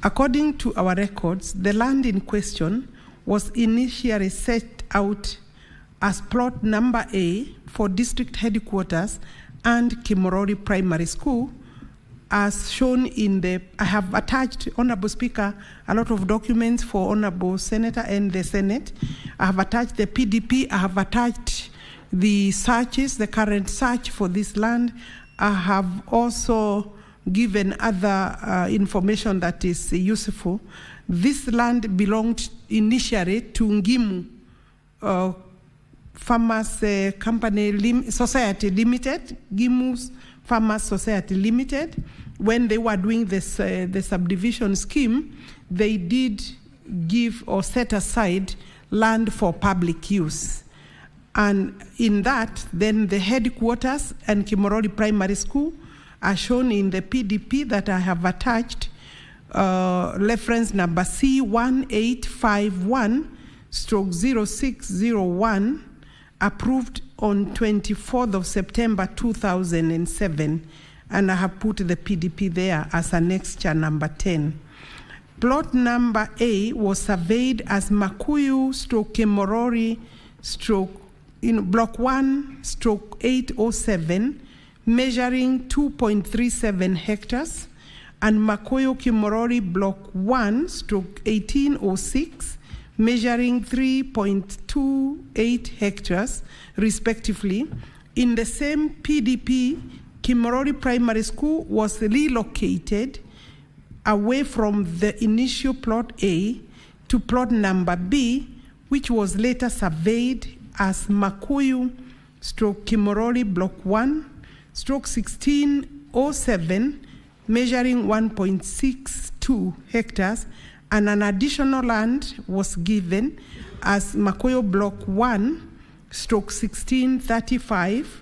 According to our records, the land in question was initially set out as plot number A for district headquarters and Kimori Primary School, as shown in the, I have attached, Honorable Speaker, a lot of documents for Honorable Senator and the Senate. I have attached the PDP, I have attached the searches, the current search for this land. I have also given other information that is useful. This land belonged initially to Ngimu Farmers Company Society Limited, Gimu's Farmers Society Limited. When they were doing this, the subdivision scheme, they did give or set aside land for public use. And in that, then the headquarters and Kimori Primary School are shown in the PDP that I have attached, reference number C1851/0601, approved on 24th of September 2007, and I have put the PDP there as annexure number 10. Plot number A was surveyed as Makuyu/Kimori/ Block 1/807, measuring 2.37 hectares, and Makoyo Kimori Block 1/1806, measuring 3.28 hectares, respectively. In the same PDP, Kimori Primary School was relocated away from the initial plot A to plot number B, which was later surveyed as Makuyu/Kimori Block 1/1607, measuring 1.62 hectares, and an additional land was given as Makoyo Block 1/1635.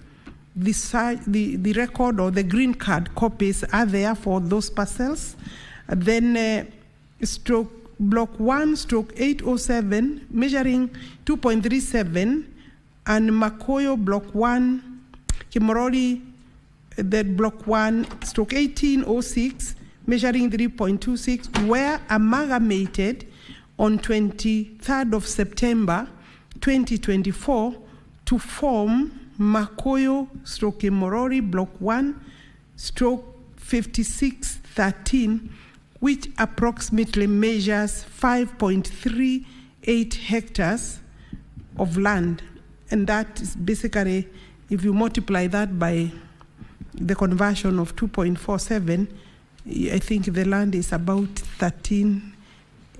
The record or the green card copies are there for those parcels. Then Block 1/807, measuring 2.37, and Makoyo Block 1, Kimori, the Block 1/1806, measuring 3.26, were amalgamated on 23rd of September 2024 to form Makoyo/Kimori Block 1/5613, which approximately measures 5.38 hectares of land. And that is basically, if you multiply that by the conversion of 2.47, I think the land is about 13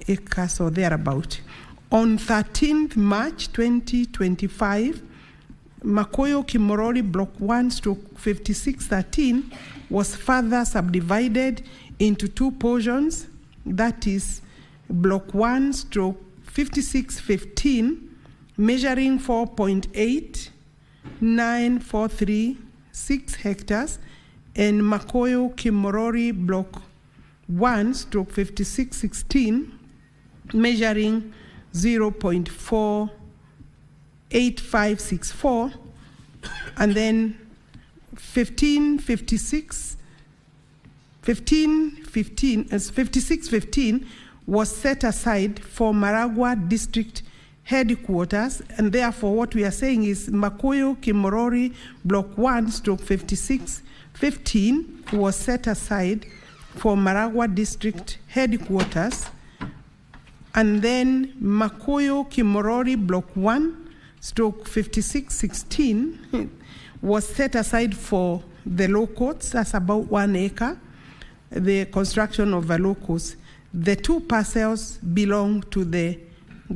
acres or thereabout. On 13th March 2025, Makoyo Kimori Block 1/5613 was further subdivided into two portions, that is Block 1/5615, measuring 4.8943 hectares, and Makoyo Kimori Block 1/5616, measuring 0.48564, and then 5615 was set aside for Maragua District Headquarters, and therefore what we are saying is Makoyo Kimori Block 1/5615 was set aside for Maragua District Headquarters, and then Makoyo Kimori Block 5616 was set aside for the law courts. That's about 1 acre, the construction of the law courts. The 2 parcels belong to the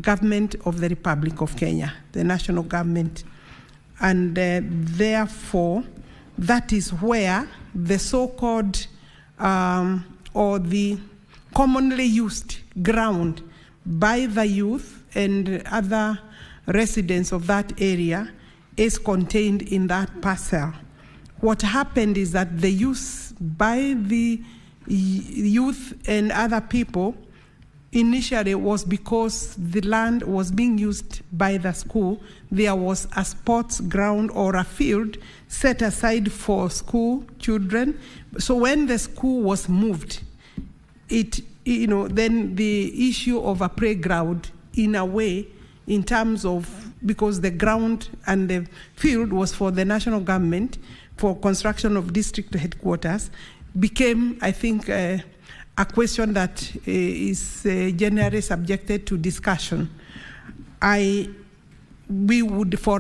government of the Republic of Kenya, the national government. And therefore, that is where the so-called or the commonly used ground by the youth and other residents of that area is contained in that parcel. What happened is that the use by the youth and other people initially was because the land was being used by the school. There was a sports ground or a field set aside for school children. So when the school was moved, then the issue of a playground, in a way, in terms of, because the ground and the field was for the national government for construction of district headquarters, became, I think, a question that is generally subjected to discussion. For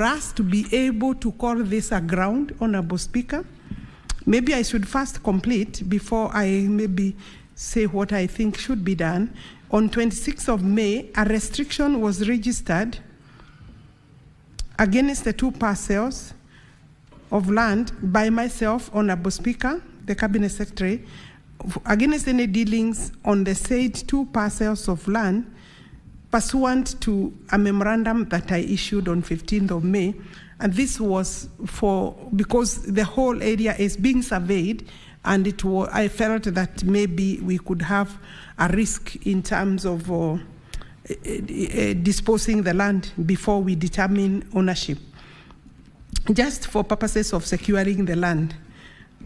us to be able to call this a ground, Honorable Speaker, maybe I should first complete before I maybe say what I think should be done. On 26th of May, a restriction was registered against the 2 parcels of land by myself, Honorable Speaker, the Cabinet Secretary, against any dealings on the said 2 parcels of land pursuant to a memorandum that I issued on 15th of May. And this was because the whole area is being surveyed, and I felt that maybe we could have a risk in terms of disposing the land before we determine ownership. Just for purposes of securing the land,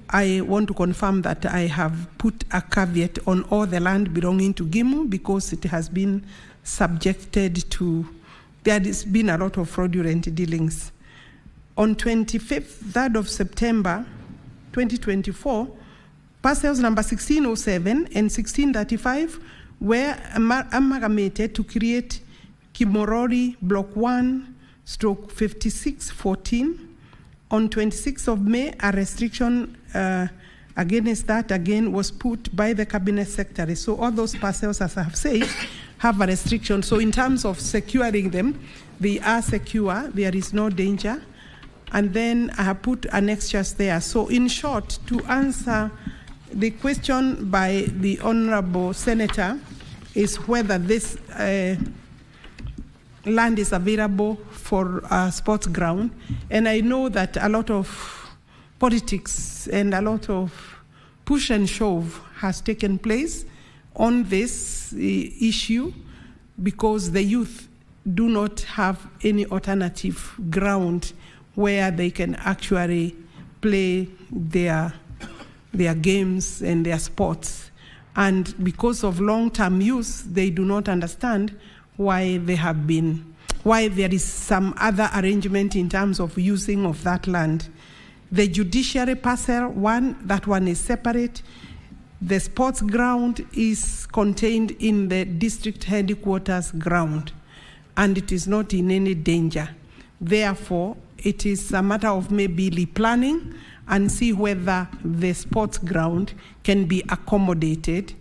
I want to confirm that I have put a caveat on all the land belonging to GIMU because it has been subjected to, there has been a lot of fraudulent dealings. On 3rd of September 2024, parcels number 1607 and 1635 were amalgamated to create Kimori Block 1/5614. On 26th of May, a restriction against that again was put by the Cabinet Secretary. So all those parcels, as I have said, have a restriction. So in terms of securing them, they are secure, there is no danger. And then I have put annexures there. So in short, to answer the question by the Honorable Senator is whether this land is available for a sports ground. And I know that a lot of politics and a lot of push and shove has taken place on this issue because the youth do not have any alternative ground where they can actually play their games and their sports. And because of long-term use, they do not understand why there is some other arrangement in terms of using of that land. The judiciary parcel, that one is separate. The sports ground is contained in the district headquarters ground, and it is not in any danger. Therefore, it is a matter of maybe replanning and see whether the sports ground can be accommodated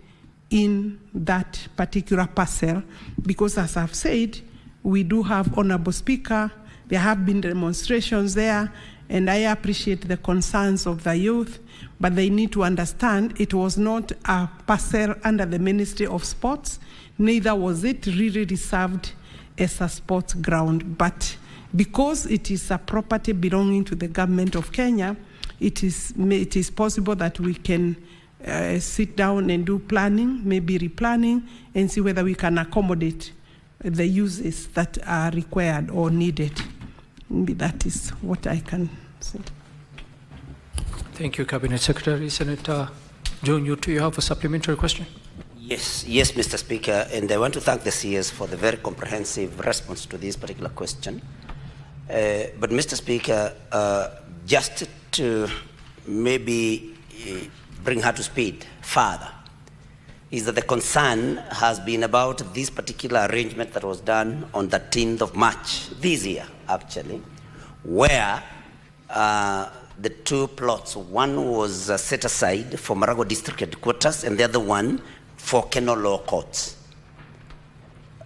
in that particular parcel. Because as I've said, we do have, Honorable Speaker, there have been demonstrations there, and I appreciate the concerns of the youth, but they need to understand it was not a parcel under the Ministry of Sports, neither was it really reserved as a sports ground. But because it is a property belonging to the government of Kenya, it is possible that we can sit down and do planning, maybe replanning, and see whether we can accommodate the uses that are required or needed. Maybe that is what I can say. Thank you, Cabinet Secretary. Senator John, you have a supplementary question? Yes, Mr. Speaker, and I want to thank the CS for the very comprehensive response to this particular question. But Mr. Speaker, just to maybe bring her to speed further, is that the concern has been about this particular arrangement that was done on the 13th of March this year, actually, where the two plots, one was set aside for Maragua District Headquarters and the other one for Keno Law Courts.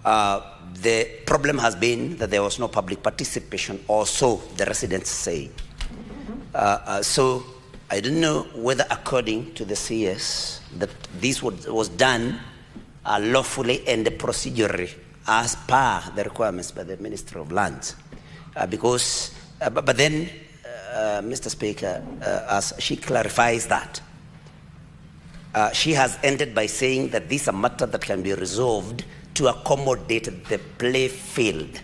The problem has been that there was no public participation, or so the residents say. So I don't know whether, according to the CS, that this was done lawfully and procedurally as per the requirements by the Ministry of Lands. But then, Mr. Speaker, as she clarifies that, she has ended by saying that this is a matter that can be resolved to accommodate the play field.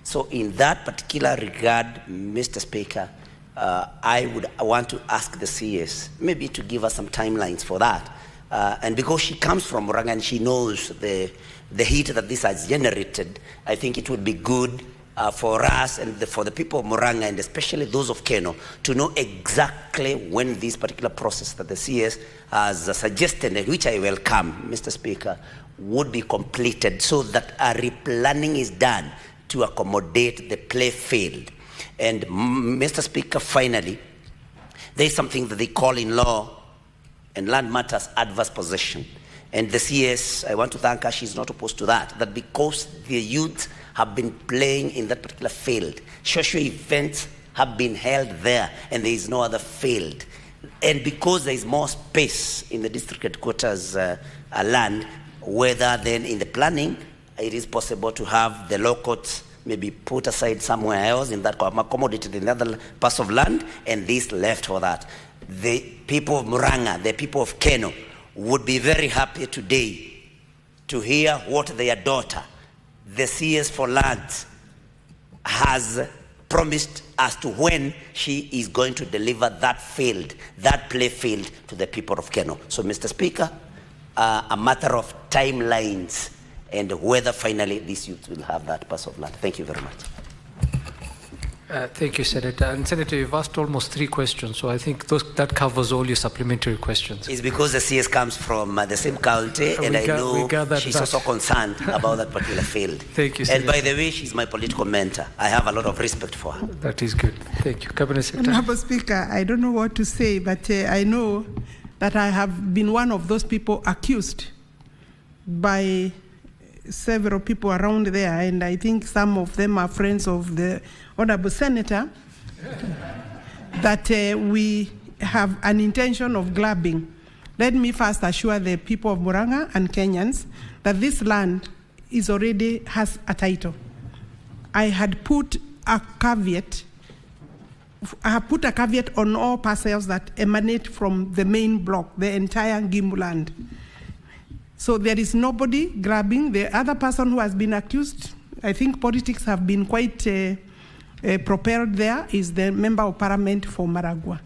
So in that particular regard, Mr. Speaker, I would want to ask the CS maybe to give us some timelines for that. And because she comes from Murang'a and she knows the heat that this has generated, I think it would be good for us and for the people of Murang'a, and especially those of Keno, to know exactly when this particular process that the CS has suggested, and which I welcome, Mr. Speaker, would be completed so that a replanning is done to accommodate the play field. And Mr. Speaker, finally, there is something that they call in law and land matters adverse possession. And the CS, I want to thank her, she's not opposed to that, that because the youth have been playing in that particular field, social events have been held there, and there is no other field. And because there is more space in the district headquarters land, whether then in the planning, it is possible to have the law courts maybe put aside somewhere else in that accommodated in other parts of land, and this left for that. The people of Murang'a, the people of Keno, would be very happy today to hear what their daughter, the CS for Lands, has promised as to when she is going to deliver that field, that play field, to the people of Keno. So, Mr. Speaker, a matter of timelines and whether finally these youth will have that parcel of land. Thank you very much. Thank you, Senator. And Senator, you've asked almost 3 questions, so I think that covers all your supplementary questions. It's because the CS comes from the same county, and I know she's also concerned about that particular field. Thank you, Senator. And by the way, she's my political mentor. I have a lot of respect for her. That is good. Thank you. Cabinet Secretary. Honorable Speaker, I don't know what to say, but I know that I have been one of those people accused by several people around there, and I think some of them are friends of the Honorable Senator, that we have an intention of grabbing. Let me first assure the people of Murang'a and Kenyans that this land already has a title. I had put a caveat. I have put a caveat on all parcels that emanate from the main block, the entire Gimbu land. So there is nobody grabbing. The other person who has been accused, I think politics have been quite propelled there, is the Member of Parliament for Maragua.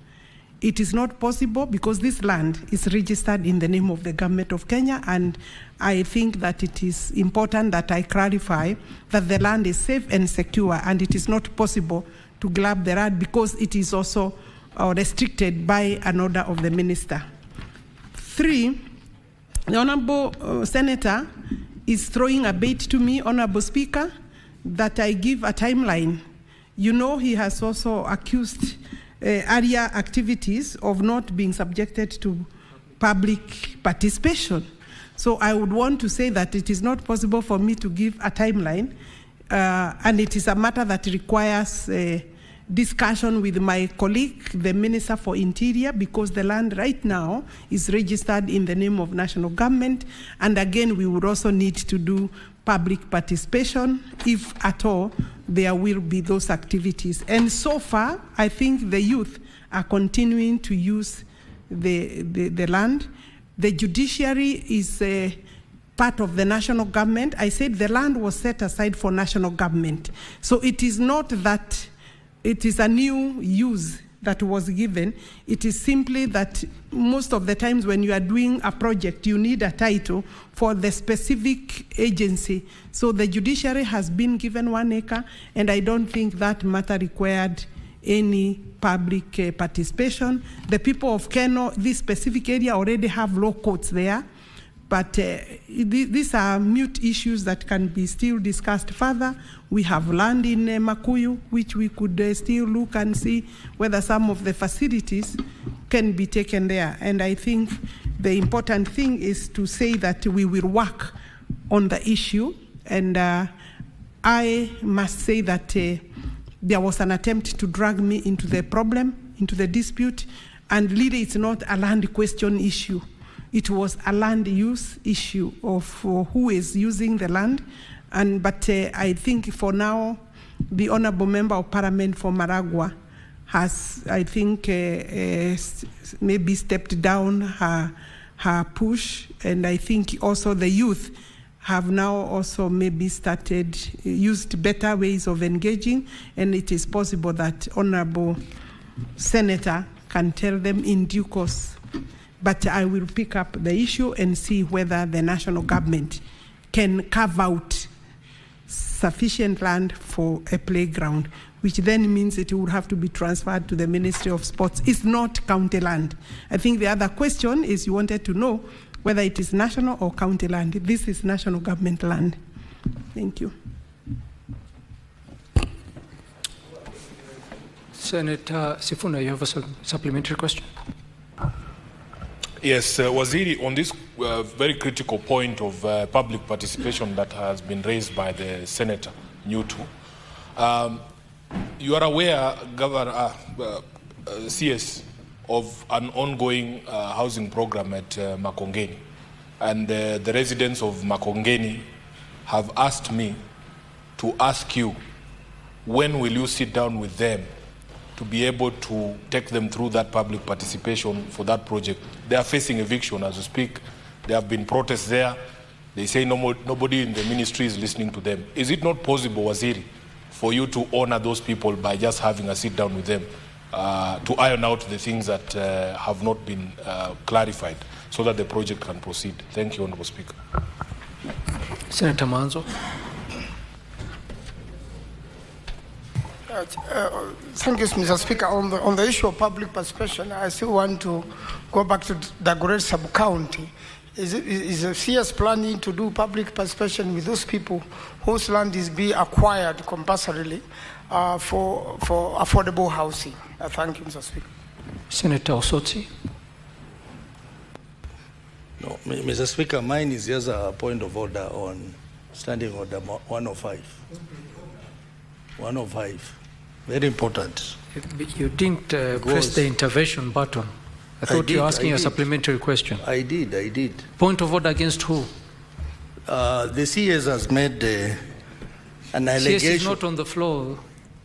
It is not possible because this land is registered in the name of the government of Kenya, and I think that it is important that I clarify that the land is safe and secure, and it is not possible to grab the land because it is also restricted by an order of the minister. 3, the Honorable Senator is throwing a bait to me, Honorable Speaker, that I give a timeline. You know, he has also accused area activities of not being subjected to public participation. So I would want to say that it is not possible for me to give a timeline, and it is a matter that requires discussion with my colleague, the Minister for Interior, because the land right now is registered in the name of national government. And again, we would also need to do public participation, if at all there will be those activities. And so far, I think the youth are continuing to use the land. The judiciary is part of the national government. I said the land was set aside for national government. So it is not that it is a new use that was given. It is simply that most of the times when you are doing a project, you need a title for the specific agency. So the judiciary has been given 1 acre, and I don't think that matter required any public participation. The people of Keno, this specific area, already have law courts there. But these are mute issues that can be still discussed further. We have land in Makuyu, which we could still look and see whether some of the facilities can be taken there. And I think the important thing is to say that we will work on the issue. And I must say that there was an attempt to drag me into the problem, into the dispute, and really it's not a land question issue. It was a land use issue of who is using the land. But I think for now, the Honorable Member of Parliament for Maragua has, I think, maybe stepped down her push. And I think also the youth have now also maybe used better ways of engaging. And it is possible that Honorable Senator can tell them in due course. But I will pick up the issue and see whether the national government can carve out sufficient land for a playground, which then means it will have to be transferred to the Ministry of Sports. It's not county land. I think the other question is you wanted to know whether it is national or county land. This is national government land. Thank you. Senator Sifuna, you have a supplementary question? Yes, Waziri, on this very critical point of public participation that has been raised by the Senator Nyutu, you are aware, Governor CS, of an ongoing housing program at Makongeni, and the residents of Makongeni have asked me to ask you, when will you sit down with them to be able to take them through that public participation for that project? They are facing eviction as we speak. There have been protests there. They say nobody in the ministry is listening to them. Is it not possible, Waziri, for you to honor those people by just having a sit down with them to iron out the things that have not been clarified so that the project can proceed? Thank you, Honorable Speaker. Senator Manzo. Thank you, Mr. Speaker. On the issue of public participation, I still want to go back to the Dagoretti sub-county. Is the CS planning to do public participation with those people whose land is being acquired compulsorily for affordable housing? Thank you, Mr. Speaker. Senator Osotsi. No, Mr. Speaker, mine is just a point of order on Standing Order 105. 105. Very important. You didn't press the intervention button. I thought you were asking a supplementary question. I did. Point of order against who? The CS has made an allegation. CS is not on the floor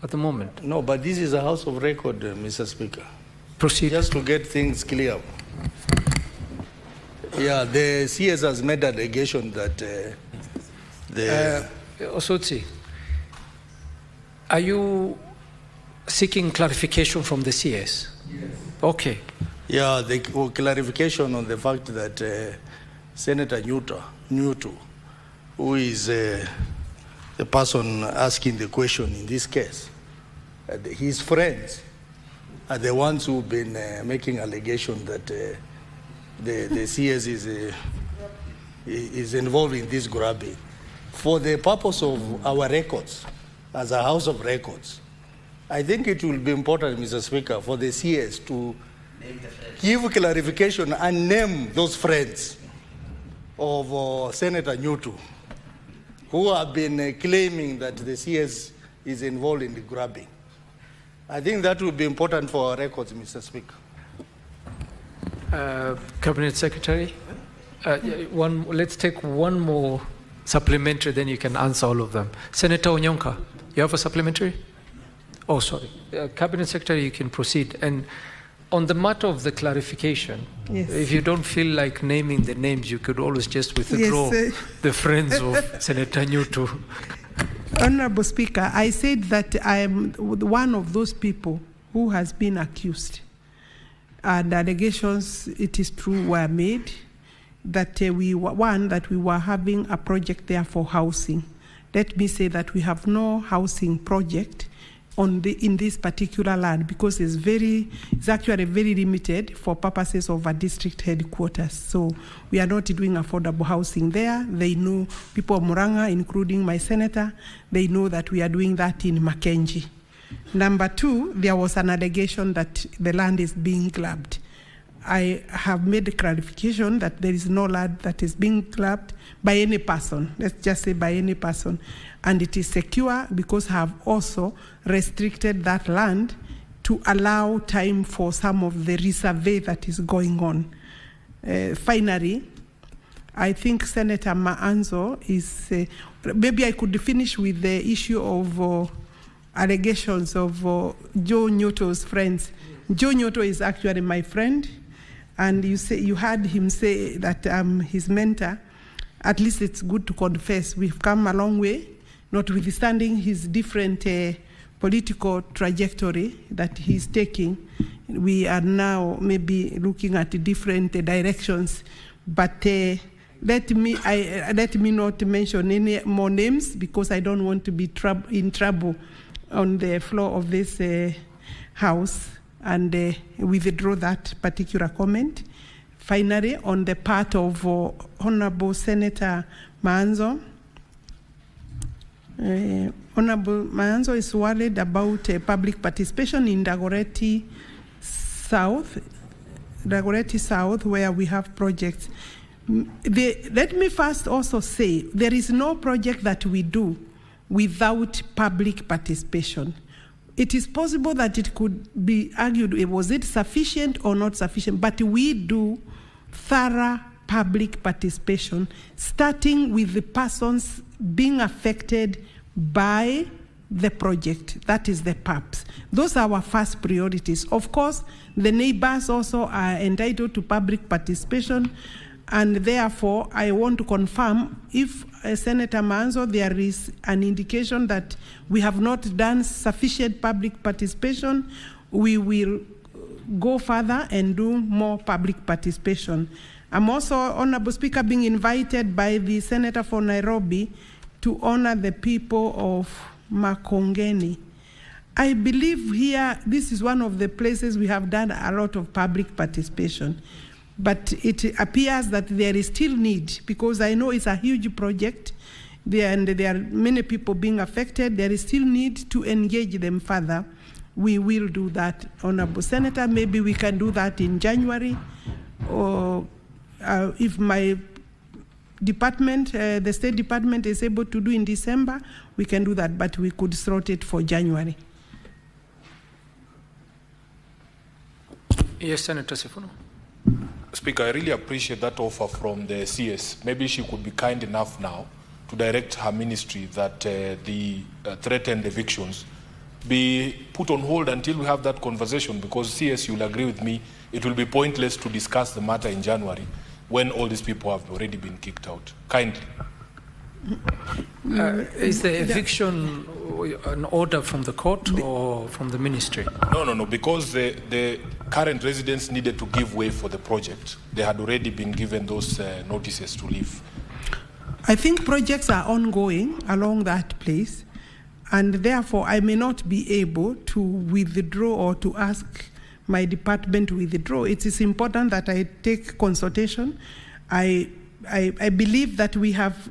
at the moment. No, but this is a house of record, Mr. Speaker. Proceed. Just to get things clear. Yeah, the CS has made an allegation that Osotsi, are you seeking clarification from the CS? Yes. Okay. Yeah, the clarification on the fact that Senator Nyutu, who is the person asking the question in this case, his friends are the ones who've been making allegations that the CS is involved in this grabbing. For the purpose of our records, as a House of Records, I think it will be important, Mr. Speaker, for the CS to give clarification and name those friends of Senator Nyutu who have been claiming that the CS is involved in the grabbing. I think that will be important for our records, Mr. Speaker. Cabinet Secretary, let's take one more supplementary, then you can answer all of them. Senator Onyonka, you have a supplementary? Oh, sorry. Cabinet Secretary, you can proceed. And on the matter of the clarification, yes, if you don't feel like naming the names, you could always just withdraw the friends of Senator Nyutu. Honorable Speaker, I said that I am one of those people who has been accused. And allegations, it is true, were made that we were having a project there for housing. Let me say that we have no housing project in this particular land, because it's actually very limited for purposes of a district headquarters. So we are not doing affordable housing there. They know, people of Murang'a, including my senator, they know that we are doing that in Mackenzie. Number two, there was an allegation that the land is being grabbed. I have made a clarification that there is no land that is being grabbed by any person. Let's just say by any person. And it is secure because I have also restricted that land to allow time for some of the resurvey that is going on. Finally, I think Senator Maanzo is, maybe I could finish with the issue of allegations of Joe Nyoto's friends. Joe Nyoto is actually my friend, and you heard him say that I'm his mentor. At least it's good to confess we've come a long way, notwithstanding his different political trajectory that he's taking. We are now maybe looking at different directions, but let me not mention any more names because I don't want to be in trouble on the floor of this House, and withdraw that particular comment. Finally, on the part of Honorable Senator Maanzo, Honorable Maanzo is worried about public participation in Dagoretti South, where we have projects. Let me first also say, there is no project that we do without public participation. It is possible that it could be argued, was it sufficient or not sufficient, but we do thorough public participation, starting with the persons being affected by the project, that is the PAPs. Those are our first priorities. Of course, the neighbors also are entitled to public participation, and therefore I want to confirm if Senator Maanzo, there is an indication that we have not done sufficient public participation, we will go further and do more public participation. I'm also, Honorable Speaker, being invited by the Senator for Nairobi to honor the people of Makongeni. I believe here, this is one of the places we have done a lot of public participation. But it appears that there is still need, because I know it's a huge project, and there are many people being affected. There is still need to engage them further. We will do that, Honorable Senator. Maybe we can do that in January, or if my department, the State Department is able to do in December, we can do that, but we could slot it for January. Yes, Senator Sifuno. Speaker, I really appreciate that offer from the CS. Maybe she could be kind enough now to direct her ministry that the threatened evictions be put on hold until we have that conversation, because CS, you'll agree with me, it will be pointless to discuss the matter in January when all these people have already been kicked out. Kindly. Is the eviction an order from the court or from the ministry? No, because the current residents needed to give way for the project. They had already been given those notices to leave. I think projects are ongoing along that place, and therefore I may not be able to withdraw or to ask my department to withdraw. It is important that I take consultation. I believe that we have,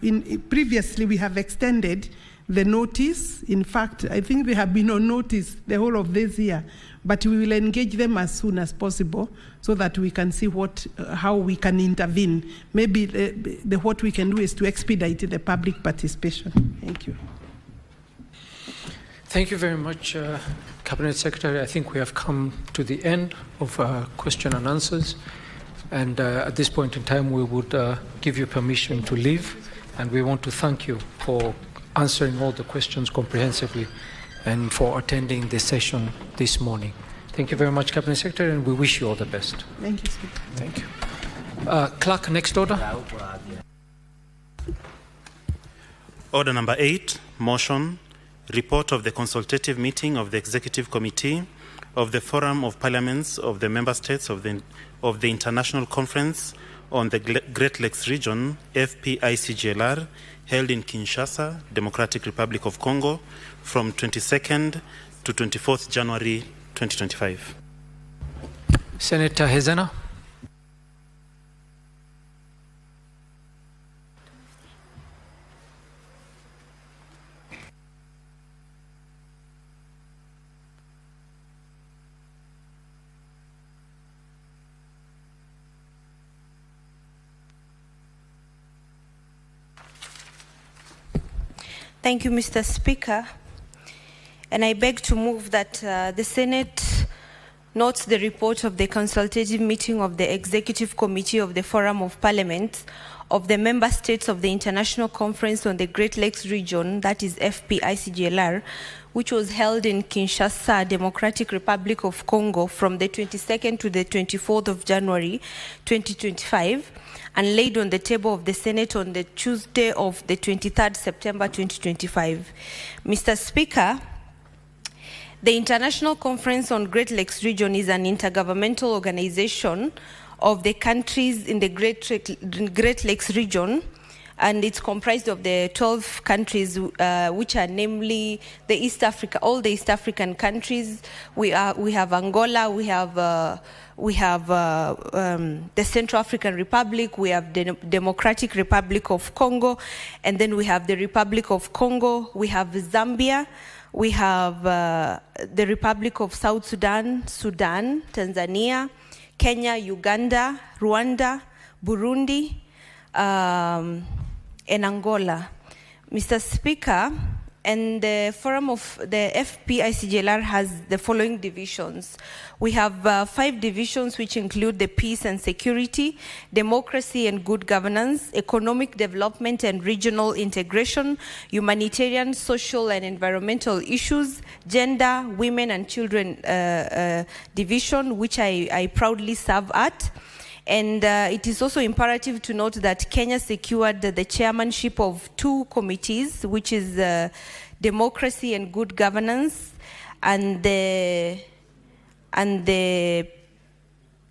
previously we have extended the notice. In fact, I think they have been on notice the whole of this year, but we will engage them as soon as possible so that we can see how we can intervene. Maybe what we can do is to expedite the public participation. Thank you. Thank you very much, Cabinet Secretary. I think we have come to the end of question and answers. And at this point in time, we would give you permission to leave. And we want to thank you for answering all the questions comprehensively and for attending the session this morning. Thank you very much, Cabinet Secretary, and we wish you all the best. Thank you, Speaker. Thank you. Clerk, next order. Order number 8, motion, report of the consultative meeting of the Executive Committee of the Forum of Parliaments of the Member States of the International Conference on the Great Lakes Region, FPICGLR, held in Kinshasa, Democratic Republic of Congo, from 22nd to 24th January 2025. Senator Hezena. Thank you, Mr. Speaker. And I beg to move that the Senate notes the report of the consultative meeting of the Executive Committee of the Forum of Parliaments of the Member States of the International Conference on the Great Lakes Region, that is ICGLR, which was held in Kinshasa, Democratic Republic of Congo, from the 22nd to the 24th of January 2025, and laid on the table of the Senate on the Tuesday of the 23rd September 2025. Mr. Speaker, the International Conference on Great Lakes Region is an intergovernmental organization of the countries in the Great Lakes region, and it's comprised of the 12 countries, which are namely all the East African countries. We have Angola, we have the Central African Republic, we have the Democratic Republic of Congo, and then we have the Republic of Congo, we have Zambia, we have the Republic of South Sudan, Tanzania, Kenya, Uganda, Rwanda, Burundi, and Angola. Mr. Speaker, and the forum of the ICGLR has the following divisions. We have 5 divisions, which include the peace and security, democracy and good governance, economic development and regional integration, humanitarian, social and environmental issues, gender, women and children division, which I proudly serve at. And it is also imperative to note that Kenya secured the chairmanship of 2 committees, which is democracy and good governance, and the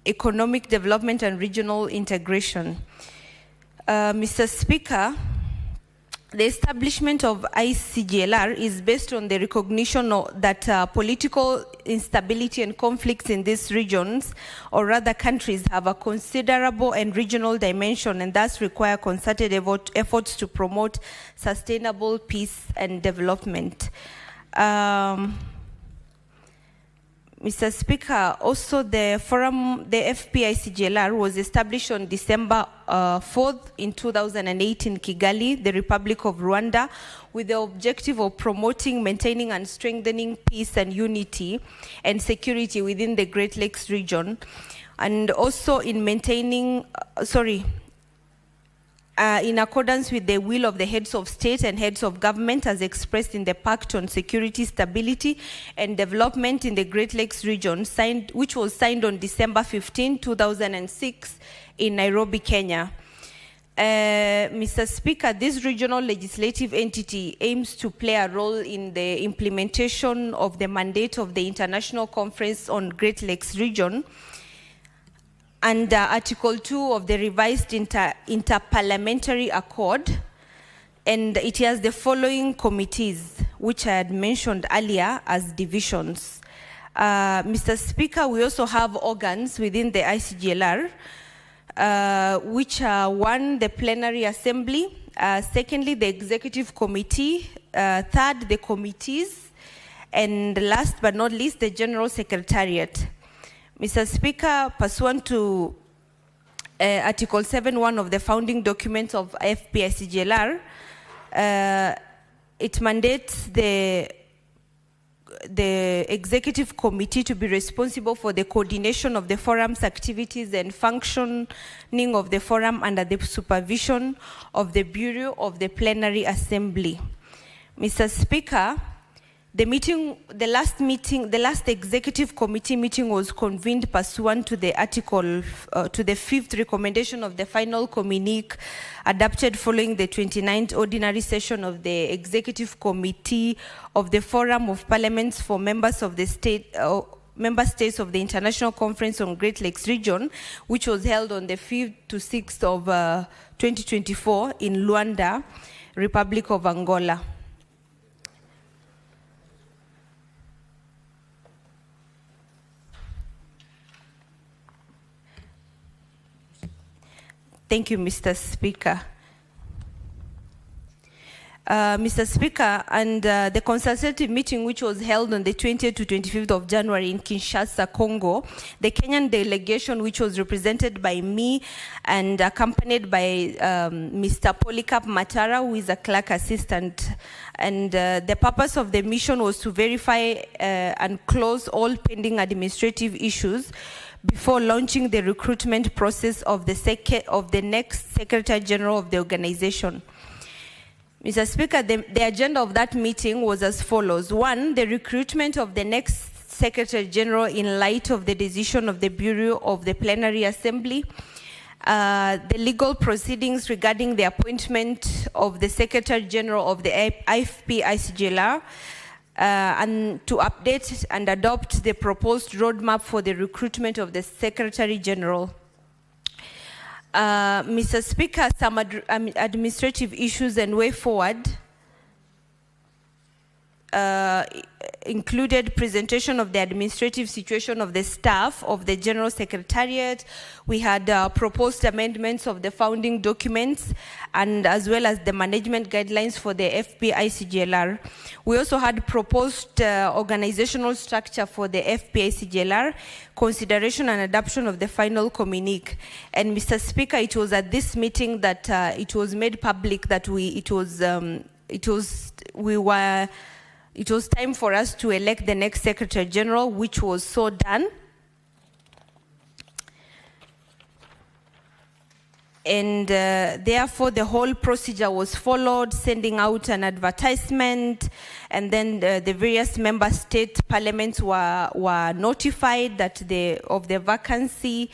economic development and regional integration. Mr. Speaker, the establishment of ICGLR is based on the recognition that political instability and conflicts in these regions, or rather countries, have a considerable and regional dimension, and thus require concerted efforts to promote sustainable peace and development. Mr. Speaker, also the forum, the ICGLR, was established on December 4th in 2008 in Kigali, the Republic of Rwanda, with the objective of promoting, maintaining and strengthening peace and unity and security within the Great Lakes region, and also in maintaining, in accordance with the will of the heads of state and heads of government as expressed in the Pact on Security, Stability and Development in the Great Lakes region, which was signed on December 15, 2006 in Nairobi, Kenya. Mr. Speaker, this regional legislative entity aims to play a role in the implementation of the mandate of the International Conference on Great Lakes region, and Article 2 of the revised Interparliamentary Accord, and it has the following committees, which I had mentioned earlier as divisions. Mr. Speaker, we also have organs within the ICGLR, which are 1, the plenary assembly, secondly, the executive committee, third, the committees, and last but not least, the general secretariat. Mr. Speaker, pursuant to Article 7.1 of the founding documents of ICGLR, it mandates the executive committee to be responsible for the coordination of the forum's activities and functioning of the forum under the supervision of the Bureau of the Plenary Assembly. Mr. Speaker, the last executive committee meeting was convened pursuant to the article, to the 5th recommendation of the final communique adopted following the 29th ordinary session of the executive committee of the Forum of Parliaments for members of the member states of the International Conference on Great Lakes region, which was held on the 5th to 6th of 2024 in Luanda. Republic of Angola. Thank you, Mr. Speaker. Mr. Speaker, and the consultative meeting which was held on the 20th to 25th of January in Kinshasa, Congo, the Kenyan delegation, which was represented by me and accompanied by Mr. Polycarp Matara, who is a clerk assistant. And the purpose of the mission was to verify and close all pending administrative issues before launching the recruitment process of the next Secretary General of the organization. Mr. Speaker, the agenda of that meeting was as follows. 1, the recruitment of the next Secretary General in light of the decision of the Bureau of the Plenary Assembly, the legal proceedings regarding the appointment of the Secretary General of the IFP ICGLR, and to update and adopt the proposed roadmap for the recruitment of the Secretary General. Mr. Speaker, some administrative issues and way forward included presentation of the administrative situation of the staff of the General Secretariat. We had proposed amendments of the founding documents and as well as the management guidelines for the FP-ICGLR. We also had proposed organizational structure for the FP-ICGLR, consideration and adoption of the final communique. And Mr. Speaker, it was at this meeting that it was made public that it was time for us to elect the next Secretary General, which was so done. And therefore, the whole procedure was followed, sending out an advertisement, and then the various member state parliaments were notified of the vacancy.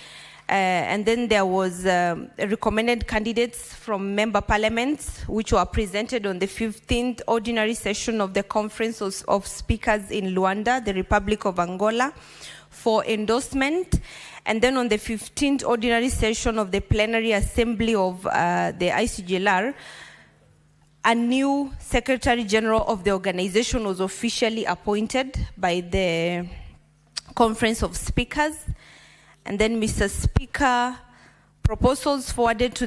And then there was recommended candidates from member parliaments, which were presented on the 15th ordinary session of the Conference of Speakers in Luanda, the Republic of Angola, for endorsement. And then on the 15th ordinary session of the Plenary Assembly of the ICGLR, a new Secretary General of the organization was officially appointed by the Conference of Speakers. And then, Mr. Speaker, proposals forwarded to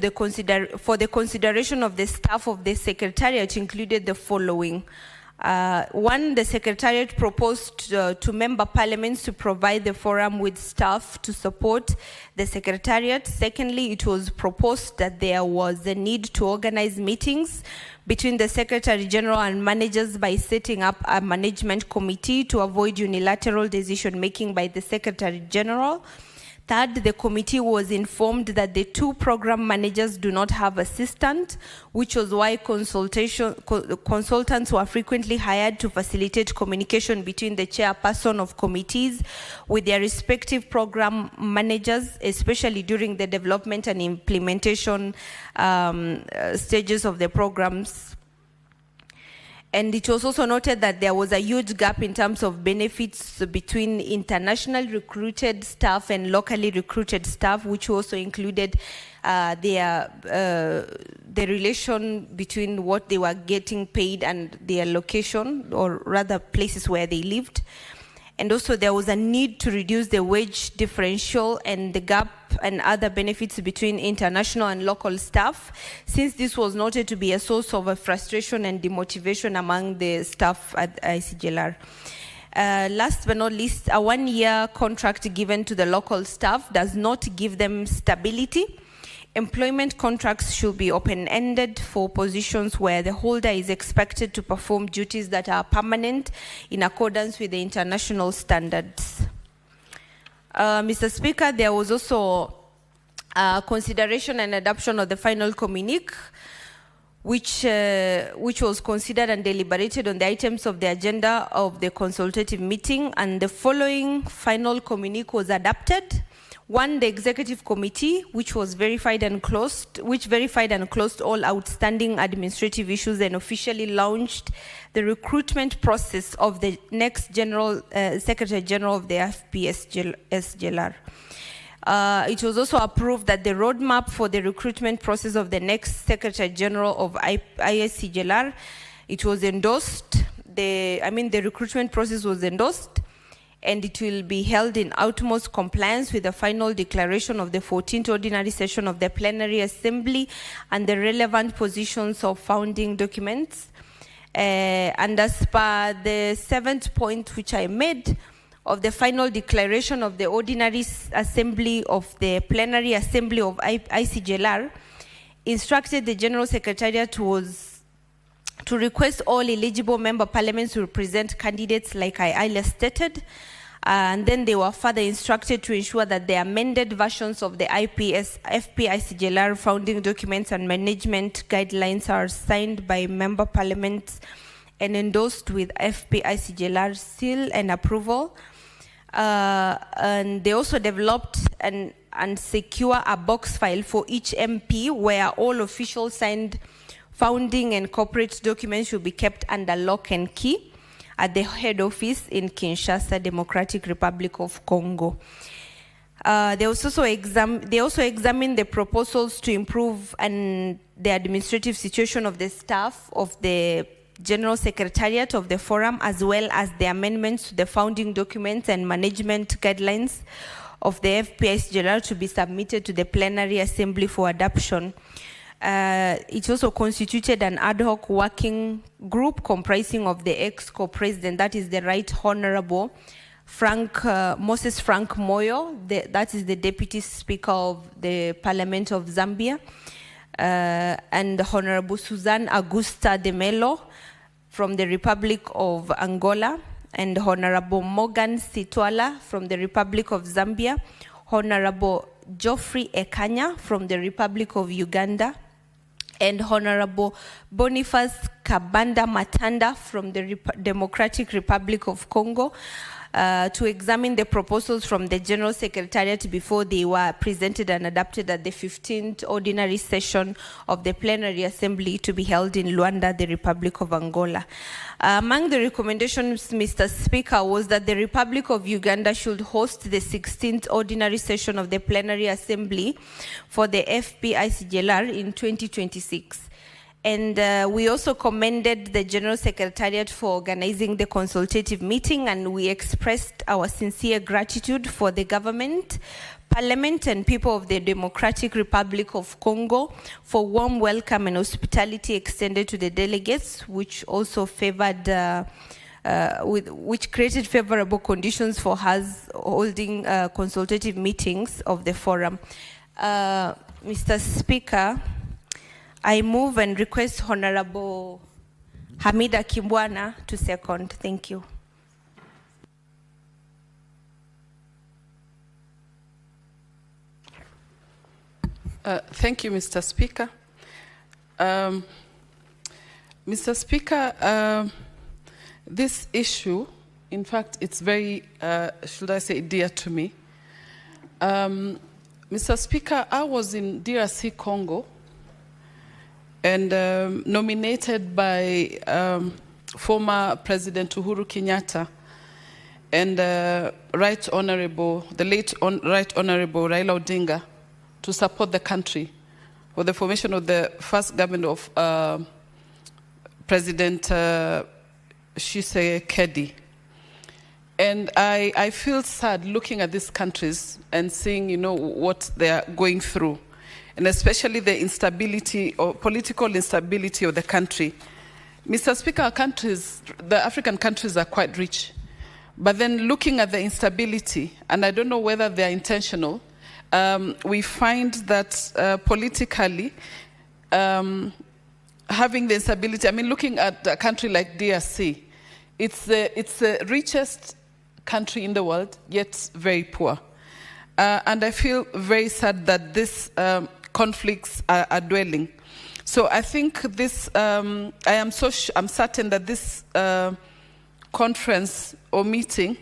for the consideration of the staff of the Secretariat included the following. 1, the Secretariat proposed to member parliaments to provide the forum with staff to support the Secretariat. Secondly, it was proposed that there was a need to organize meetings between the Secretary General and managers by setting up a management committee to avoid unilateral decision making by the Secretary General. Third, the committee was informed that the 2 program managers do not have assistant, which was why consultants were frequently hired to facilitate communication between the chairperson of committees with their respective program managers, especially during the development and implementation stages of the programs. And it was also noted that there was a huge gap in terms of benefits between international recruited staff and locally recruited staff, which also included the relation between what they were getting paid and their location, or rather places where they lived. And also there was a need to reduce the wage differential and the gap and other benefits between international and local staff, since this was noted to be a source of frustration and demotivation among the staff at ICGLR. Last but not least, a 1-year contract given to the local staff does not give them stability. Employment contracts should be open-ended for positions where the holder is expected to perform duties that are permanent in accordance with the international standards. Mr. Speaker, there was also consideration and adoption of the final communique, which was considered and deliberated on the items of the agenda of the consultative meeting, and the following final communique was adopted. 1, the executive committee, which verified and closed all outstanding administrative issues and officially launched the recruitment process of the next Secretary General of the FP-SGLR. It was also approved that the roadmap for the recruitment process of the next Secretary General of ICGLR, it was endorsed. The recruitment process was endorsed, and it will be held in utmost compliance with the final declaration of the 14th ordinary session of the plenary assembly and the relevant positions of founding documents. And as per the 7th point which I made of the final declaration of the ordinary assembly of the plenary assembly of ICGLR, instructed the General Secretariat was to request all eligible member parliaments to represent candidates like I earlier stated. And then they were further instructed to ensure that the amended versions of the FP-ICGLR founding documents and management guidelines are signed by member parliaments and endorsed with FP-ICGLR seal and approval. And they also developed and secure a box file for each MP where all official signed founding and corporate documents should be kept under lock and key at the head office in Kinshasa, Democratic Republic of Congo. They also examined the proposals to improve the administrative situation of the staff of the General Secretariat of the Forum, as well as the amendments to the founding documents and management guidelines of the FP-ICGLR to be submitted to the plenary assembly for adoption. It also constituted an ad hoc working group comprising of the ex-co-president, that is the Right Honorable Moses Frank Moyo, that is the Deputy Speaker of the Parliament of Zambia, and Honorable Suzanne Augusta de Mello from the Republic of Angola, and Honorable Morgan Sitwala from the Republic of Zambia, Honorable Geoffrey Ekanya from the Republic of Uganda, and Honorable Boniface Kabanda Matanda from the Democratic Republic of Congo to examine the proposals from the General Secretariat before they were presented and adopted at the 15th ordinary session of the plenary assembly to be held in Luanda, the Republic of Angola. Among the recommendations, Mr. Speaker, was that the Republic of Uganda should host the 16th ordinary session of the plenary assembly for the FP-ICGLR in 2026. And we also commended the General Secretariat for organizing the consultative meeting, and we expressed our sincere gratitude for the government, Parliament, and people of the Democratic Republic of Congo for warm welcome and hospitality extended to the delegates, which also favored, which created favorable conditions for us holding consultative meetings of the forum. Mr. Speaker, I move and request Honorable Hamida Kimbwana to second. Thank you. Thank you, Mr. Speaker. Mr. Speaker, this issue, in fact, it's very, should I say, dear to me. Mr. Speaker, I was in DRC, Congo, and nominated by former President Uhuru Kenyatta and the late Honorable Raila Odinga to support the country for the formation of the first government of President Tshisekedi. And I feel sad looking at these countries and seeing, you know, what they are going through, and especially the instability or political instability of the country. Mr. Speaker, our countries, the African countries are quite rich. But then looking at the instability, and I don't know whether they are intentional, we find that politically, having the instability, I mean, looking at a country like DRC, it's the richest country in the world, yet very poor. And I feel very sad that these conflicts are dwelling. So I think this, I'm certain that this conference or meeting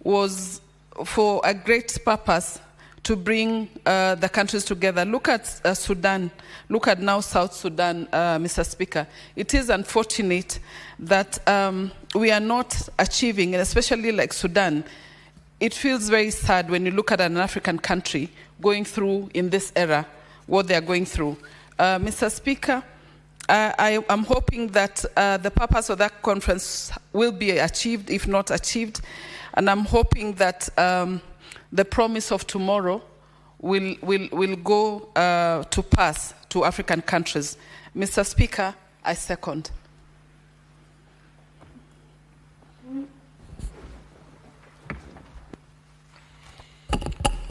was for a great purpose to bring the countries together. Look at Sudan. Look at now South Sudan, Mr. Speaker. It is unfortunate that we are not achieving, and especially like Sudan, it feels very sad when you look at an African country going through in this era what they are going through. Mr. Speaker, I am hoping that the purpose of that conference will be achieved, if not achieved, and I'm hoping that the promise of tomorrow will go to pass to African countries. Mr. Speaker, I second.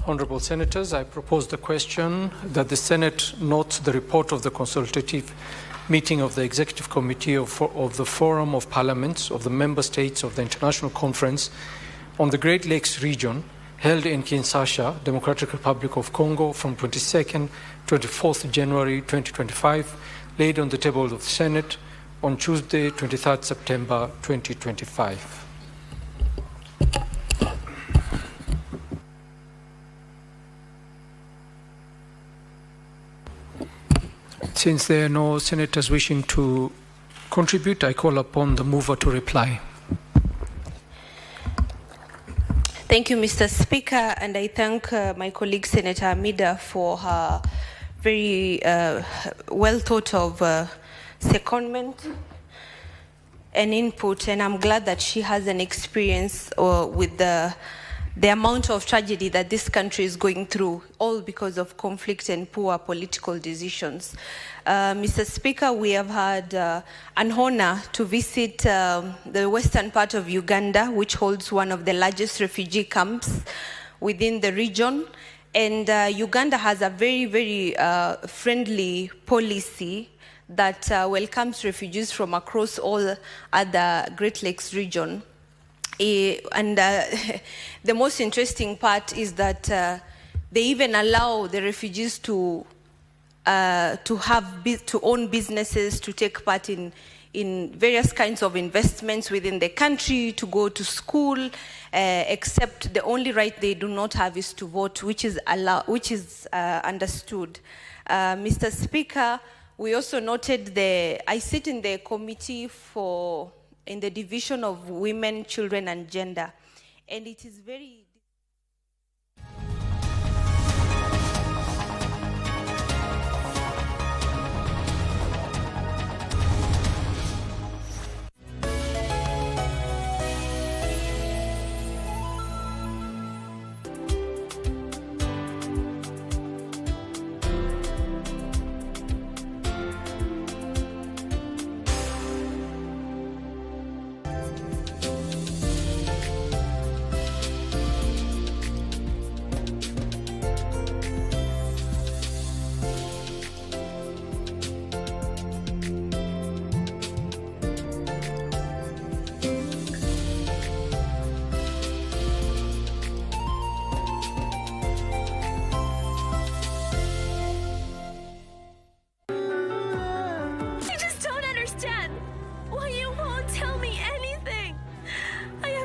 Honourable Senators, I propose the question that the Senate notes the report of the consultative meeting of the Executive Committee of the Forum of Parliaments of the Member States of the International Conference on the Great Lakes region held in Kinshasa, Democratic Republic of Congo from 22nd to 24th January 2025, laid on the table of the Senate on Tuesday, 23rd September 2025. Since there are no senators wishing to contribute, I call upon the mover to reply. Thank you, Mr. Speaker, and I thank my colleague Senator Amida for her very well thought of secondment and input, and I'm glad that she has an experience with the amount of tragedy that this country is going through, all because of conflict and poor political decisions. Mr. Speaker, we have had an honor to visit the western part of Uganda, which holds one of the largest refugee camps within the region. And Uganda has a very, very friendly policy that welcomes refugees from across all other Great Lakes region. And the most interesting part is that they even allow the refugees to own businesses, to take part in various kinds of investments within the country, to go to school, except the only right they do not have is to vote, which is understood. Mr. Speaker, we also noted I sit in the committee in the division of women, children, and gender, and it is very